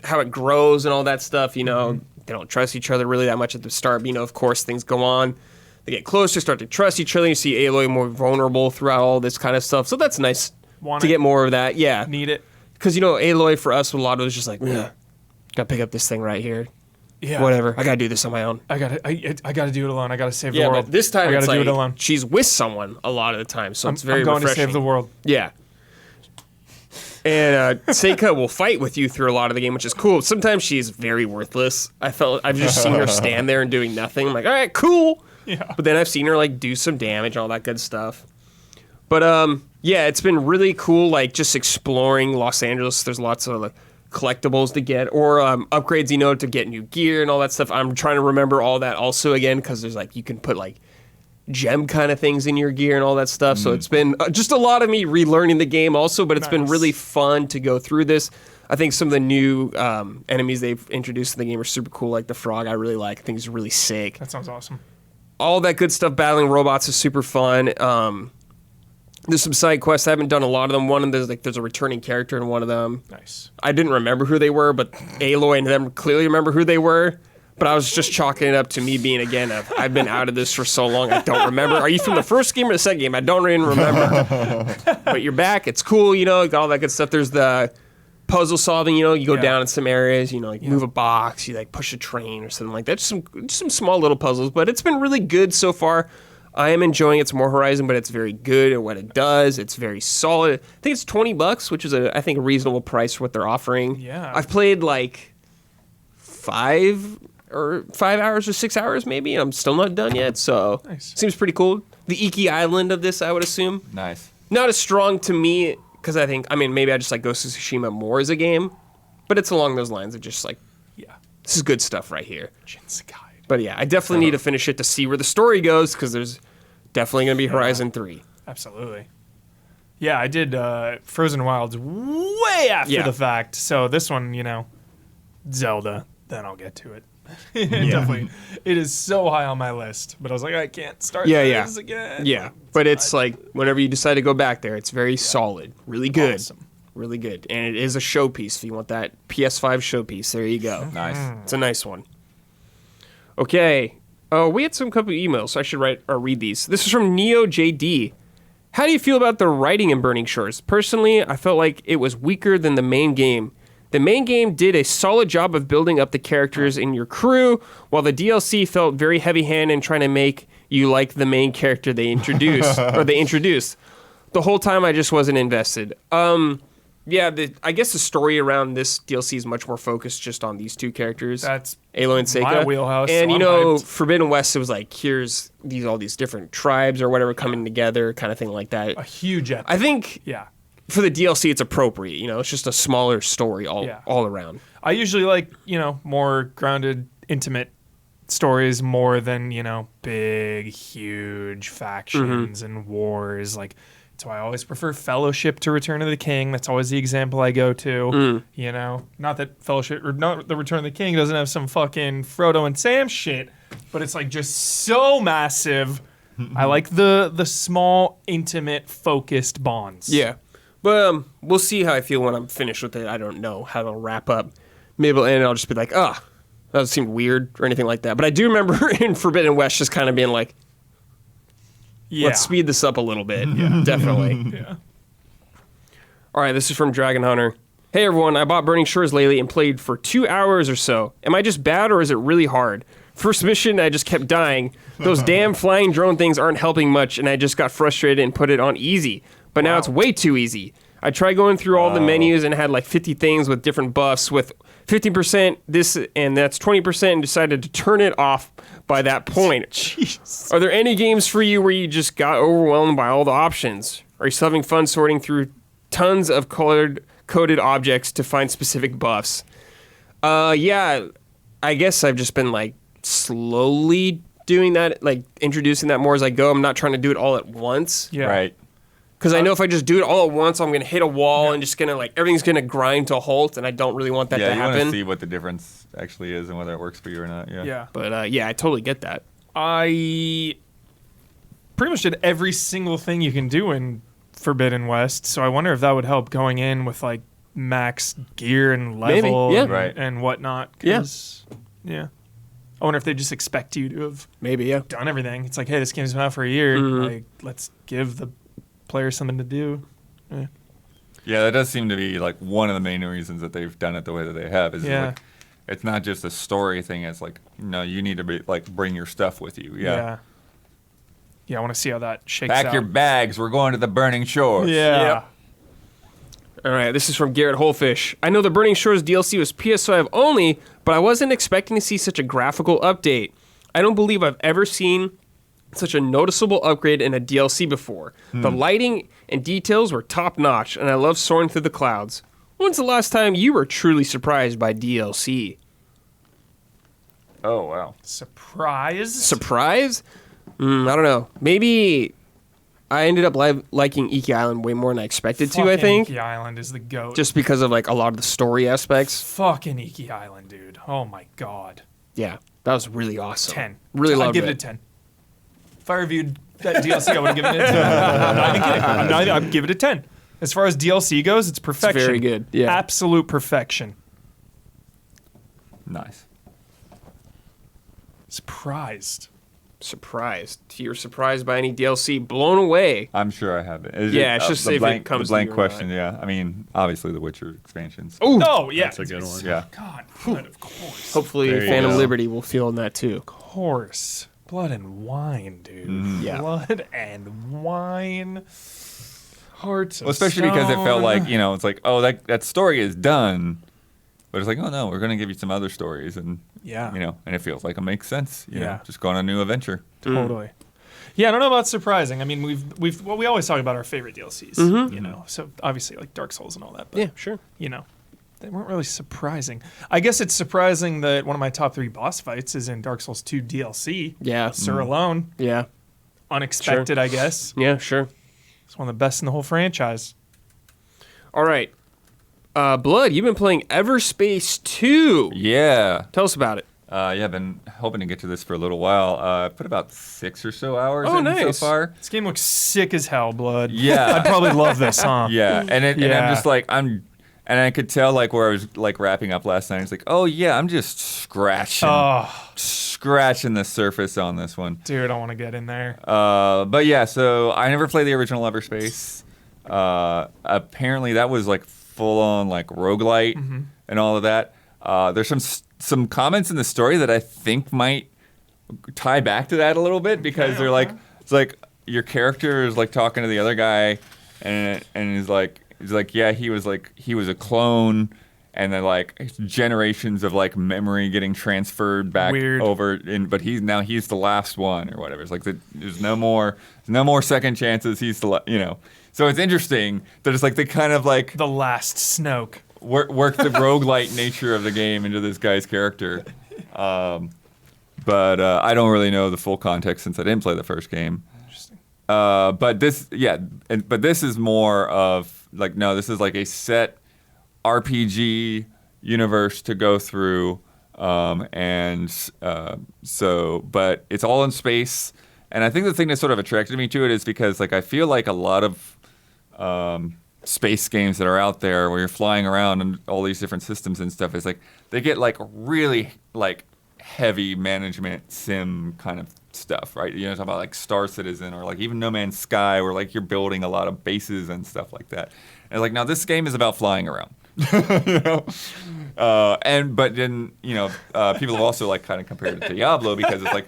how it grows and all that stuff, you know. They don't trust each other really that much at the start, but, you know, of course things go on. They get closer, start to trust each other. You see Aloy more vulnerable throughout all this kind of stuff. So that's nice Want to it. get more of that. Yeah. Need it. Because, you know, Aloy for us, a lot of it was just like, gotta pick up this thing right here. Yeah. Whatever. I gotta do this on my own. I gotta do it alone. I gotta save the Yeah, world. but this time I gotta it's do like it alone. she's with someone a lot of the time, so it's very I'm going refreshing. to save the world. Yeah. And Seika will fight with you through a lot of the game, which is cool. Sometimes she's very worthless. I've just seen her stand there and doing nothing. I'm like, all right, cool. Yeah. But then I've seen her like do some damage and all that good stuff. But yeah, it's been really cool, like just exploring Los Angeles. There's lots of like, collectibles to get or upgrades, you know, to get new gear and all that stuff. I'm trying to remember all that also again because there's like you can put like gem kind of things in your gear and all that stuff. So it's been just a lot of me relearning the game also, but it's been Nice. really fun to go through this. I think some of the new enemies they've introduced in the game are super cool, like the frog I really like. I think he's really sick. That sounds awesome. All that good stuff, battling robots is super fun. There's some side quests. I haven't done a lot of them. One of them, there's a returning character in one of them. Nice. I didn't remember who they were, but Aloy and them clearly remember who they were. But I was just chalking it up to me being, again, I've been out of this for so long, I don't remember. Are you from the first game or the second game? I don't even remember. But you're back. It's cool, you know, got all that good stuff. There's the puzzle solving, you know, you go Yeah. down in some areas, you know, like move a box, you like push a train or something like that. Just some small little puzzles, but it's been really good so far. I am enjoying It's More Horizon, but it's very good at what it does. It's very solid. I think it's $20, which is I think a reasonable price for what they're offering. Yeah. I've played like 5 hours or 6 hours maybe, and I'm still not done yet. So Nice. seems pretty cool. The Iki Island of this, I would assume, Nice. not as strong to me because I think maybe I just like Ghost of Tsushima more as a game, but it's along those lines of just like Yeah. this is good stuff right here. Jin's Guide. But yeah, I definitely need to finish it to see where the story goes because there's definitely going to be Horizon 3. Absolutely. Yeah, I did Frozen Wilds way after Yeah. the fact. So this one, you know, Zelda, then I'll get to it. Definitely. It is so high on my list. But I was like, I can't start this again. Yeah, but it's like whenever you decide to go back there, it's very solid, really good, Awesome. really good, and it is a showpiece. If you want that PS5 showpiece, there you go. Nice. It's a nice one. Okay, we had some couple emails, so I should read these. This is from Neo JD. How do you feel about the writing in Burning Shores? Personally, I felt like it was weaker than the main game. The main game did a solid job of building up the characters in your crew, while the DLC felt very heavy-handed in trying to make you like the main character they introduced. The whole time I just wasn't invested. Yeah, I guess the story around this DLC is much more focused just on these two characters. That's Aloy and Seika. my wheelhouse. And so you I'm know, hyped. Forbidden West, it was like, here's all these different tribes or whatever coming together, kind of thing like that. A huge epic. I think Yeah. for the DLC, it's appropriate. You know, it's just a smaller story all around. I usually like, more grounded, intimate stories more than, big, huge factions and wars. Like, that's why I always prefer Fellowship to Return of the King. That's always the example I go to. Not that Fellowship or not the Return of the King doesn't have some fucking Frodo and Sam shit, but it's like just so massive. I like the small, intimate, focused bonds. Yeah. But we'll see how I feel when I'm finished with it. I don't know how it'll wrap up. Maybe it'll end and I'll just be like, that doesn't seem weird or anything like that. But I do remember in Forbidden West just kind of being like, let's speed this up a little bit. Yeah, definitely. Yeah. All right, this is from Dragon Hunter. Hey everyone, I bought Burning Shores lately and played for 2 hours or so. Am I just bad or is it really hard? First mission, I just kept dying. Those damn flying drone things aren't helping much, and I just got frustrated and put it on easy. But now it's way too easy. I tried going through all the menus and had like 50 things with different buffs with 50% this and that's 20% and decided to turn it off by that point. Jeez. Are there any games for you where you just got overwhelmed by all the options? Are you still having fun sorting through tons of coded objects to find specific buffs? Yeah, I guess I've just been like slowly doing that, like introducing that more as I go. I'm not trying to do it all at once. Yeah. Right. Because I know if I just do it all at once, I'm going to hit a wall and just going to like, everything's going to grind to a halt, and I don't really want that to Yeah, you want happen. to see what the difference actually is and whether it works for you or not. Yeah. Yeah. But yeah, I totally get that. I pretty much did every single thing you can do in Forbidden West, so I wonder if that would help going in with like max gear and level Maybe, yeah. and, Right. and whatnot. Yeah. Yeah. I wonder if they just expect you to have Maybe, yeah. done everything. It's like, hey, this game's been out for a year. Mm-hmm. Like, let's give the player something to do. Yeah, that does seem to be like one of the main reasons that they've done it the way that they have. Is like, it's not just a story thing. It's like, no, you need to be like bring your stuff with you. Yeah. Yeah, I want to see how that shakes out. Pack your bags. We're going to the Burning Shores. Yeah. Yep. All right, this is from Garrett Holfish. I know the Burning Shores DLC was PS5 only, but I wasn't expecting to see such a graphical update. I don't believe I've ever seen such a noticeable upgrade in a DLC before. The lighting and details were top-notch, and I love soaring through the clouds. When's the last time you were truly surprised by DLC? Oh, wow. Surprise. Surprise? I don't know. Maybe I ended up liking Iki Island way more than I expected to, I Fucking think. Iki Island is the GOAT. Just because of like a lot of the story aspects. fucking Iki Island, dude. Oh my god. Yeah, that was really awesome. 10. Really I'd loved give it a 10. If I reviewed that DLC, I would have given it a 10. I'm not even kidding. I'd give it a 10. As far as DLC goes, it's perfection. very good, yeah. Absolute perfection. Nice. Surprised. Surprised. You're surprised by any DLC? Blown away. I'm sure I have it. Yeah, it's just the if it blank, comes the blank to you or question. Yeah, I mean, obviously the Witcher expansions. Ooh. Oh, yeah. That's a good one. Yeah. God, blood, of course. Hopefully, There you Phantom go. Liberty will feel that too. Of course. Blood and wine, dude. Yeah. Blood and wine. Hearts of Well, especially because it felt stone. like, it's like, oh, that story is done. But it's like, oh no, we're going to give you some other stories. And, Yeah. and it feels like it makes sense. You Yeah. know, just go on a new adventure. Totally. Yeah, I don't know about surprising. I mean, we always talk about our favorite DLCs, you know. So obviously, like Dark Souls and all that. But, Yeah, sure. they weren't really surprising. I guess it's surprising that one of my top 3 boss fights is in Dark Souls 2 DLC. Yeah. Sir Alone. Yeah. Unexpected, I guess. Yeah, sure. It's one of the best in the whole franchise. All right. Blood, you've been playing Everspace 2. Yeah. Tell us about it. I've been hoping to get to this for a little while. I put about 6 or so hours Oh, in so nice. far. This game looks sick as hell, Blood. Yeah. I'd probably love this, huh? Yeah, and I'm Yeah. just like and I could tell like where I was like wrapping up last night. It's like, oh yeah, I'm just scratching the surface on this one. Dude, I want to get in there. But yeah, so I never played the original Everspace. Apparently that was like full on like roguelite. and all of that. There's some comments in the story that I think might tie back to that a little bit because they're like, it's like your character is like talking to the other guy, and he's like, yeah, he was a clone, and then like generations of like memory getting transferred back over, but he's the last one or whatever. It's like there's no more second chances. He's the So it's interesting that it's like they kind of like the last Snoke. Work the roguelite nature of the game into this guy's character. But I don't really know the full context since I didn't play the first game. Interesting. But this is more of like, no, this is like a set RPG universe to go through. But it's all in space. And I think the thing that sort of attracted me to it is because like I feel like a lot of space games that are out there where you're flying around and all these different systems and stuff is like they get like really like heavy management sim kind of stuff, right? You know, talking about like Star Citizen or like even No Man's Sky where like you're building a lot of bases and stuff like that. And like now this game is about flying around. You know? But then, people have also like kind of compared it to Diablo because it's like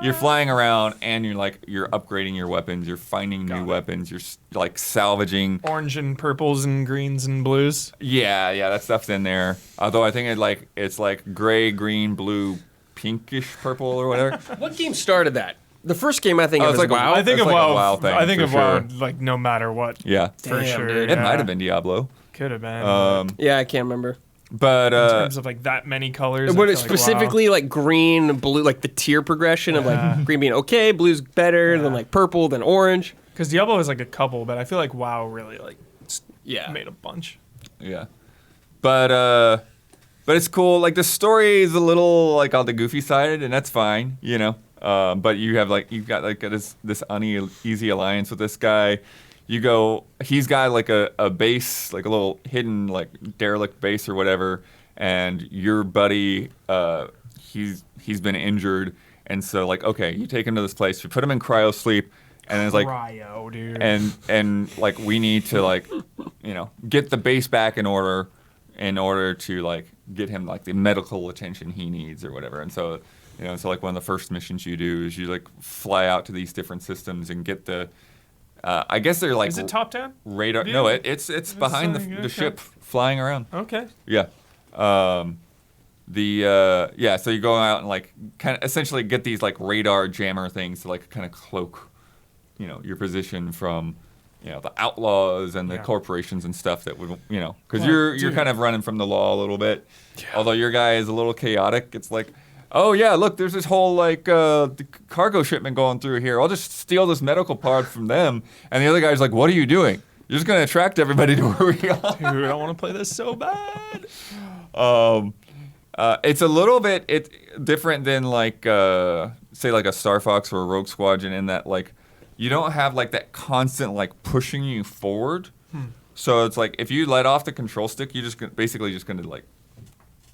you're flying around and you're upgrading your weapons, you're finding new weapons, you're like salvaging orange and purples and greens and blues. Yeah, that stuff's in there. Although I think it's like gray, green, blue, pinkish purple or whatever. What game started that? The first game I think of is like WoW. I think of like WoW. a WoW thing, I think for of WoW sure. like no matter what. Yeah, For Damn, sure. dude. it might have been Diablo. Could have been. Yeah, I can't remember. But in terms of like that many colors. But I it's feel like, specifically like green, blue, like the tier progression of like green being okay, blue's better, then like purple, then orange. because Diablo has like a couple, but I feel like WoW really like made a bunch. Yeah, but it's cool. Like the story is a little like on the goofy side, and that's fine, But you've got like this uneasy alliance with this guy. He's got like a base, like a little hidden like derelict base or whatever, and your buddy, he's been injured, and so like, okay, you take him to this place, you put him in cryo sleep, and it's like Cryo, dude. and like we need to like, get the base back in order to like get him like the medical attention he needs or whatever, and so. So like one of the first missions you do is you like fly out to these different systems and get the, I guess they're like. Is it top down? Radar? Yeah. No, it's behind the ship flying around. Okay. Yeah. So you go out and like kind of essentially get these like radar jammer things to like kind of cloak, your position from, the outlaws and the corporations and stuff that would, because you're kind of running from the law a little bit. Yeah. Although your guy is a little chaotic, it's like. Oh, yeah, look, there's this whole, like, cargo shipment going through here. I'll just steal this medical part from them. And the other guy's like, what are you doing? You're just going to attract everybody to where we are. Dude, I want to play this so bad. It's a little bit different than, like, say, like a Star Fox or a Rogue Squadron in that, like, you don't have, like, that constant, like, pushing you forward. So it's like, if you let off the control stick, you're just basically just going to, like,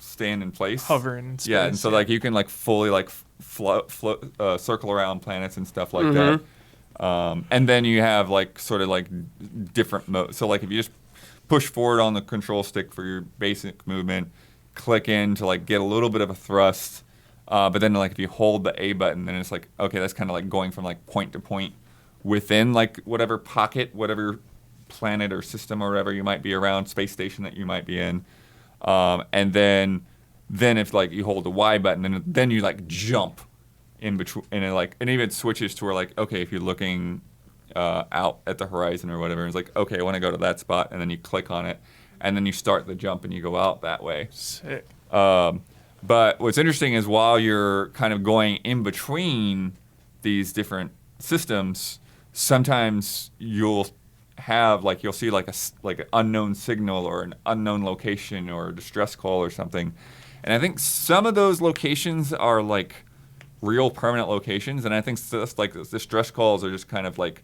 stand in place, hover in space. Yeah, and so like you can like fully like circle around planets and stuff like that. And then you have like sort of like different modes. So like if you just push forward on the control stick for your basic movement, click in to like get a little bit of a thrust. But then like if you hold the A button, then it's like okay, that's kind of like going from like point to point within like whatever pocket, whatever planet or system or whatever you might be around, space station that you might be in. And then if like you hold the Y button, then you like jump in between, and it even switches to where like okay, if you're looking out at the horizon or whatever, it's like okay, I want to go to that spot, and then you click on it, and then you start the jump and you go out that way. Sick. But what's interesting is while you're kind of going in between these different systems, sometimes you'll see like an unknown signal or an unknown location or a distress call or something. And I think some of those locations are like real permanent locations, and I think stuff like the distress calls are just kind of like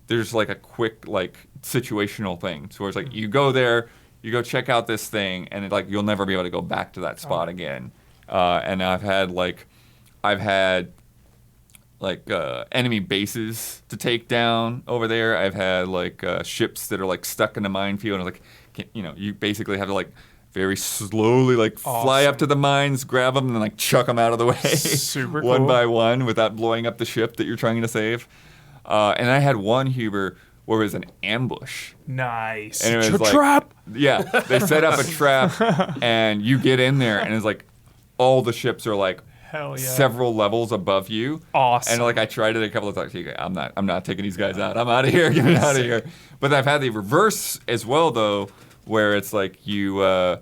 there's like a quick like situational thing. So it's like you go there, you go check out this thing, and like you'll never be able to go back to that spot again. And I've had like enemy bases to take down over there. I've had like ships that are like stuck in a minefield, and like you basically have to like very slowly like fly up to the mines, grab them, and then like chuck them out of the way Super one cool. by one without blowing up the ship that you're trying to save. And I had one, Huber, where it was an ambush. Nice. And it was like, trap. Yeah, they set up a trap, and you get in there, and it's like all the ships are like Hell yeah. several levels above you. Awesome. And like I tried it a couple of times. Okay, I'm not taking these guys out. I'm out of here. Get me out of here. But I've had the reverse as well, though, where it's like you go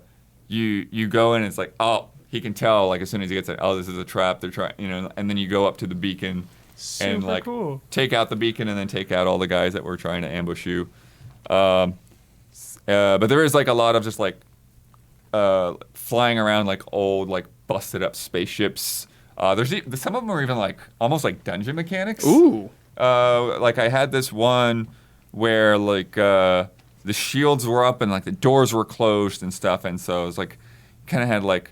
in, and it's like, oh, he can tell like as soon as he gets it. Oh, this is a trap. They're trying, and then you go up to the beacon. And Super like cool. take out the beacon and then take out all the guys that were trying to ambush you. But there is like a lot of just like flying around like old like busted up spaceships. There's some of them are even like almost like dungeon mechanics. Ooh. Like I had this one where like the shields were up and like the doors were closed and stuff, and so it was like kind of had like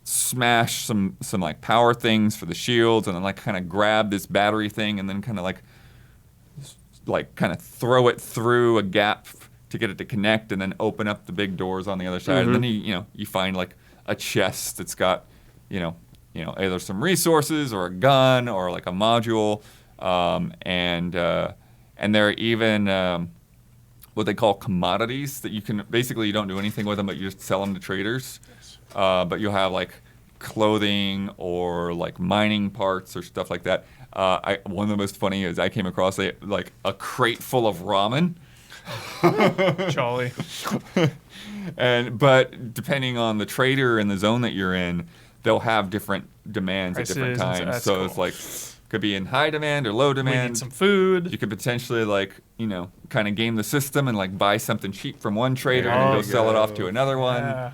smash some like power things for the shields, and then like kind of grab this battery thing and then kind of like kind of throw it through a gap to get it to connect, and then open up the big doors on the other side. And then you find like a chest that's got either some resources or a gun or like a module, and there are even what they call commodities that you can basically, you don't do anything with them, but you just sell them to traders. But you'll have like clothing or like mining parts or stuff like that. One of the most funny is I came across like a crate full of ramen. Jolly. But depending on the trader and the zone that you're in, they'll have different demands Prices at different and times. that's So cool. it's like could be in high demand or low We demand. need some food. You could potentially like kind of game the system and like buy something cheap from one trader and There then go you sell it off to another one. Yeah.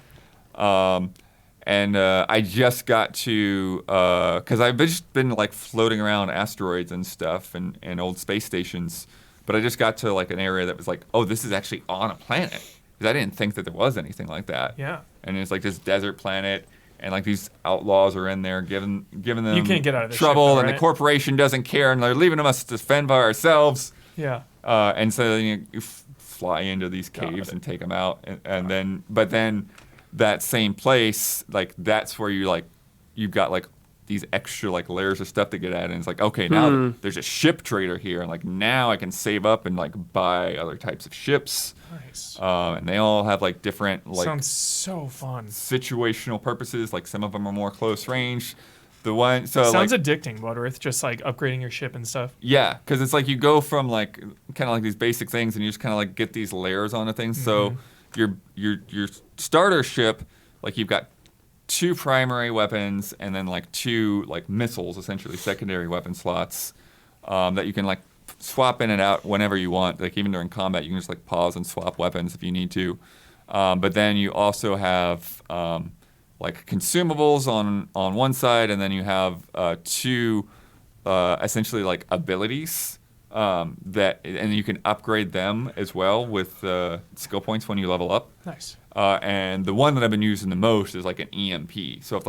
And I just got to, because I've just been like floating around asteroids and stuff and old space stations, but I just got to like an area that was like, oh, this is actually on a planet. Because I didn't think that there was anything like that. Yeah. And it's like this desert planet, and like these outlaws are in there giving them You can't get out of this trouble, ship, though, and the right? corporation doesn't care, and they're leaving us to fend by ourselves. Yeah. And so you fly into these caves and take them out, and then that same place, like that's where you've got like these extra like layers of stuff to get at, and it's like, okay, now there's a ship trader here, and like now I can save up and like buy other types of ships. Nice. And they all have like different like Sounds so fun. situational purposes. Like some of them are more close range. The one Sounds like, addicting, Butterworth, just like upgrading your ship and stuff. yeah, because it's like you go from like kind of like these basic things, and you just kind of like get these layers onto things. So your starter ship, like you've got 2 primary weapons and then like 2 like missiles, essentially secondary weapon slots that you can like swap in and out whenever you want. Like even during combat, you can just like pause and swap weapons if you need to. But then you also have like consumables on one side, and then you have 2 essentially like abilities that, and you can upgrade them as well with skill points when you level up. Nice. And the one that I've been using the most is like an EMP. So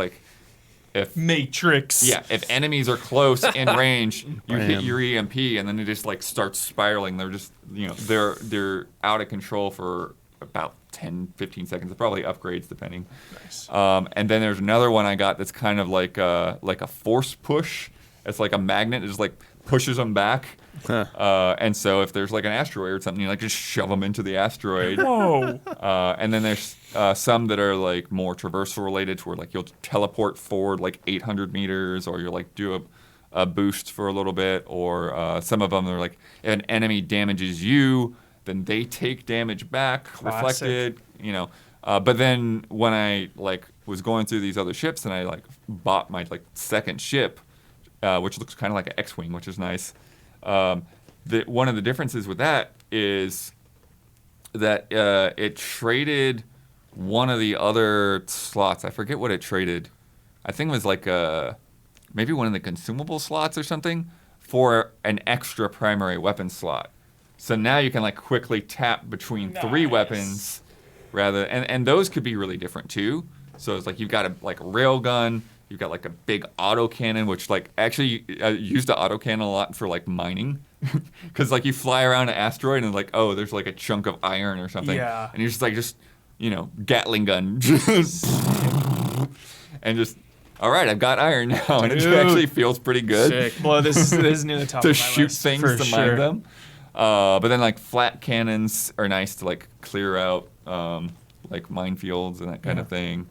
if Matrix. yeah, if enemies are close in range, you hit your EMP, and then it just like starts spiraling. They're just they're out of control for about 10-15 seconds. It probably upgrades depending. Nice. And then there's another one I got that's kind of like a force push. It's like a magnet. It just like pushes them back. And so if there's like an asteroid or something, you like just shove them into the asteroid. Whoa. And then there's some that are like more traversal related, to where like you'll teleport forward like 800 meters, or you'll like do a boost for a little bit, or some of them are like if an enemy damages you, then they take damage back, Classic. reflected. But then when I like was going through these other ships, and I like bought my like second ship, which looks kind of like an X-wing, which is nice. One of the differences with that is that it traded one of the other slots. I forget what it traded. I think it was like maybe one of the consumable slots or something for an extra primary weapon slot. So now you can like quickly tap between 3 weapons, and those could be really different too. So it's like you've got a like railgun, you've got like a big autocannon, which like actually used the autocannon a lot for like mining, because like you fly around an asteroid and like, oh, there's like a chunk of iron or something, Yeah. and you're just Gatling gun, and just. All right, I've got iron now, and it actually feels pretty good. Sick. Well, this is near the top to of my shoot list, things for to sure. mine them. But then like flat cannons are nice to like clear out like minefields and that kind of thing.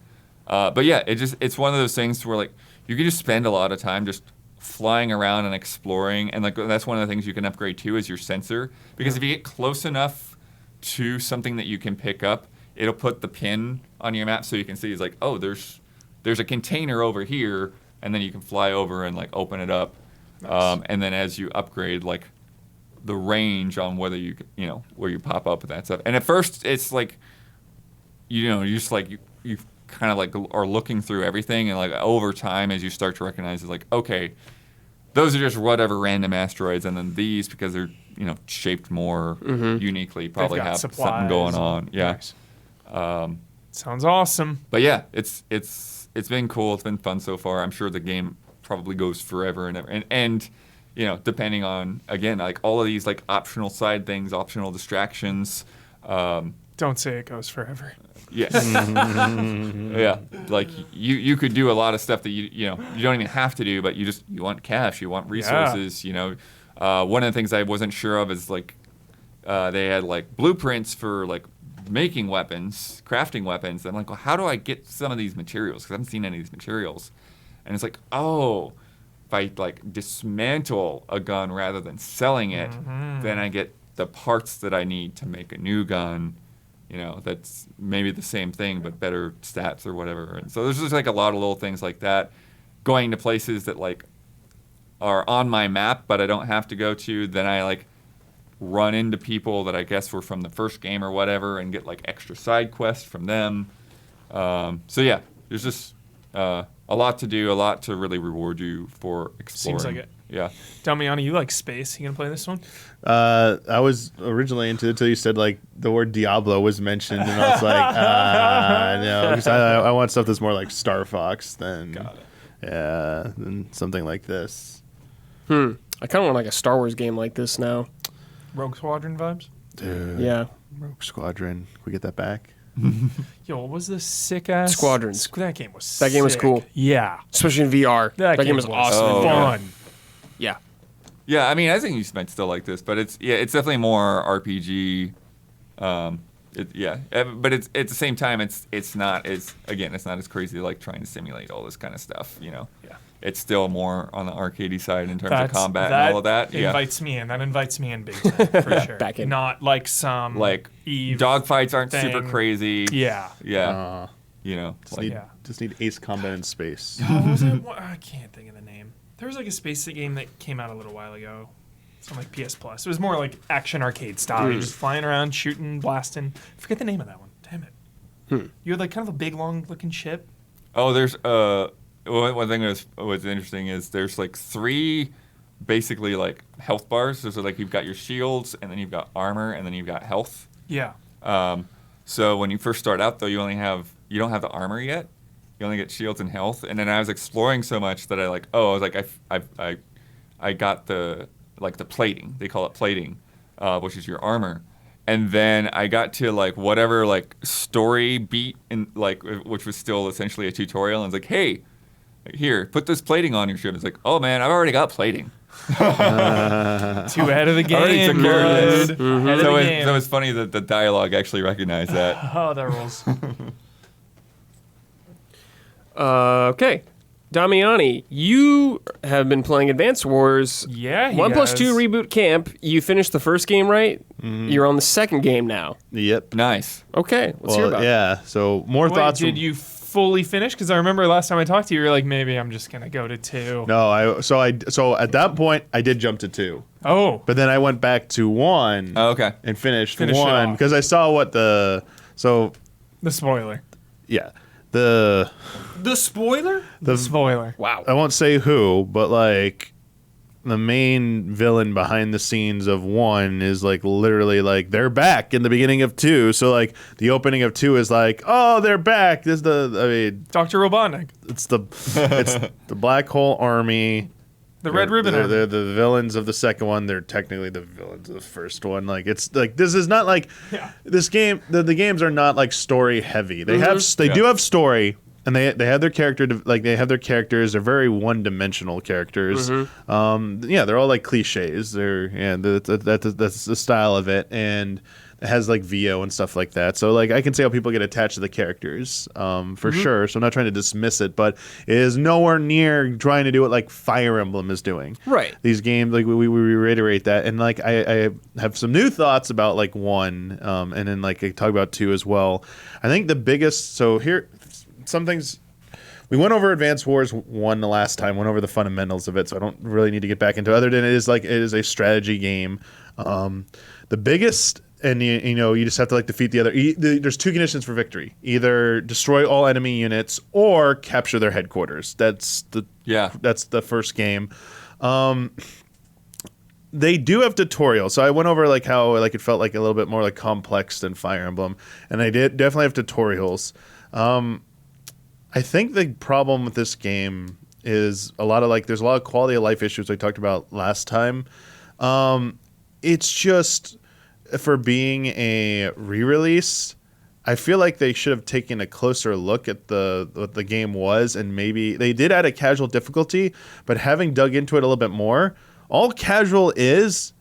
But yeah, it's one of those things where like you can just spend a lot of time just flying around and exploring, and like that's one of the things you can upgrade too is your sensor, because if you get close enough to something that you can pick up, it'll put the pin on your map so you can see it's like, oh, there's a container over here, and then you can fly over and like open it up. Nice. And then as you upgrade like the range on whether where you pop up and that stuff. And at first it's like you just like you kind of like are looking through everything, and like over time as you start to recognize it's like, okay, those are just whatever random asteroids, and then these, because they're shaped more uniquely, probably got have supplies something going on. Yeah. Nice. Sounds awesome. But yeah, it's been cool. It's been fun so far. I'm sure the game probably goes forever and ever. And depending on, again, like all of these like optional side things, optional distractions. Don't say it goes forever. Yeah. Yeah. Like you could do a lot of stuff that you don't even have to do, but you want cash, you want resources. One of the things I wasn't sure of is like they had like blueprints for like making weapons, crafting weapons. I'm like, well, how do I get some of these materials? Because I haven't seen any of these materials. And it's like, oh, if I like dismantle a gun rather than selling it, then I get the parts that I need to make a new gun. That's maybe the same thing but better stats or whatever. And so there's just like a lot of little things like that, going to places that like are on my map but I don't have to go to. Then I like run into people that I guess were from the first game or whatever and get like extra side quests from them. So yeah, there's just a lot to do, a lot to really reward you for exploring. Seems like it. Yeah. Damiani, you like space? You gonna play this one? I was originally into it until you said like the word Diablo was mentioned, and I was like, no, because I want stuff that's more like Star Fox than something like this. I kind of want like a Star Wars game like this now. Rogue Squadron vibes? Dude, Yeah. Rogue Squadron. Can we get that back? Yo, what was this sick ass Squadrons. That game was That game was sick. cool. Yeah. Especially in VR. That game was awesome. Oh, in VR. fun. Yeah. Yeah, I mean, I think you might still like this, but it's definitely more RPG. But at the same time, it's not as crazy like trying to simulate all this kind of stuff. Yeah. It's still more on the arcadey side in terms of combat and all of that. Yeah, invites me in. That invites me in big time, for sure. Back in. Not like some like Eve dogfights aren't thing. super crazy. Yeah. Yeah, Just need Ace Combat in space. What was it? I can't think of the name. There was like a space game that came out a little while ago. It's on like PS Plus. It was more like action arcade style. You're just flying around, shooting, blasting. Forget the name of that one. Damn it. You had like kind of a big, long looking ship. Oh, there's one thing what's interesting is there's like 3 basically like health bars. So like you've got your shields, and then you've got armor, and then you've got health. Yeah. So when you first start out though, you don't have the armor yet. You only get shields and health. And then I was exploring so much that I got the plating. They call it plating, which is your armor. And then I got to like whatever like story beat in like, which was still essentially a tutorial. And it's like, hey, here, put this plating on your ship. It's like, oh man, I've already got plating. Too ahead of the game. Already took care of this. Ahead of the game. So it's funny that the dialogue actually recognized that. Oh, that rules. Okay. Damiani, you have been playing Advance Wars. Yeah, he 1+2 has. Reboot Camp. You finished the first game, right? You're on the second game now. Yep. Nice. Okay, let's hear about it. Yeah. So more Wait, thoughts. did you fully finish? Because I remember last time I talked to you, you were like, maybe I'm just gonna go to 2. No, so at that point I did jump to 2, Oh, but then I went back to 1 Oh, okay. and finished Finish it 1 off. because I saw what the spoiler. The spoiler? The spoiler. Wow. I won't say who, but like the main villain behind the scenes of 1 is like literally like they're back in the beginning of 2. So like the opening of 2 is like, oh, they're back. This is Dr. Robotnik. it's the Black Hole Army. The Red Ribbon Army. They're the villains of the second one. They're technically the villains of the first one. Like it's like this is not like this game. The games are not like story heavy. They do have story, and they have their character. They have their characters. They're very one dimensional characters. They're all like cliches. That's the style of it, and it has like VO and stuff like that. So like I can see how people get attached to the characters for sure. So I'm not trying to dismiss it, but it is nowhere near trying to do what like Fire Emblem is doing. Right. These games, like we reiterate that, and like I have some new thoughts about like 1, and then like I talk about 2 as well. I think the biggest. So here, some things. We went over Advance Wars 1 the last time. Went over the fundamentals of it, so I don't really need to get back into it, other than it is a strategy game. The biggest. And you just have to like defeat the other. There's 2 conditions for victory: either destroy all enemy units or capture their headquarters. That's the first game. They do have tutorials, so I went over like how like it felt like a little bit more like complex than Fire Emblem, and they definitely have tutorials. I think the problem with this game is there's a lot of quality of life issues I talked about last time. It's just. For being a re-release, I feel like they should have taken a closer look at what the game was, and maybe they did add a casual difficulty, but having dug into it a little bit more, all casual is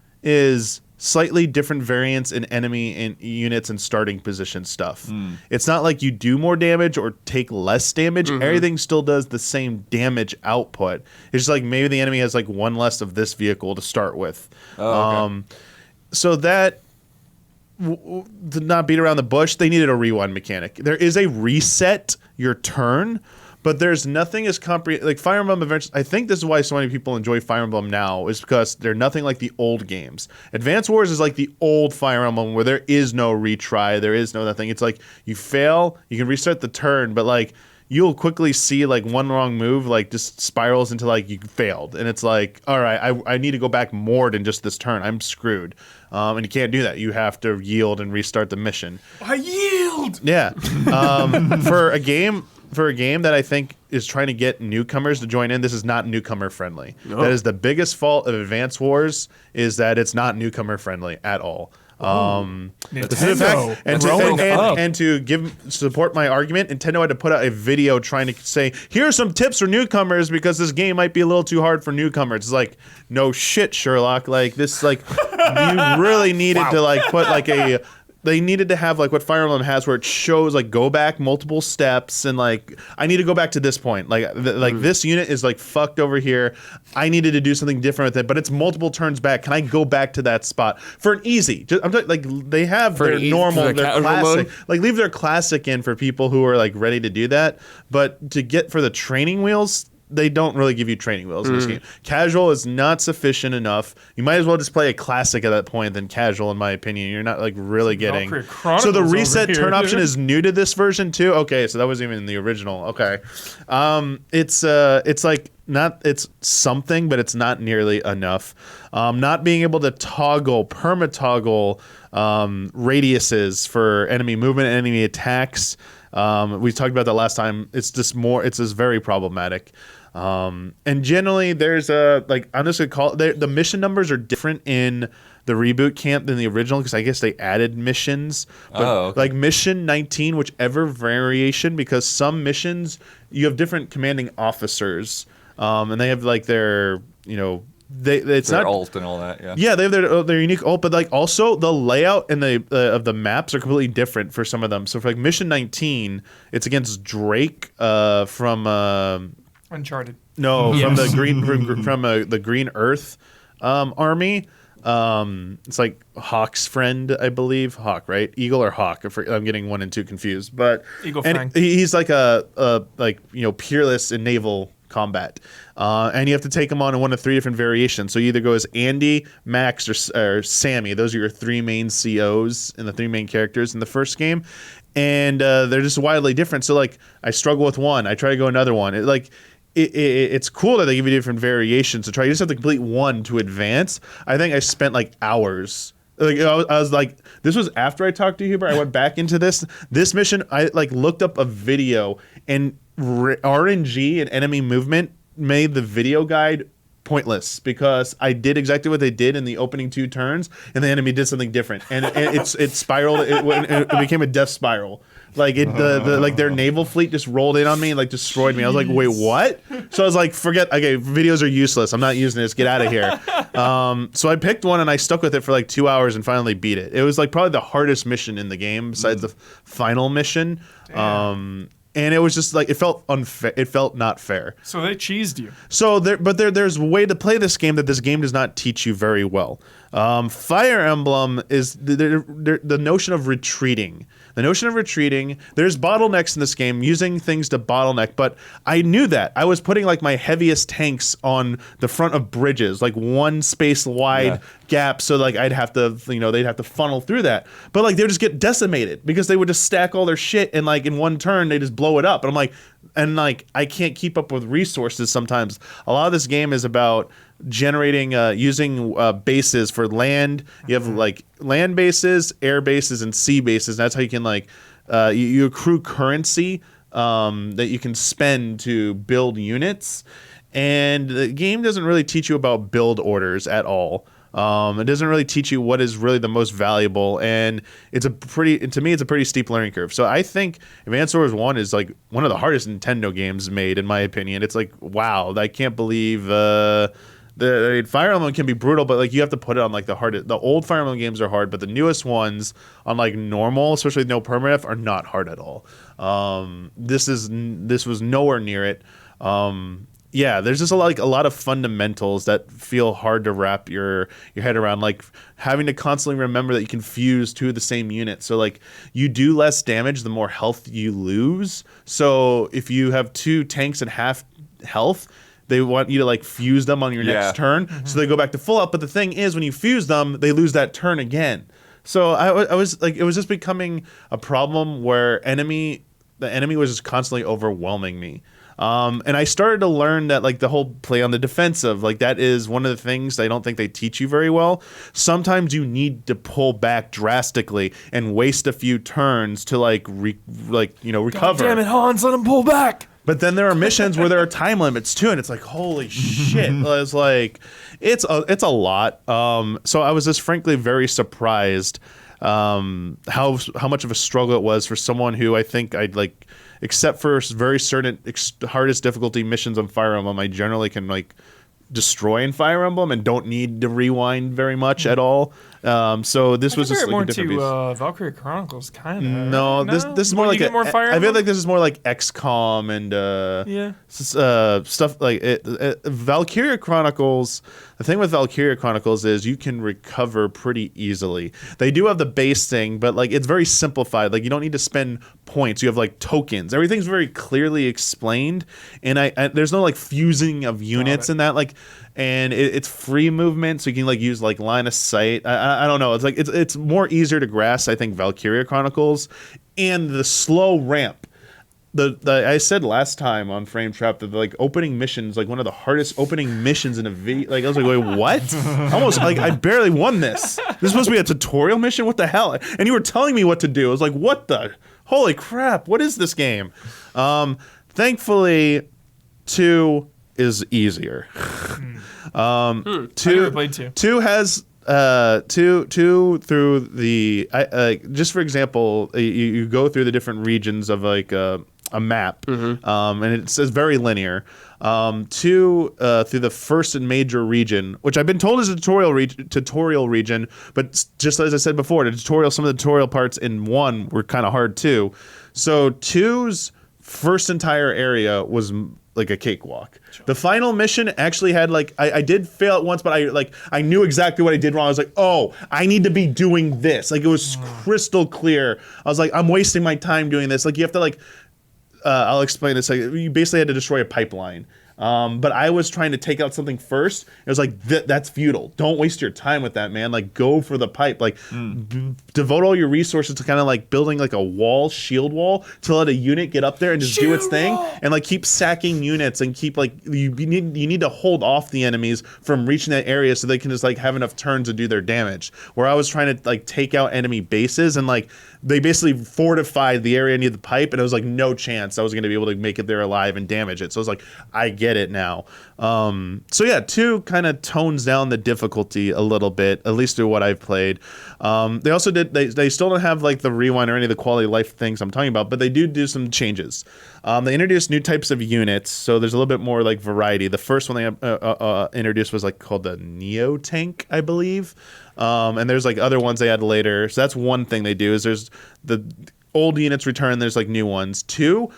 slightly different variants in enemy and units and starting position stuff. It's not like you do more damage or take less damage. Everything still does the same damage output. It's just like maybe the enemy has like 1 less of this vehicle to start with. So that to not beat around the bush, they needed a rewind mechanic. There is a reset your turn, but there's nothing as like Fire Emblem Adventures. I think this is why so many people enjoy Fire Emblem now, is because they're nothing like the old games. Advance Wars is like the old Fire Emblem where there is no retry, there is no nothing. It's like you fail, you can restart the turn, but like you'll quickly see like one wrong move like just spirals into like you failed, and it's like, all right, I need to go back more than just this turn. I'm screwed. And you can't do that. You have to yield and restart the mission. I yield. Yeah. For a game that I think is trying to get newcomers to join in, this is not newcomer friendly. No. That is the biggest fault of Advance Wars, is that it's not newcomer friendly at all. Nintendo. And to support my argument, Nintendo had to put out a video trying to say, here are some tips for newcomers because this game might be a little too hard for newcomers. It's like, no shit, Sherlock. Like this, like you really needed to like put like they needed to have like what Fire Emblem has, where it shows like go back multiple steps, and like I need to go back to this point. Like this unit is like fucked over here. I needed to do something different with it, but it's multiple turns back. Can I go back to that spot for an easy? I'm talking like they have their normal, their classic, like leave their classic in for people who are like ready to do that. But to get for the training wheels, they don't really give you training wheels in this game. Casual is not sufficient enough. You might as well just play a classic at that point than casual, in my opinion. You're not like really getting. So the reset turn option is new to this version too. Okay, so that wasn't even in the original. Okay, it's like not. It's something, but it's not nearly enough. Not being able to perma-toggle radiuses for enemy movement and enemy attacks. We talked about that last time. It's just very problematic. And generally there's I'm just gonna call it, the mission numbers are different in the reboot camp than the original, because I guess they added missions. But like mission 19, whichever variation, because some missions you have different commanding officers, and they have like their, it's their not ult and all that. Yeah, they have their unique ult, but like also the layout and of the maps are completely different for some of them. So for like mission 19, it's against Drake from Uncharted. No, from the the Green Earth army. It's like Hawk's friend, I believe. Hawk, right? Eagle or Hawk? I'm getting 1 and 2 confused. But Eagle and Fang. He's like peerless in naval combat, and you have to take him on in 1 of 3 different variations. So you either go as Andy, Max, or Sammy. Those are your 3 main COs and the 3 main characters in the first game, and they're just wildly different. So like I struggle with one, I try to go another one. it's cool that they give you different variations to try. You just have to complete one to advance. I think I spent like hours. Like I was like, this was after I talked to Huber. I went back into this mission. I like looked up a video, and RNG and enemy movement made the video guide pointless because I did exactly what they did in the opening 2 turns, and the enemy did something different, and it spiraled. It became a death spiral. Like like their naval fleet just rolled in on me and like destroyed me. I was like, wait, what? So I was like, forget. Okay, videos are useless. I'm not using this. Get out of here. So I picked one and I stuck with it for like 2 hours and finally beat it. It was like probably the hardest mission in the game besides the final mission. And it was just like it felt unfair. It felt not fair. So they cheesed you. So there's a way to play this game that this game does not teach you very well. Fire Emblem is the notion of retreating. The notion of retreating. There's bottlenecks in this game, using things to bottleneck, but I knew that. I was putting like my heaviest tanks on the front of bridges, like one space wide gap, so like I'd have to, they'd have to funnel through that. But like they would just get decimated because they would just stack all their shit and like in one turn they just blow it up. And I'm like, I can't keep up with resources sometimes. A lot of this game is about generating using bases for land. You have like land bases, air bases, and sea bases. That's how you can like you accrue currency that you can spend to build units. And the game doesn't really teach you about build orders at all. It doesn't really teach you what is really the most valuable, and to me it's a pretty steep learning curve. So I think Advance Wars 1 is like one of the hardest Nintendo games made, in my opinion. It's like, wow, I can't believe the Fire Emblem can be brutal, but like you have to put it on like the hardest. The old Fire Emblem games are hard, but the newest ones on like normal, especially no permadeath, are not hard at all. This was nowhere near it. Yeah, there's just a lot of fundamentals that feel hard to wrap your head around, like having to constantly remember that you can fuse 2 of the same unit. So like you do less damage the more health you lose. So if you have 2 tanks at half health, they want you to like fuse them on your next turn, so they go back to full health. But the thing is, when you fuse them, they lose that turn again. So I was like, it was just becoming a problem where the enemy was just constantly overwhelming me. And I started to learn that like the whole play on the defensive, like that is one of the things I don't think they teach you very well. Sometimes you need to pull back drastically and waste a few turns to recover. God damn it, Hans, let him pull back. But then there are missions where there are time limits too, and it's like, holy shit! It's like, it's a lot. So I was just frankly very surprised how much of a struggle it was for someone who I think I'd like. Except for very certain hardest difficulty missions on Fire Emblem, I generally can like destroy in Fire Emblem and don't need to rewind very much at all. So this was just like more a different to Valkyrie Chronicles, kind of. No, this is more like more Fire I feel Emblem? like this is more like XCOM and stuff like it. Valkyria Chronicles. The thing with Valkyria Chronicles is you can recover pretty easily. They do have the base thing, but like it's very simplified. Like you don't need to spend points. You have like tokens. Everything's very clearly explained, and there's no like fusing of units in that. Like, and it's free movement, so you can like use like line of sight. I don't know. It's like it's more easier to grasp. I think Valkyria Chronicles, and the slow ramp. I said last time on Frame Trap that the like opening missions, like one of the hardest opening missions in a video. Like I was like, wait, what? Almost like I barely won this. This is supposed to be a tutorial mission. What the hell? And you were telling me what to do. I was like, what the? Holy crap! What is this game? Thankfully, 2 is easier. I never played 2. 2 has. Two through the just for example, you go through the different regions of like a map, and it says very linear. 2 through the first and major region, which I've been told is a tutorial region, but just as I said before, some of the tutorial parts in 1 were kind of hard too. So 2's first entire area was like a cakewalk. Sure. The final mission actually had like I did fail it once, but I knew exactly what I did wrong. I was like, oh, I need to be doing this. Like it was crystal clear. I was like, I'm wasting my time doing this. Like you have to like I'll explain this. Like you basically had to destroy a pipeline. But I was trying to take out something first. It was like, that's futile. Don't waste your time with that, man. Like, go for the pipe. Like, devote all your resources to kind of like building like a wall, shield wall, to let a unit get up there and just do its thing, and like keep sacking units and keep like you need to hold off the enemies from reaching that area so they can just like have enough turns to do their damage. Where I was trying to like take out enemy bases, and like they basically fortified the area near the pipe, and it was like no chance I was going to be able to make it there alive and damage it. So I was like, I get it now. So yeah, 2 kind of tones down the difficulty a little bit, at least through what I've played. They also they still don't have like the rewind or any of the quality of life things I'm talking about, but they do some changes. They introduced new types of units, so there's a little bit more like variety. The first one they introduced was like called the Neo Tank, I believe. And there's like other ones they add later. So that's one thing they do, is there's the old units return, there's like new ones. 2,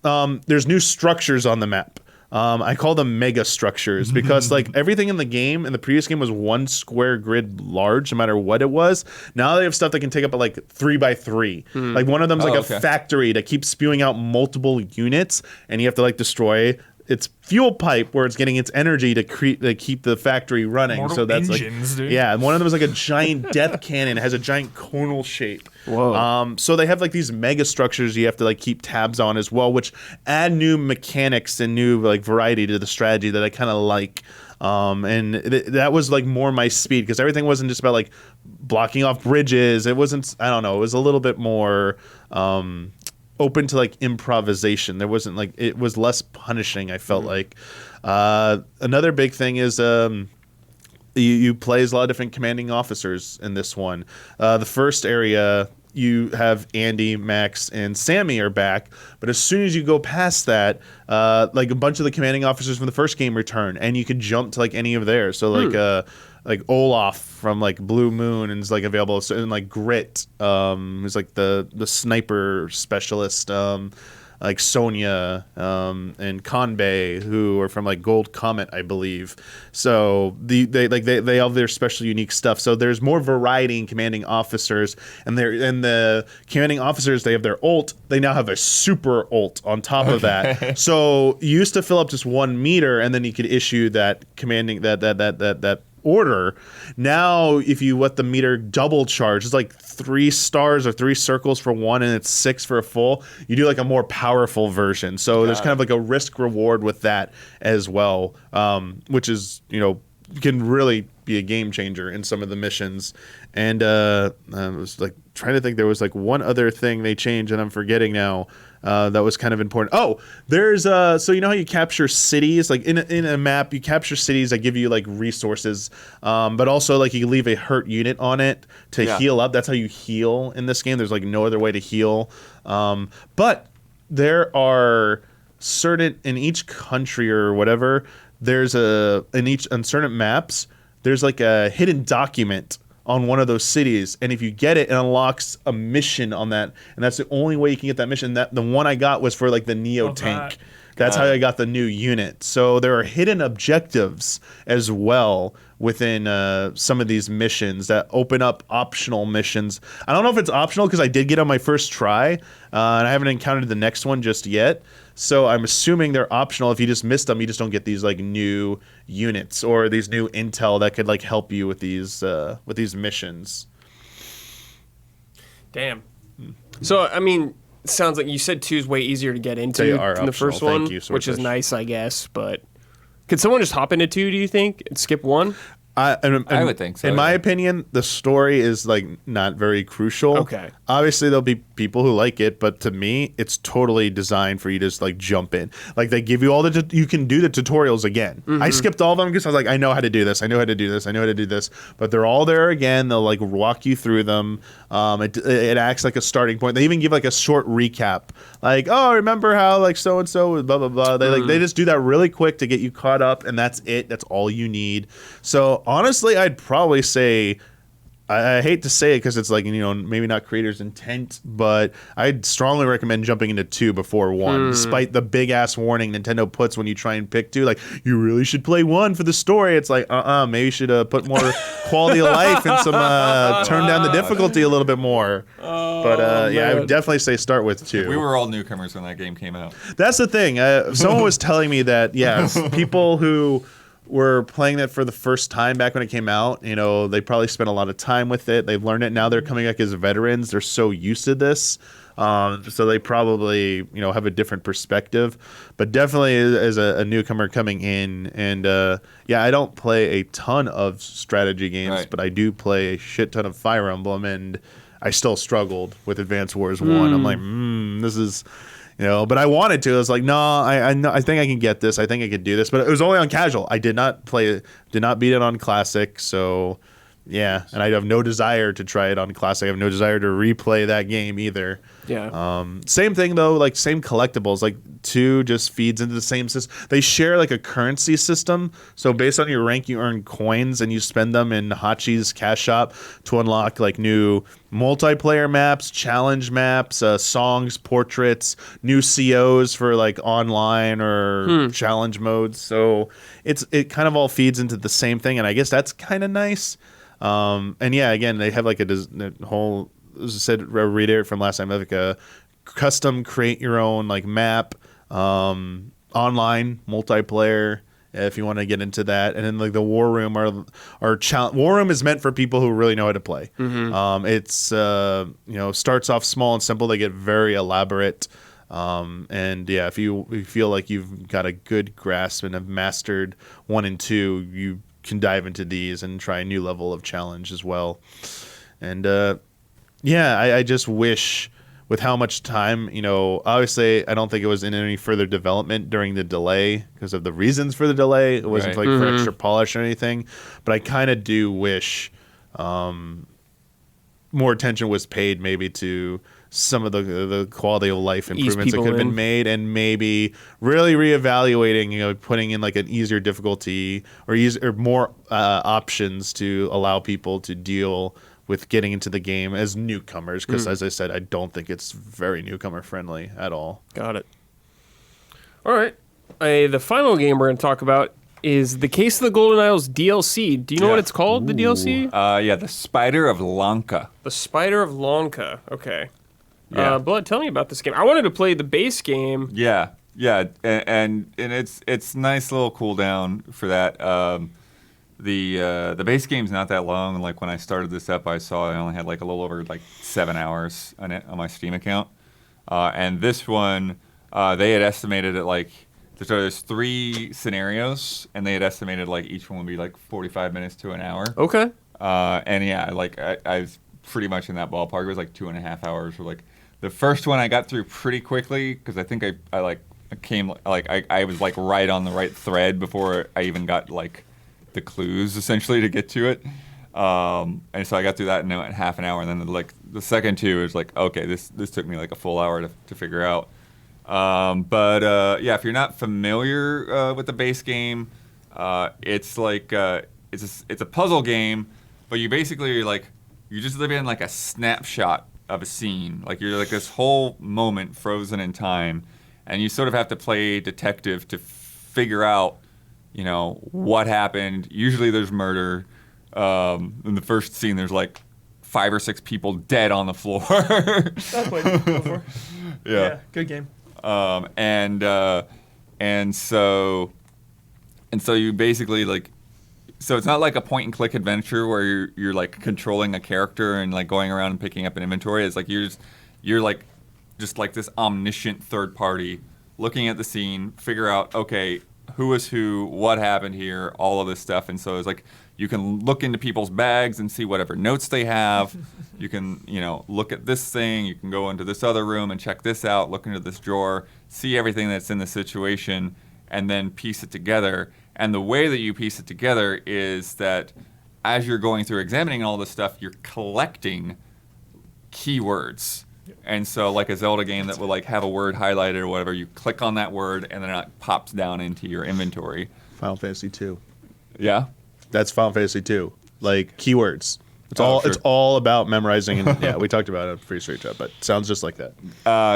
there's new structures on the map. I call them mega structures because like everything in the game, in the previous game, was 1 square grid large, no matter what it was. Now they have stuff that can take up like 3x3. Like one of them's like a factory that keeps spewing out multiple units, and you have to like destroy its fuel pipe where it's getting its energy to keep the factory running. Mortal so that's engines, like, dude. yeah, one of them is like a giant death cannon. It has a giant conal shape. Whoa. So they have like these mega structures you have to like keep tabs on as well, which add new mechanics and new like variety to the strategy that I kind of like. And that was like more my speed, because everything wasn't just about like blocking off bridges. It wasn't, I don't know, it was a little bit more open to like improvisation. There wasn't like, it was less punishing, I felt like. Another big thing is you play as a lot of different commanding officers in this one. The first area, you have Andy, Max, and Sammy are back, but as soon as you go past that, like a bunch of the commanding officers from the first game return, and you can jump to like any of theirs. So like Olaf from like Blue Moon is like available, so, and like Grit, who's like the sniper specialist, like Sonya, and Kanbei, who are from like Gold Comet, I believe. So they have their special unique stuff. So there's more variety in commanding officers, and the commanding officers, they have their ult. They now have a super ult on top of that. So you used to fill up just 1 meter, and then you could issue that commanding that order. Now, if you let the meter double charge, it's like 3 stars or 3 circles for 1, and it's 6 for a full. You do like a more powerful version. So there's kind of like a risk reward with that as well, which is, can really be a game changer in some of the missions. And I was like trying to think, there was like one other thing they changed, and I'm forgetting now. That was kind of important. Oh, there's so you know how you capture cities, like in a map, you capture cities that give you like resources, but also like you can leave a hurt unit on it to heal up. That's how you heal in this game. There's like no other way to heal. But there are certain, in each country or whatever, there's on certain maps, there's like a hidden document on one of those cities, and if you get it, it unlocks a mission on that, and that's the only way you can get that mission. That the one I got was for like the Neo Tank. That's how I got the new unit. So there are hidden objectives as well within some of these missions that open up optional missions. I don't know if it's optional because I did get on my first try, and I haven't encountered the next one just yet. So I'm assuming they're optional. If you just missed them, you just don't get these like new units or these new intel that could like help you with these missions. Damn. So I mean, sounds like you said 2 is way easier to get into They are than the optional. first one, Thank you, which is Swordfish. nice, I guess. But could someone just hop into 2? Do you think and skip 1? I would think so. In my opinion, the story is like not very crucial. Okay. Obviously, there'll be people who like it, but to me, it's totally designed for you to just like jump in. Like they give you all you can do the tutorials again. I skipped all of them because I was like, I know how to do this. I know how to do this. I know how to do this. But they're all there again. They'll like walk you through them. It acts like a starting point. They even give like a short recap. Like, oh, remember how like so and so blah blah blah. They just do that really quick to get you caught up, and that's it. That's all you need. So honestly, I'd probably say I hate to say it because it's like, maybe not creator's intent, but I'd strongly recommend jumping into 2 before 1, despite the big ass warning Nintendo puts when you try and pick 2. Like, you really should play 1 for the story. It's like, maybe you should put more quality of life and some turn down the difficulty a little bit more. But yeah, I would definitely say start with 2. We were all newcomers when that game came out. That's the thing. Someone was telling me that, people who were playing that for the first time back when it came out, they probably spent a lot of time with it. They've learned it. Now they're coming back as veterans. They're so used to this. So they probably, have a different perspective. But definitely as a newcomer coming in. And I don't play a ton of strategy games, right. but I do play a shit ton of Fire Emblem. And I still struggled with Advance Wars 1. I'm like, this is... but I wanted to. I was like, no, I think I can get this. I think I could do this. But it was only on casual. I did not beat it on classic. So, yeah. And I have no desire to try it on classic. I have no desire to replay that game either. Yeah. Same thing though. Like same collectibles. Like 2 just feeds into the same system. They share like a currency system. So based on your rank, you earn coins and you spend them in Hachi's cash shop to unlock like new multiplayer maps, challenge maps, songs, portraits, new COs for like online or challenge modes. So it kind of all feeds into the same thing, and I guess that's kind of nice. And yeah, again, they have like a whole, as I said, read it from last time, like a custom create your own like map, online multiplayer. If you want to get into that, and then like the War Room War Room is meant for people who really know how to play. It's starts off small and simple. They get very elaborate, and yeah, if you feel like you've got a good grasp and have mastered 1 and 2, you can dive into these and try a new level of challenge as well. And I just wish. With how much time, obviously I don't think it was in any further development during the delay because of the reasons for the delay. It wasn't like for extra polish or anything, but I kind of do wish more attention was paid maybe to some of the quality of life improvements that could have been made, and maybe really reevaluating, putting in like an easier difficulty or more options to allow people to deal with getting into the game as newcomers, because as I said, I don't think it's very newcomer friendly at all. Got it. All right. The final game we're going to talk about is The Case of the Golden Isles DLC. Do you know what it's called, the DLC? The Spider of Lanka. The Spider of Lanka. Okay. Yeah. Blood, tell me about this game. I wanted to play the base game. Yeah, and it's nice little cooldown for that. The base game's not that long. Like when I started this up, I saw I only had like a little over like 7 hours on it on my Steam account. And this one, they had estimated it like so there's 3 scenarios, and they had estimated like each one would be like 45 minutes to an hour. Okay. And yeah, like I was pretty much in that ballpark. It was like 2.5 hours. Or like the first one I got through pretty quickly because I think I came like I was like right on the right thread before I even got like the clues essentially to get to it, and so I got through that in half an hour, and then like the second 2 is like okay, this took me like a full hour to figure out. But if you're not familiar with the base game, it's like it's a puzzle game, but you basically you just live in like a snapshot of a scene, like you're like this whole moment frozen in time, and you sort of have to play detective to figure out what happened. Usually there's murder. In the first scene, there's like 5 or 6 people dead on the floor. I played it before. Yeah, good game. And so you basically like, so it's not like a point and click adventure where you're like controlling a character and like going around and picking up an inventory. It's like you're like just like this omniscient third party looking at the scene, figure out okay, who is who, what happened here, all of this stuff. And so it's like you can look into people's bags and see whatever notes they have. You can, look at this thing. You can go into this other room and check this out, look into this drawer, see everything that's in the situation, and then piece it together. And the way that you piece it together is that as you're going through examining all this stuff, you're collecting keywords. And so like a Zelda game that will like have a word highlighted or whatever, you click on that word and then it pops down into your inventory. Final Fantasy 2. Yeah? That's Final Fantasy 2. Like keywords. It's all about memorizing, and yeah, we talked about it pretty straight up, but it sounds just like that.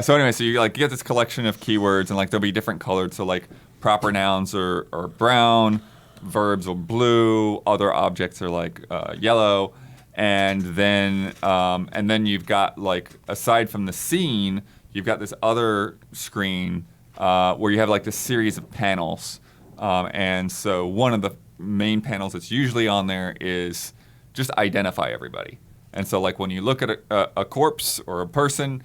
So anyway, so you like get this collection of keywords, and like they'll be different colored. So like proper nouns are brown, verbs are blue, other objects are like yellow, and then you've got like aside from the scene, you've got this other screen where you have like this series of panels, and so one of the main panels that's usually on there is just identify everybody. And so like when you look at a corpse or a person,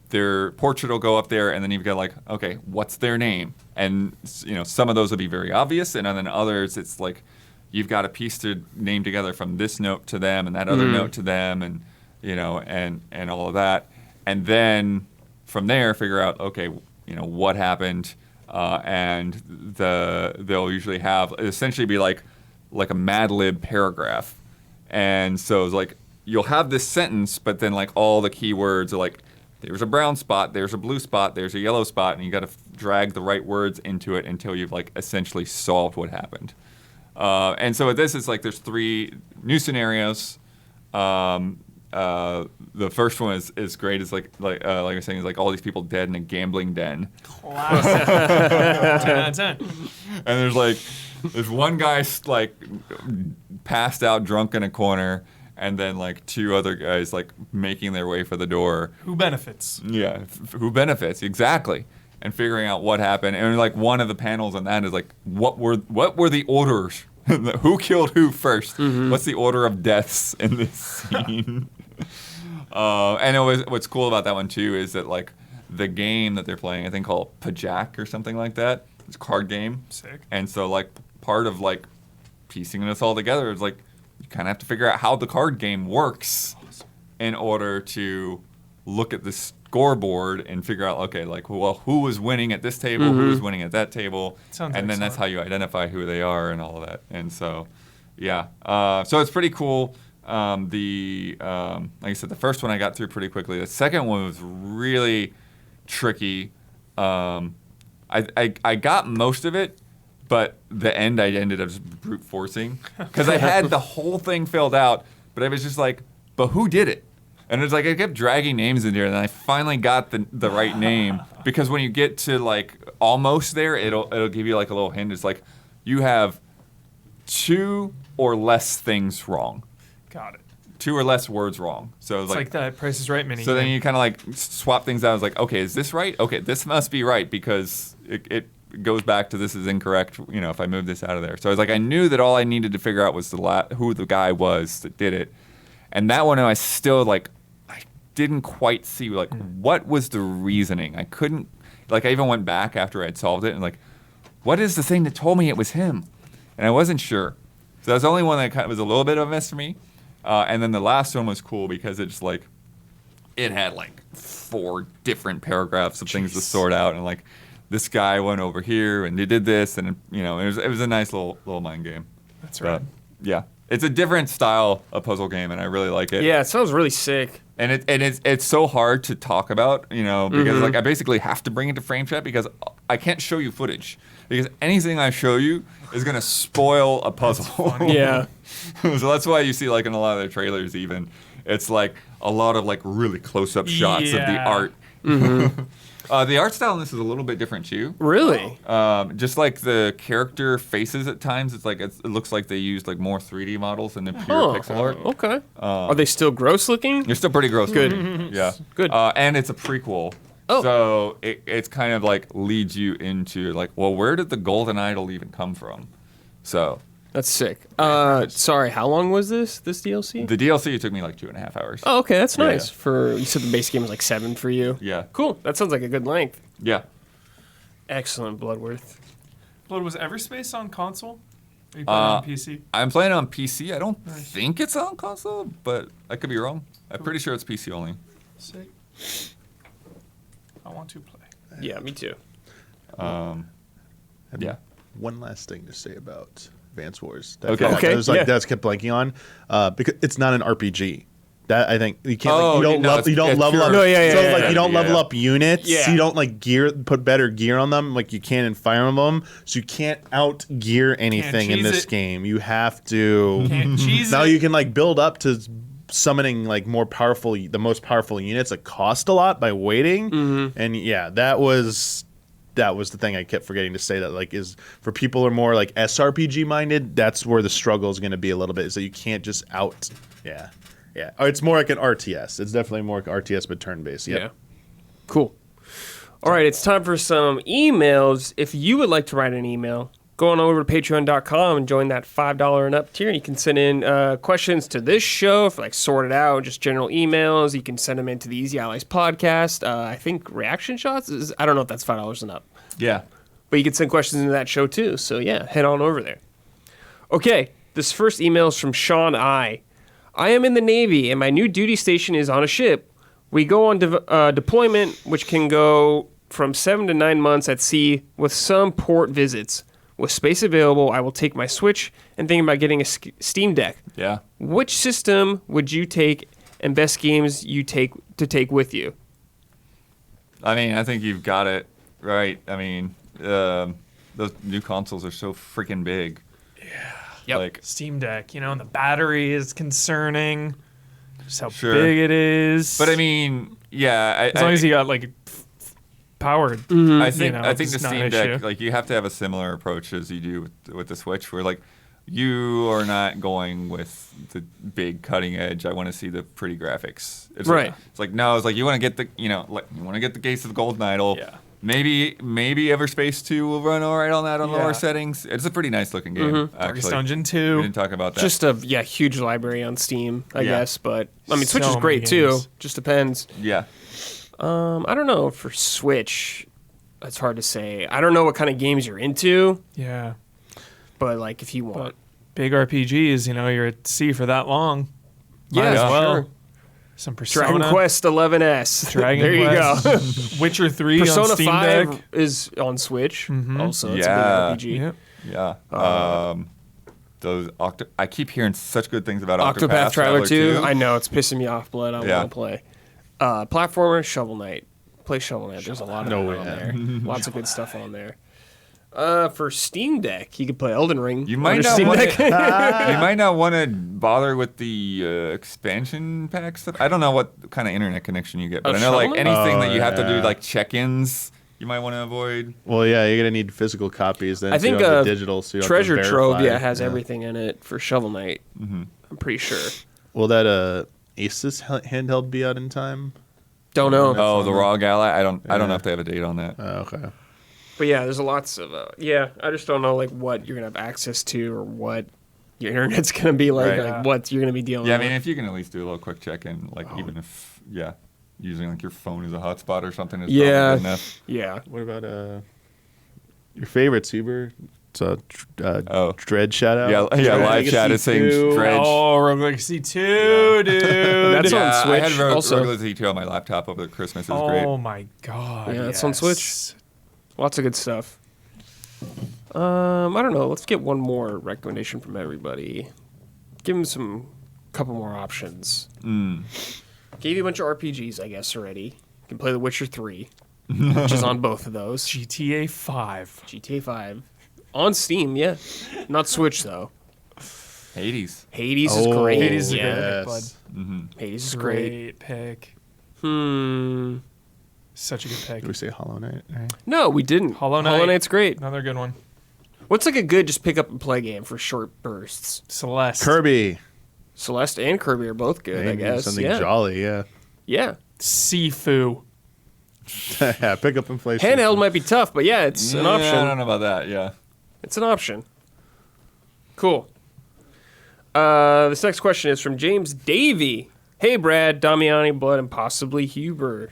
their portrait will go up there, and then you've got like, okay, what's their name? And some of those will be very obvious, and then others it's like you've got to piece their name together from this note to them and that other note to them, and and all of that, and then from there figure out, okay, what happened, and they'll usually have essentially be like a Mad Lib paragraph. And so it's like you'll have this sentence, but then like all the keywords are like, there's a brown spot, there's a blue spot, there's a yellow spot, and you got to drag the right words into it until you've like essentially solved what happened. And so with this, it's like there's 3 new scenarios. The first one is great. It's like I was saying, is like all these people dead in a gambling den. Classic. 10 out of 10. And there's one guy like passed out drunk in a corner, and then like 2 other guys like making their way for the door. Who benefits? Yeah, who benefits exactly, and figuring out what happened. And like one of the panels on that is like, what were the orders? Who killed who first? What's the order of deaths in this scene? And what's cool about that one too is that like the game that they're playing, I think called Pajak or something like that. It's a card game. Sick. And so like part of like piecing this all together is like you kind of have to figure out how the card game works in order to look at the scoreboard and figure out, okay, like, well, who was winning at this table, who was winning at that table, Sounds and then that's how you identify who they are and all of that. And so, yeah, so it's pretty cool. Like I said, the first one I got through pretty quickly. The second one was really tricky. I got most of it, but the end I ended up just brute forcing because I had the whole thing filled out, but I was just like, but who did it? And it's like I kept dragging names in there, and then I finally got the right name, because when you get to like almost there, it'll give you like a little hint. It's like you have 2 or less things wrong. Got it. 2 or less words wrong. So It's like that Price is Right mini. So then you kind of like swap things out. It's like, okay, is this right? Okay, this must be right because it goes back to this is incorrect. If I move this out of there. So I was like, I knew that all I needed to figure out was who the guy was that did it, and that one I still like. I didn't quite see like what was the reasoning. I couldn't like. I even went back after I'd solved it and like, what is the thing that told me it was him? And I wasn't sure. So that's the only one that kind of was a little bit of a mess for me. And then the last one was cool because it had like 4 different paragraphs of things to sort out, and like this guy went over here and they did this, and it was a nice little mind game. That's right. Yeah, it's a different style of puzzle game, and I really like it. Yeah, it sounds really sick. And it's so hard to talk about, because like I basically have to bring it to frame chat because I can't show you footage, because anything I show you is gonna spoil a puzzle. Yeah. So that's why you see like in a lot of their trailers even, it's like a lot of like really close-up shots of the art. The art style in this is a little bit different too. Really? Just like the character faces at times, it's like it looks like they used like more 3D models than the pure pixel art. Okay. Are they still gross looking? They're still pretty gross. Good. Yeah. Good. And it's a prequel. Oh. So it's kind of like leads you into like, well, where did the golden idol even come from? So That's sick. Sorry, how long was this DLC? the DLC took me like 2.5 hours. Oh, okay, that's Yeah. nice. You said the base game was like 7 for you. Yeah. Cool. That sounds like a good length. Yeah. Excellent, Bloodworth. Blood, was Everspace on console? Are you playing on PC? I'm playing on PC. I don't think it's on console, but I could be wrong. I'm pretty sure it's PC only. Sick. I want to play. Yeah, me too. Yeah. One last thing to say about Advance Wars. Okay. Okay, I was like, yeah. that's kept blanking on because it's not an RPG. That I think you can't. Oh, you don't no, level. You don't it's level pure- up. No, yeah, so yeah, like yeah, you don't yeah. level up units. Yeah. You don't like put better gear on them like you can in Fire Emblem. So you can't out gear anything in cheese this it. game. You have to. Can't cheese Now it. you can like build up to summoning like the most powerful units that cost a lot by waiting. And yeah, that was the thing I kept forgetting to say, that like is for people who are more like SRPG minded, that's where the struggle is going to be a little bit, is that you can't just yeah. Or it's more like an RTS. It's definitely more like RTS but turn based. Yep. Yeah. Cool. All right, it's time for some emails. If you would like to write an email, go on over to patreon.com and join that $5 and up tier. You can send in questions to this show, for like sort it out, just general emails. You can send them into the Easy Allies podcast. I think reaction shots I don't know if that's $5 and up. Yeah. But you can send questions into that show too. So yeah, head on over there. Okay, this first email is from Sean I. I am in the Navy and my new duty station is on a ship. We go on deployment, which can go from 7 to 9 months at sea with some port visits. With space available, I will take my Switch and think about getting a Steam Deck. Yeah. Which system would you take and best games you take with you? I mean, I think you've got it right. I mean, those new consoles are so freaking big. Yep. Like, Steam Deck, and the battery is concerning. Just how Sure. big it is. but I mean, yeah. as long as you got like powered. I think the it's not Steam an Deck, issue. like you have to have a similar approach as you do with the Switch, where like you are not going with the big cutting edge. I want to see the pretty graphics. It's Right. Like, it's like no, it's like you want to get the you want to get the Gates of the Golden Idol. Yeah. Maybe Everspace 2 will run all right on that on Yeah. lower settings. It's a pretty nice looking game. Darkest Actually, Dungeon we 2. didn't talk about that. Just a huge library on Steam, I Yeah. guess. But I mean, Switch So is great many too. games. Just depends. yeah. I don't know for Switch. It's hard to say. I don't know what kind of games you're into, Yeah. but like if you want, Big RPGs, you're at sea for that long. Might yeah, as well. sure. Some Persona. Dragon Quest 11S. Dragon there you Quest. go. Witcher 3 Persona on Steam 5 Deck. is on Switch. Also, it's Yeah. a big RPG. Yep. Yeah. Those I keep hearing such good things about Octopath Traveler 2. 2. I know it's pissing me off, but I Yeah. want to play. Platformer, Shovel Knight. Play Shovel Knight. There's a lot of No it way. on there. Lots of good stuff on there. For Steam Deck, you could play Elden Ring. You on might your not Steam want Deck. to. You might not want to bother with the expansion pack stuff. I don't know what kind of internet connection you get, but Of I know like Shovel Knight? anything that you have to do yeah. like check-ins, you might want to avoid. Well, yeah, you're gonna need physical copies then. I so think you don't have the digital. So you don't have to Treasure Trove, verify. has everything in it for Shovel Knight. I'm pretty sure. Will that Asus handheld be out in time? Don't know. Oh, the ROG Ally. I don't know if they have a date on that. Okay. But yeah, there's lots of I just don't know like what you're gonna have access to or what your internet's gonna be like, Right. like what you're gonna be dealing Yeah, I with. mean, if you can at least do a little quick check-in, like even if using like your phone as a hotspot or something is probably Yeah. good enough. Yeah. What about your favorites, Huber? So Dread shout out. Yeah, live chat is saying Dredge. Oh, Rogue Legacy 2, dude. That's on I Switch had also. Rogue Legacy 2 on my laptop over Christmas. It was great. Oh my god. Yeah, it's on Switch. Lots of good stuff. I don't know. Let's get one more recommendation from everybody. Give them couple more options. Gave you a bunch of RPGs, I guess, already. You can play The Witcher 3, which is on both of those. GTA 5. GTA 5. On Steam, yeah. Not Switch, though. Hades. Hades is great. Hades is a yeah. great pick, bud. Hades is great. Great pick. Such a good pick. Did we say Hollow Knight? Right? No, we didn't. Hollow Knight. Hollow Knight's great. Another good one. What's like a good just pick up and play game for short bursts? Celeste. Kirby. Celeste and Kirby are both good, I Maybe guess. something yeah. jolly. Yeah. Yeah. Sifu. Yeah. Pick up and play. Handheld might be tough, but yeah, it's an option. I don't know about that. Yeah. It's an option. Cool. This next question is from James Davey. Hey, Brad, Damiani, Blood, and possibly Huber.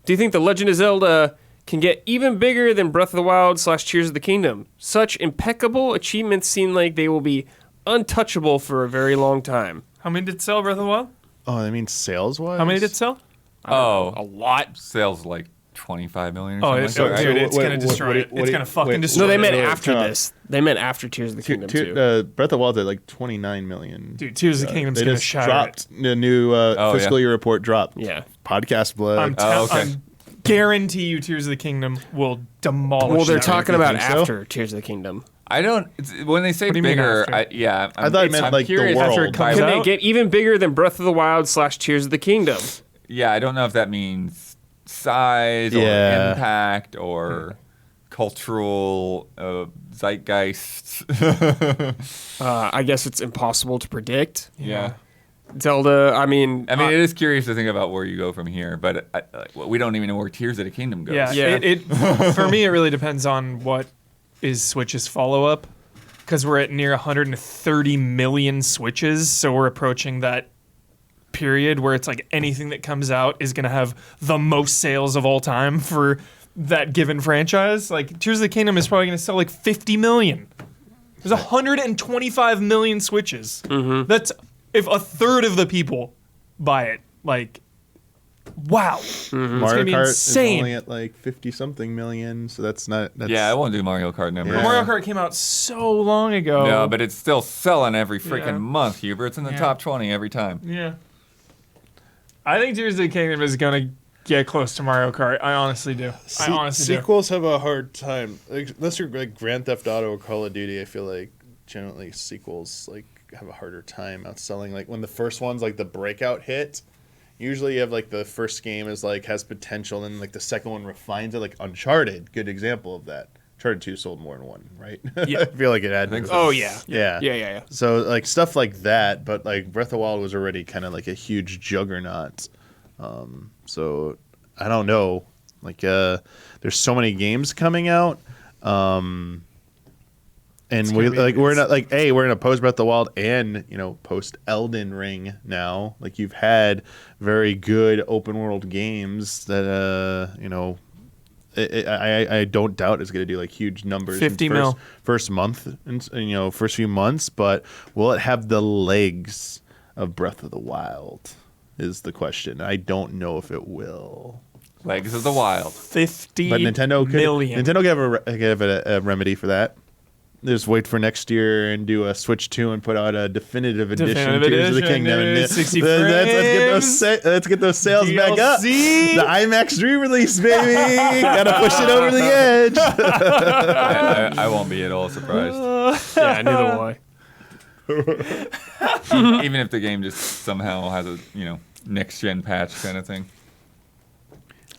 Do you think The Legend of Zelda can get even bigger than Breath of the Wild / Tears of the Kingdom? Such impeccable achievements seem like they will be untouchable for a very long time. How many did it sell, Breath of the Wild? Oh, I mean sales wise. How many did it sell? Oh, A lot. sales like 25 million Oh, or it's, something like that, dude, right? it's going to destroy it. It's going to fucking destroy No, they it. meant wait, after time out. this. They meant after Tears of the Kingdom, too. Breath of the Wild at like 29 million. Dude, Tears of the Kingdom's They going to just shatter dropped it. the new fiscal year report dropped. Yeah. Podcast Blood. okay. I'm guarantee you Tears of the Kingdom will demolish Well, they're that. talking You about think so? after Tears of the Kingdom. I don't. When they say What do you mean bigger, after? I thought it meant I'm like the curious world. after it comes Can out? they get even bigger than Breath of the Wild / Tears of the Kingdom? Yeah, I don't know if that means size or Yeah. impact or cultural zeitgeist. I guess it's impossible to predict. Yeah. Zelda, I mean, I mean, it is curious to think about where you go from here, but we don't even know where Tears of the Kingdom goes. Yeah, Yeah. It for me, it really depends on what is Switch's follow-up, because we're at near 130 million Switches, so we're approaching that period where it's like anything that comes out is going to have the most sales of all time for that given franchise. Like, Tears of the Kingdom is probably going to sell like 50 million. There's 125 million Switches. That's if a third of the people buy it. Like, wow. Mario gonna be Kart insane. is only at like 50-something million, so that's not. That's, Yeah, I won't do Mario Kart numbers. Yeah. Mario Kart came out so long ago. No, but it's still selling every freaking Yeah. month, Huber. It's in the Yeah. top 20 every time. Yeah. I think Tears of the Kingdom is going to get close to Mario Kart. I honestly do. I honestly do. Sequels have a hard time, like, unless you're like Grand Theft Auto or Call of Duty. I feel like generally sequels like have a harder time outselling. Like when the first one's like the breakout hit, usually you have like the first game is like has potential, and like the second one refines it. Like Uncharted, good example of that. Uncharted 2 sold more than one, right? Yeah. I feel like it had. think to. so. oh yeah. Yeah. So like stuff like that, but like Breath of the Wild was already kind of like a huge juggernaut. So I don't know. Like there's so many games coming out. And gonna we be- like we're not like we're gonna post Breath of the Wild and post Elden Ring now. Like you've had very good open world games that I don't doubt it's gonna do like huge numbers. 50 in mil. first month and first few months, but will it have the legs of Breath of the Wild? Is the question. I don't know if it will. Legs of the Wild. 50 But Nintendo could million. give a remedy for that. Just wait for next year and do a Switch 2 and put out a definitive edition Definitive Tears of the edition, Kingdom. dude, And 60 let's get those sales back up. DLC. The IMAX re-release, baby. Gotta push it over the edge. I won't be at all surprised. Yeah, neither will I. Even if the game just somehow has a, next gen patch kind of thing.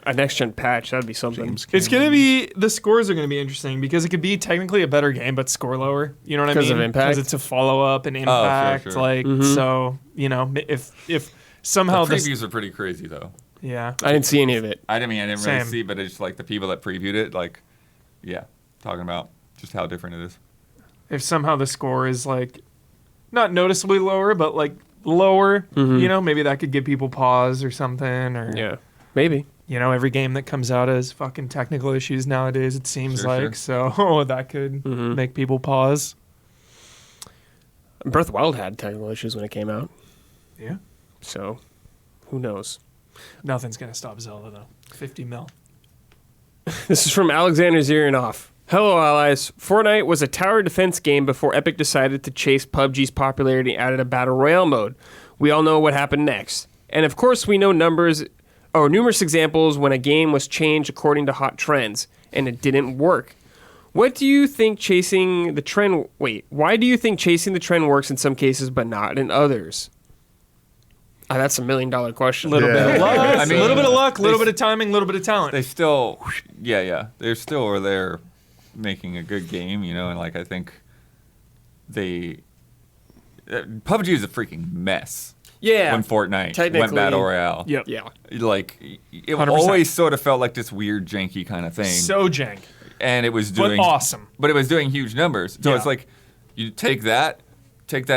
A next gen patch, that'd be something. It's going to be, the scores are going to be interesting because it could be technically a better game, but score lower. You know what I mean? 'Cause of impact? Because it's a follow up and impact. sure. Like, so, if somehow The this. previews are pretty crazy though. Yeah. I didn't see any of it. I didn't really Same. see, but it's just like the people that previewed it, like, yeah, talking about just how different it is. If somehow the score is like, not noticeably lower, but like lower, maybe that could give people pause or something. Or, Yeah, maybe. every game that comes out has fucking technical issues nowadays, it seems Sure, like. So that could make people pause. Breath of the Wild had technical issues when it came out, Yeah. so who knows? Nothing's going to stop Zelda, though. 50 mil. This is from Alexander Zirinoff. Hello, allies. Fortnite was a tower defense game before Epic decided to chase PUBG's popularity and added a battle royale mode. We all know what happened next. And of course, we know numerous examples when a game was changed according to hot trends, and it didn't work. Why do you think chasing the trend works in some cases but not in others? That's $1 million question. Little bit of luck. I mean, little bit of luck, little they- bit of timing, little bit of talent. They still, they still are there making a good game, and like I think PUBG is a freaking mess. Yeah. When Fortnite Technically, went Battle Royale. Yep. Yeah. Like, it 100%. always sort of felt like this weird, janky kind of thing. So jank. And it was But doing awesome. But it was doing huge numbers. So Yeah. it's like you take that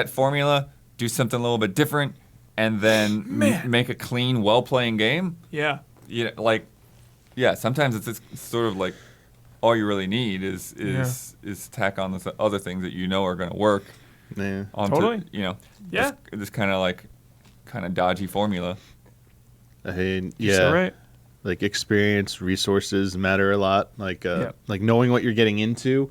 formula, do something a little bit different, and then make a clean, well-playing game. Yeah. Sometimes it's just sort of like all you really need is tack on the other things that are going to work Yeah. onto Totally. Yeah. this kind of dodgy formula. I mean, You're so right. Like experience, resources matter a lot. Like like knowing what you're getting into.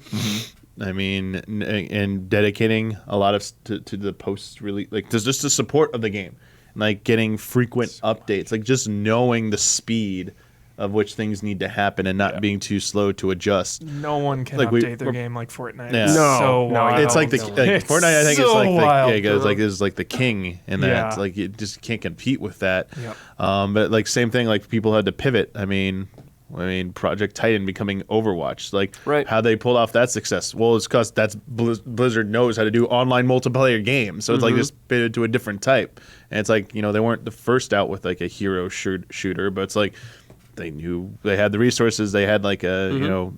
I mean, and dedicating a lot of to the post release, like just the support of the game, like getting frequent updates, like just knowing the speed of which things need to happen and not being too slow to adjust. No one can Like, update their game like Fortnite. Yeah. It's No, so no, wild. It's like the It's Fortnite. I think so it's like wild. it's like the king in that. Yeah. Like you just can't compete with that. Yep. But like same thing. Like people had to pivot. I mean, Project Titan becoming Overwatch. Like Right. how they pulled off that success. Well, it's because that's Blizzard knows how to do online multiplayer games. So it's like just pivoted to a different type. And it's like they weren't the first out with like a hero shooter, but it's like they knew they had the resources. They had like a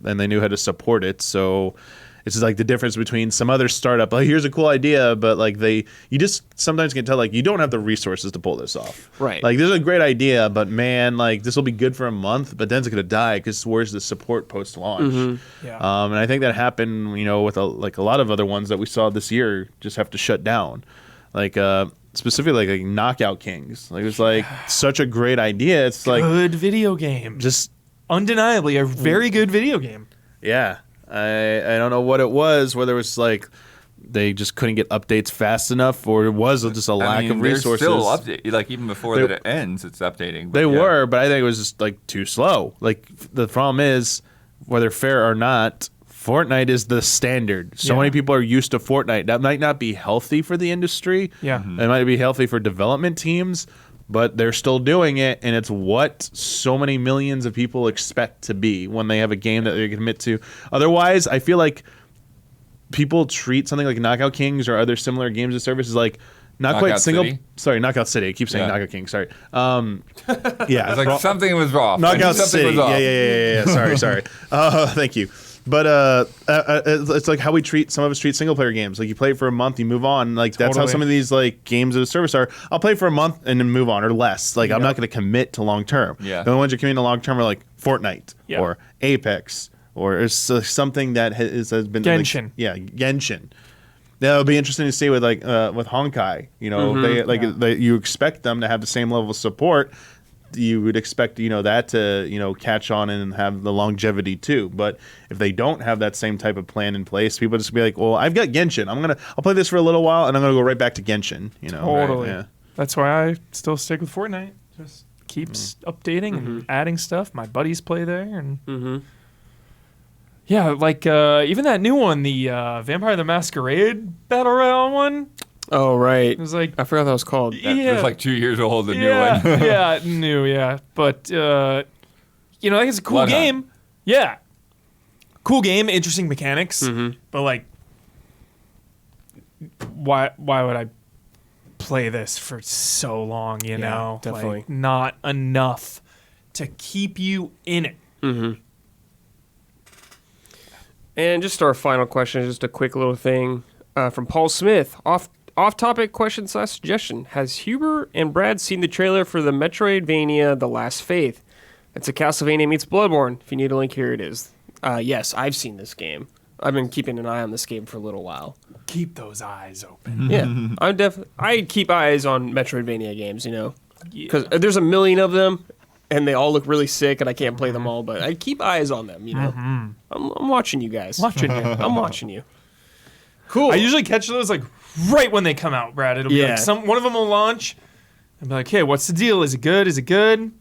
and they knew how to support it. So it's just like the difference between some other startup. Like here's a cool idea, but like you just sometimes can tell like you don't have the resources to pull this off. Right. Like there's a great idea, but man, like this will be good for a month, but then it's gonna die because where's the support post launch? Yeah. And I think that happened, with a lot of other ones that we saw this year just have to shut down. Like specifically like Knockout Kings. Like it's like such a great idea. It's like Good video game. just Undeniably a very good video game. yeah. I don't know what it was, whether it was like they just couldn't get updates fast enough or it was just a lack of resources. They're still update, like even before They- that it ends, it's updating. But They yeah. were, but I think it was just like too slow. Like the problem is, whether fair or not, Fortnite is the standard. So Yeah. many people are used to Fortnite. That might not be healthy for the industry. Yeah. It might be healthy for development teams, but they're still doing it, and it's what so many millions of people expect to be when they have a game that they commit to. Otherwise, I feel like people treat something like Knockout Kings or other similar games and services like not quite Knockout single. City? Sorry, Knockout City. I keep saying Yeah. Knockout King. Sorry. Yeah, It's like something was off. Knockout Something City. was off. Yeah. Sorry. Thank you. But it's like how some of us treat single player games. Like you play it for a month, you move on. Like that's how Totally. some of these like games as a service are. I'll play for a month and then move on or less. Like I'm not going to commit to long term. Yeah. The only ones you're committing to long term are like Fortnite Yeah. or Apex or it's something that has been Genshin. Genshin. Yeah, it'll be interesting to see with with Honkai. They you expect them to have the same level of support. You would expect that to catch on and have the longevity too. But if they don't have that same type of plan in place, people just be like, "Well, I've got Genshin. I'll play this for a little while, and I'm gonna go right back to Genshin." Totally. Yeah. That's why I still stick with Fortnite. Just keeps updating and adding stuff. My buddies play there, and yeah, like even that new one, the Vampire the Masquerade Battle Royale one. Oh, right. It was like, I forgot that was called. That was like 2 years old, the new yeah, one. yeah, new, yeah. But I think it's a cool Bloodhunt. game. Yeah, cool game, interesting mechanics. But like, why would I play this for so long? You know, definitely. Like, not enough to keep you in it. And just our final question, just a quick little thing from Paul Smith. Off-topic question / suggestion. Has Huber and Brad seen the trailer for the Metroidvania The Last Faith? It's a Castlevania meets Bloodborne. If you need a link, here it is. Yes, I've seen this game. I've been keeping an eye on this game for a little while. Keep those eyes open. Yeah, I keep eyes on Metroidvania games, because there's a million of them, and they all look really sick, and I can't play them all, but I keep eyes on them. I'm watching you guys. Watching you. I'm watching you. Cool. I usually catch those like right when they come out, Brad. It'll be like one of them will launch. I'll be like, hey, what's the deal? Is it good? Is it good?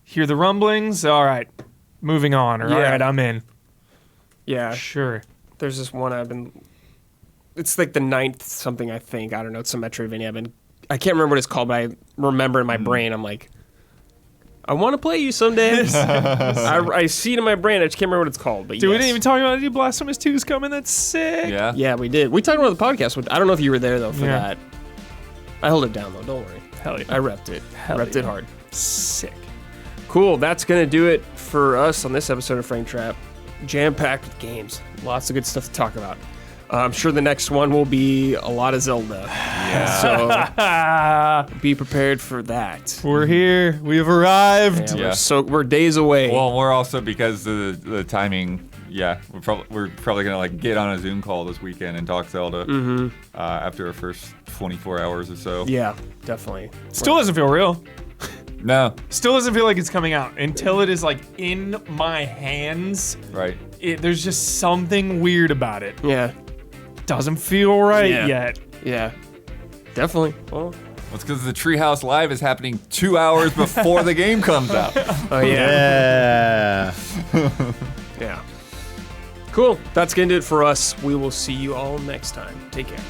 Hear the rumblings. All right, moving on. Or all right, I'm in. Yeah. Sure. There's this one it's like the 9th something, I think. I don't know. It's some Metroidvania. I can't remember what it's called, but I remember in my brain, I'm like, I want to play you someday. I see it in my brain. I just can't remember what it's called. But Dude, we yes. didn't even talk about it. Blasphemous 2 is coming. That's sick. Yeah. Yeah, we did. We talked about the podcast. I don't know if you were there, though, for Yeah. that. I held it down, though. Don't worry. Hell yeah. I repped it. Repped it hard. Sick. Cool. That's going to do it for us on this episode of Frame Trap. Jam-packed with games. Lots of good stuff to talk about. I'm sure the next one will be a lot of Zelda. Yeah. So be prepared for that. We're here. We've arrived. Yeah, Yeah. we're days away. Well, we're also, because of the timing, we're probably gonna like get on a Zoom call this weekend and talk Zelda after our first 24 hours or so. Yeah, definitely. Still doesn't feel real. No. Still doesn't feel like it's coming out until it is like in my hands. Right. There's just something weird about it. Yeah, Doesn't feel right Yeah. yet. yeah, definitely. Well, Well, it's because the Treehouse Live is happening 2 hours before the game comes out. Oh yeah. Yeah. Yeah. Cool. That's gonna do it for us. We will see you all next time. Take care.